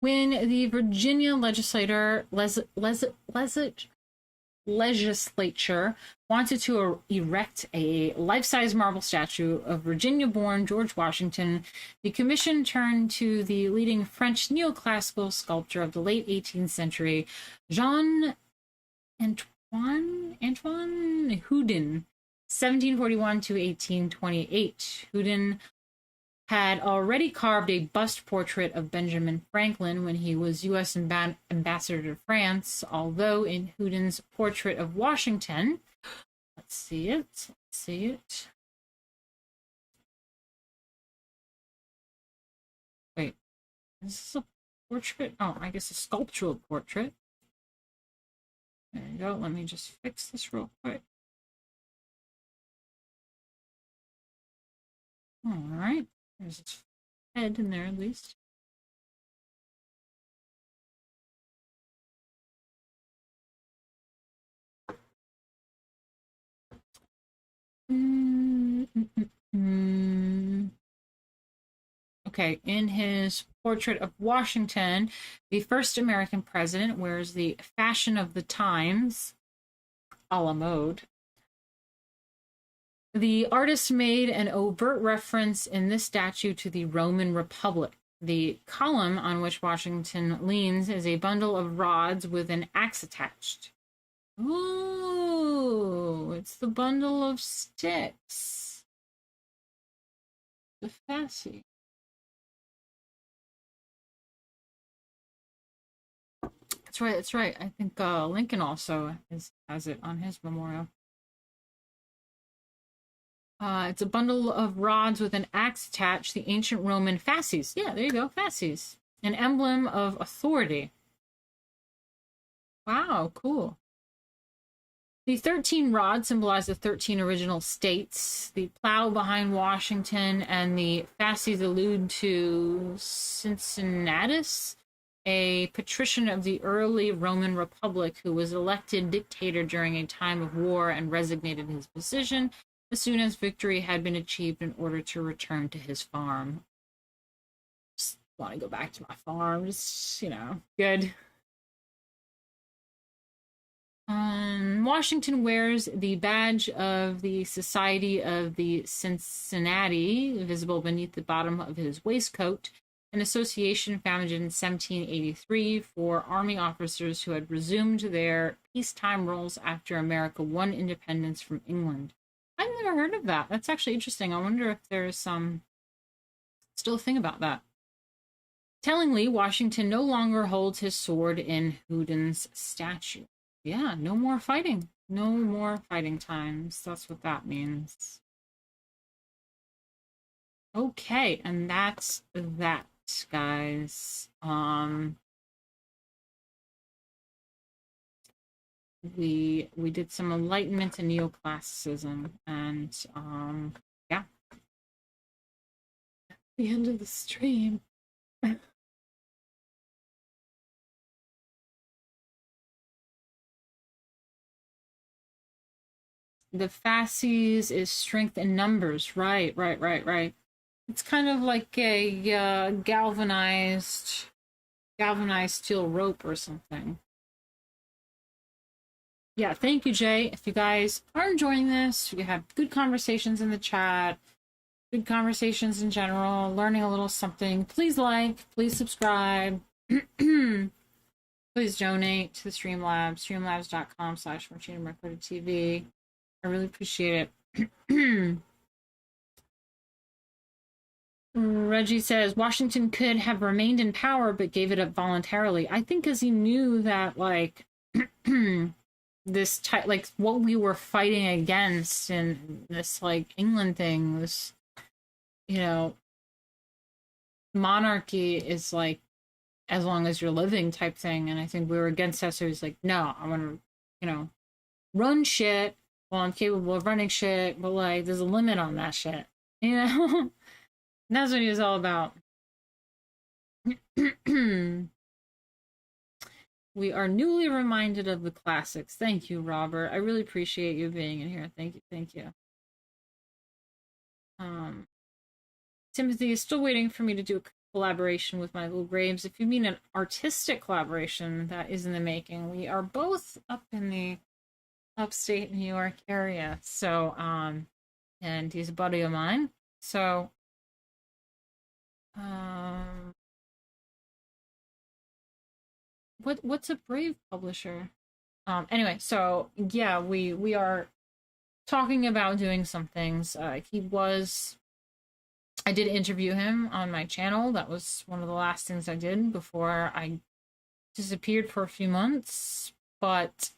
When the Virginia legislature wanted to erect a life-size marble statue of Virginia-born George Washington, the commission turned to the leading French neoclassical sculptor of the late 18th century, Jean Antoine Houdin, 1741 to 1828. Houdin had already carved a bust portrait of Benjamin Franklin when he was U.S. ambassador to France, although in Houdin's portrait of Washington, let's see it. Wait, is this a portrait? Oh, I guess a sculptural portrait. There you go. Let me just fix this real quick. All right. There's his head in there at least. Okay, in his portrait of Washington, the first American president wears the fashion of the times, a la mode. The artist made an overt reference in this statue to the Roman Republic. The column on which Washington leans is a bundle of rods with an axe attached. Ooh, it's the bundle of sticks. The fascie. That's right. I think Lincoln also has it on his memorial. It's a bundle of rods with an axe attached, the ancient Roman fasces. Yeah, there you go, fasces. An emblem of authority. Wow, cool. The 13 rods symbolize the 13 original states. The plow behind Washington and the fasces allude to Cincinnatus, a patrician of the early Roman Republic who was elected dictator during a time of war and resignated his position as soon as victory had been achieved in order to return to his farm. Just want to go back to my farm. Just, good. Washington wears the badge of the Society of the Cincinnati, visible beneath the bottom of his waistcoat. an association founded in 1783 for army officers who had resumed their peacetime roles after America won independence from England. I've never heard of that. That's actually interesting. I wonder if there's still a thing about that. Tellingly, Washington no longer holds his sword in Houdon's statue. Yeah, no more fighting. No more fighting times. That's what that means. Okay, and that's that, guys. We did some Enlightenment and Neoclassicism, and yeah. At the end of the stream. The fasces is strength in numbers. Right. It's kind of like a galvanized steel rope or something. Yeah, thank you, Jay. If you guys are enjoying this, you have good conversations in the chat, good conversations in general, learning a little something, please like, please subscribe. Please donate to the Streamlabs, streamlabs.com/Martina Markota TV. I really appreciate it. Reggie says, Washington could have remained in power, but gave it up voluntarily. I think because he knew that, like, this type, like, what we were fighting against in this, like, England thing, this, you know, monarchy is, like, as long as you're living type thing. And I think we were against that. So he's like, no, I want to, you know, run shit. Well, I'm capable of running shit, but, like, there's a limit on that shit, you know? That's what he was all about. We are newly reminded of the classics. Thank you, Robert. I really appreciate you being in here. Thank you. Timothy is still waiting for me to do a collaboration with my little Graves. If you mean an artistic collaboration, that is in the making. We are both up in the upstate New York area. So, and he's a buddy of mine. So, what's a Brave publisher? Anyway, so yeah, we are talking about doing some things. I did interview him on my channel. That was one of the last things I did before I disappeared for a few months. But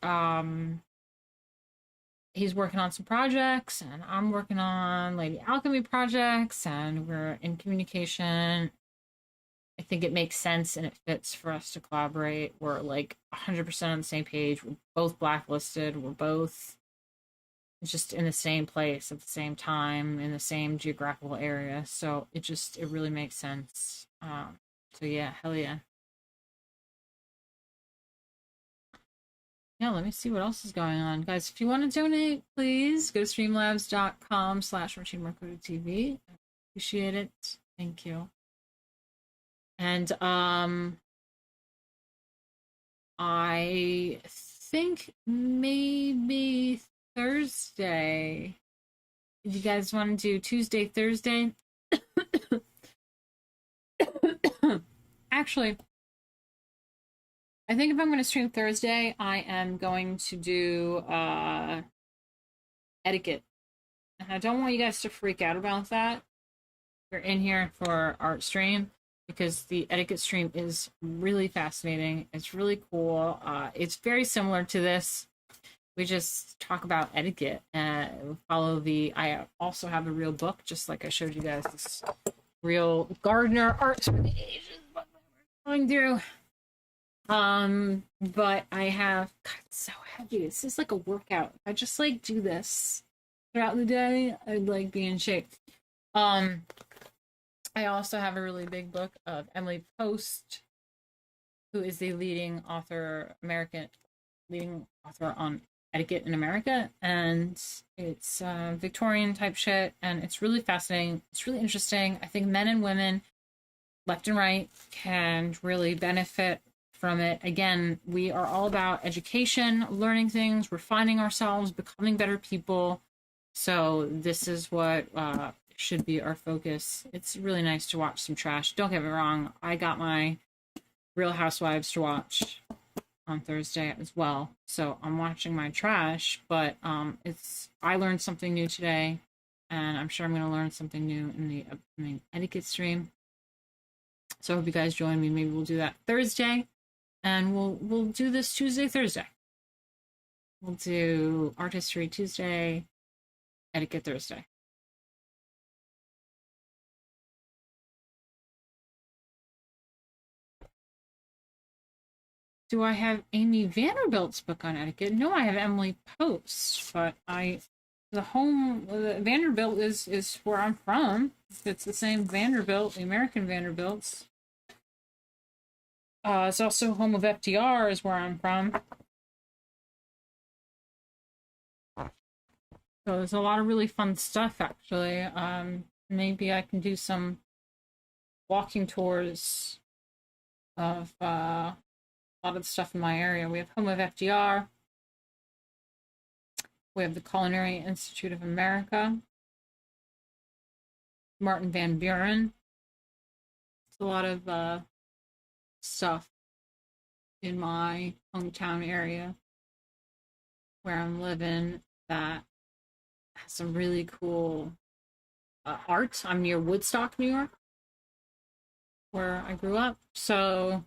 he's working on some projects, and I'm working on Lady Alchemy projects, and we're in communication. I think it makes sense and it fits for us to collaborate. We're like 100% on the same page. We're both blacklisted. We're both just in the same place at the same time in the same geographical area. So it really makes sense. So yeah, hell yeah. Yeah, let me see what else is going on. Guys, if you want to donate, please go to streamlabs.com/Martina Markota TV. I appreciate it. Thank you. And I think maybe Thursday. Do you guys want to do Tuesday, Thursday? Actually, I think if I'm going to stream Thursday, I am going to do etiquette. And I don't want you guys to freak out about that. You're in here for art stream, because the etiquette stream is really fascinating. It's really cool. It's very similar to this. We just talk about etiquette and I also have a real book, just like I showed you guys, this real Gardner Arts for the Ages book that we're going through. But I have, God, it's so heavy. This is like a workout. If I just like do this throughout the day, I'd like be in shape. I also have a really big book of Emily Post, who is the leading author on etiquette in America, and it's Victorian type shit, and it's really fascinating. It's really interesting. I think men and women, left and right, can really benefit from it. Again, we are all about education, learning things, refining ourselves, becoming better people. So this is what should be our focus. It's really nice to watch some trash. Don't get me wrong, I got my Real Housewives to watch on Thursday as well. So I'm watching my trash, but I learned something new today, and I'm sure I'm going to learn something new in the upcoming etiquette stream. So I hope you guys join me. Maybe we'll do that Thursday, and we'll do this Tuesday, Thursday. We'll do Art History Tuesday, Etiquette Thursday. Do I have Amy Vanderbilt's book on etiquette? No, I have Emily Post, but the Vanderbilt is where I'm from. It's the same Vanderbilt, the American Vanderbilts. It's also home of FDR is where I'm from. So there's a lot of really fun stuff, actually. Maybe I can do some walking tours of a lot of the stuff in my area. We have home of FDR. We have the Culinary Institute of America. Martin Van Buren. It's a lot of stuff in my hometown area where I'm living that has some really cool art. I'm near Woodstock, New York, where I grew up. So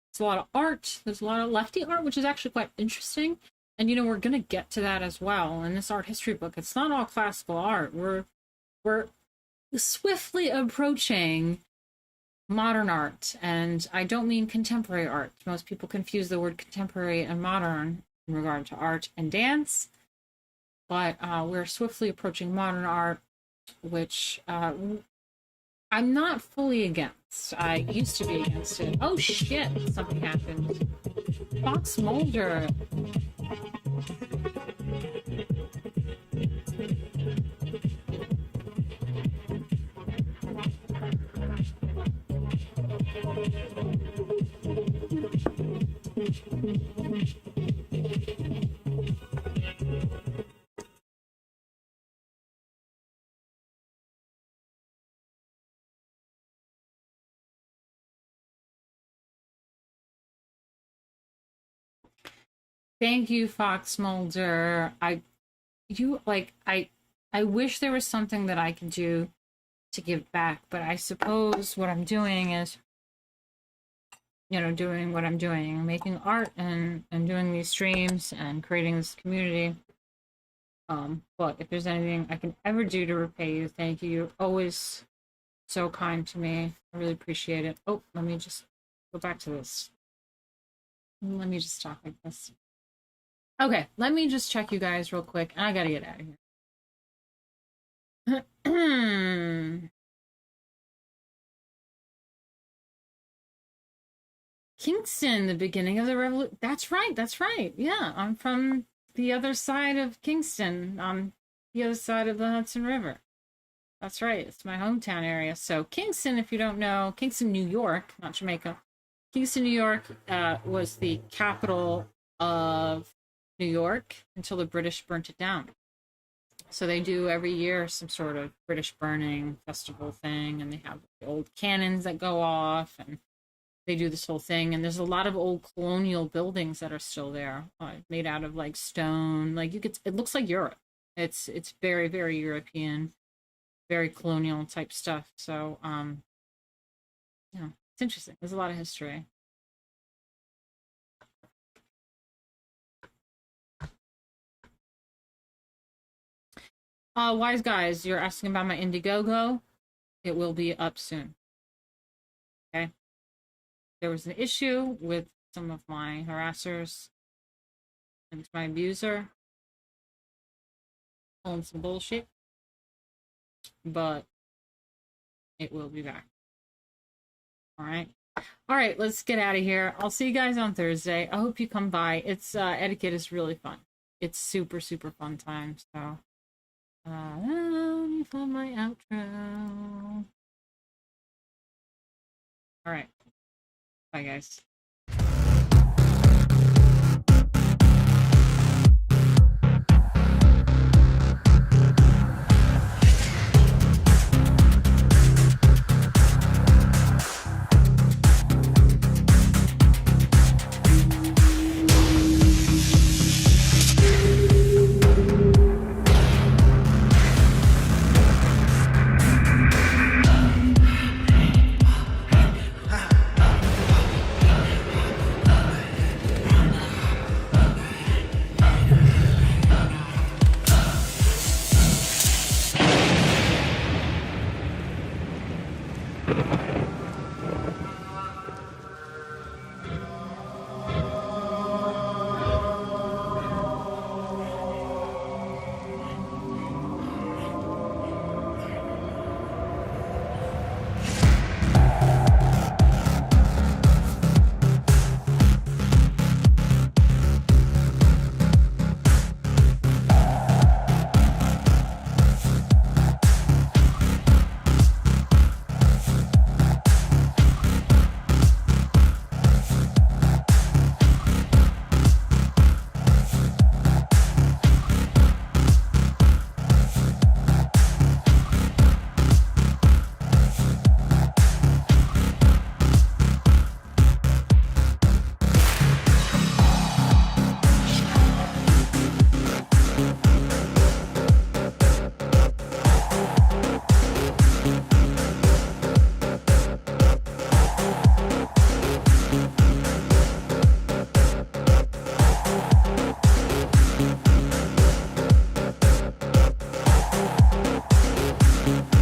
it's a lot of art. There's a lot of lefty art, which is actually quite interesting. And, you know, we're going to get to that as well in this art history book. It's not all classical art. We're swiftly approaching modern art. And I don't mean contemporary art. Most people confuse the word contemporary and modern in regard to art and dance. But we're swiftly approaching modern art, which I'm not fully against. I used to be against it. Oh shit, something happened. Fox Mulder. Thank you, Fox Mulder. I wish there was something that I could do to give back, but I suppose what I'm doing is, you know, doing what I'm doing, making art and doing these streams and creating this community. But if there's anything I can ever do to repay you, thank you. You're always so kind to me. I really appreciate it. Oh, let me just go back to this. Let me just talk like this. Okay, let me just check you guys real quick, and I gotta get out of here. Kingston, the beginning of the revolution. That's right. Yeah, I'm from the other side of Kingston, on the other side of the Hudson River. That's right, it's my hometown area. So Kingston, if you don't know, Kingston, New York, not Jamaica. Kingston, New York was the capital of New York until the British burnt it down. So they do every year some sort of British burning festival thing, and they have the old cannons that go off, and they do this whole thing. And there's a lot of old colonial buildings that are still there, made out of like stone. Like it looks like Europe. It's very, very European, very colonial type stuff. So you know, it's interesting. There's a lot of history. Wise guys, you're asking about my Indiegogo. It will be up soon. Okay. There was an issue with some of my harassers and my abuser. Pulling some bullshit. But it will be back. All right. All right, let's get out of here. I'll see you guys on Thursday. I hope you come by. It's etiquette is really fun. It's super, super fun time. So let me find my outro. All right. Bye, guys. Neoclassicism.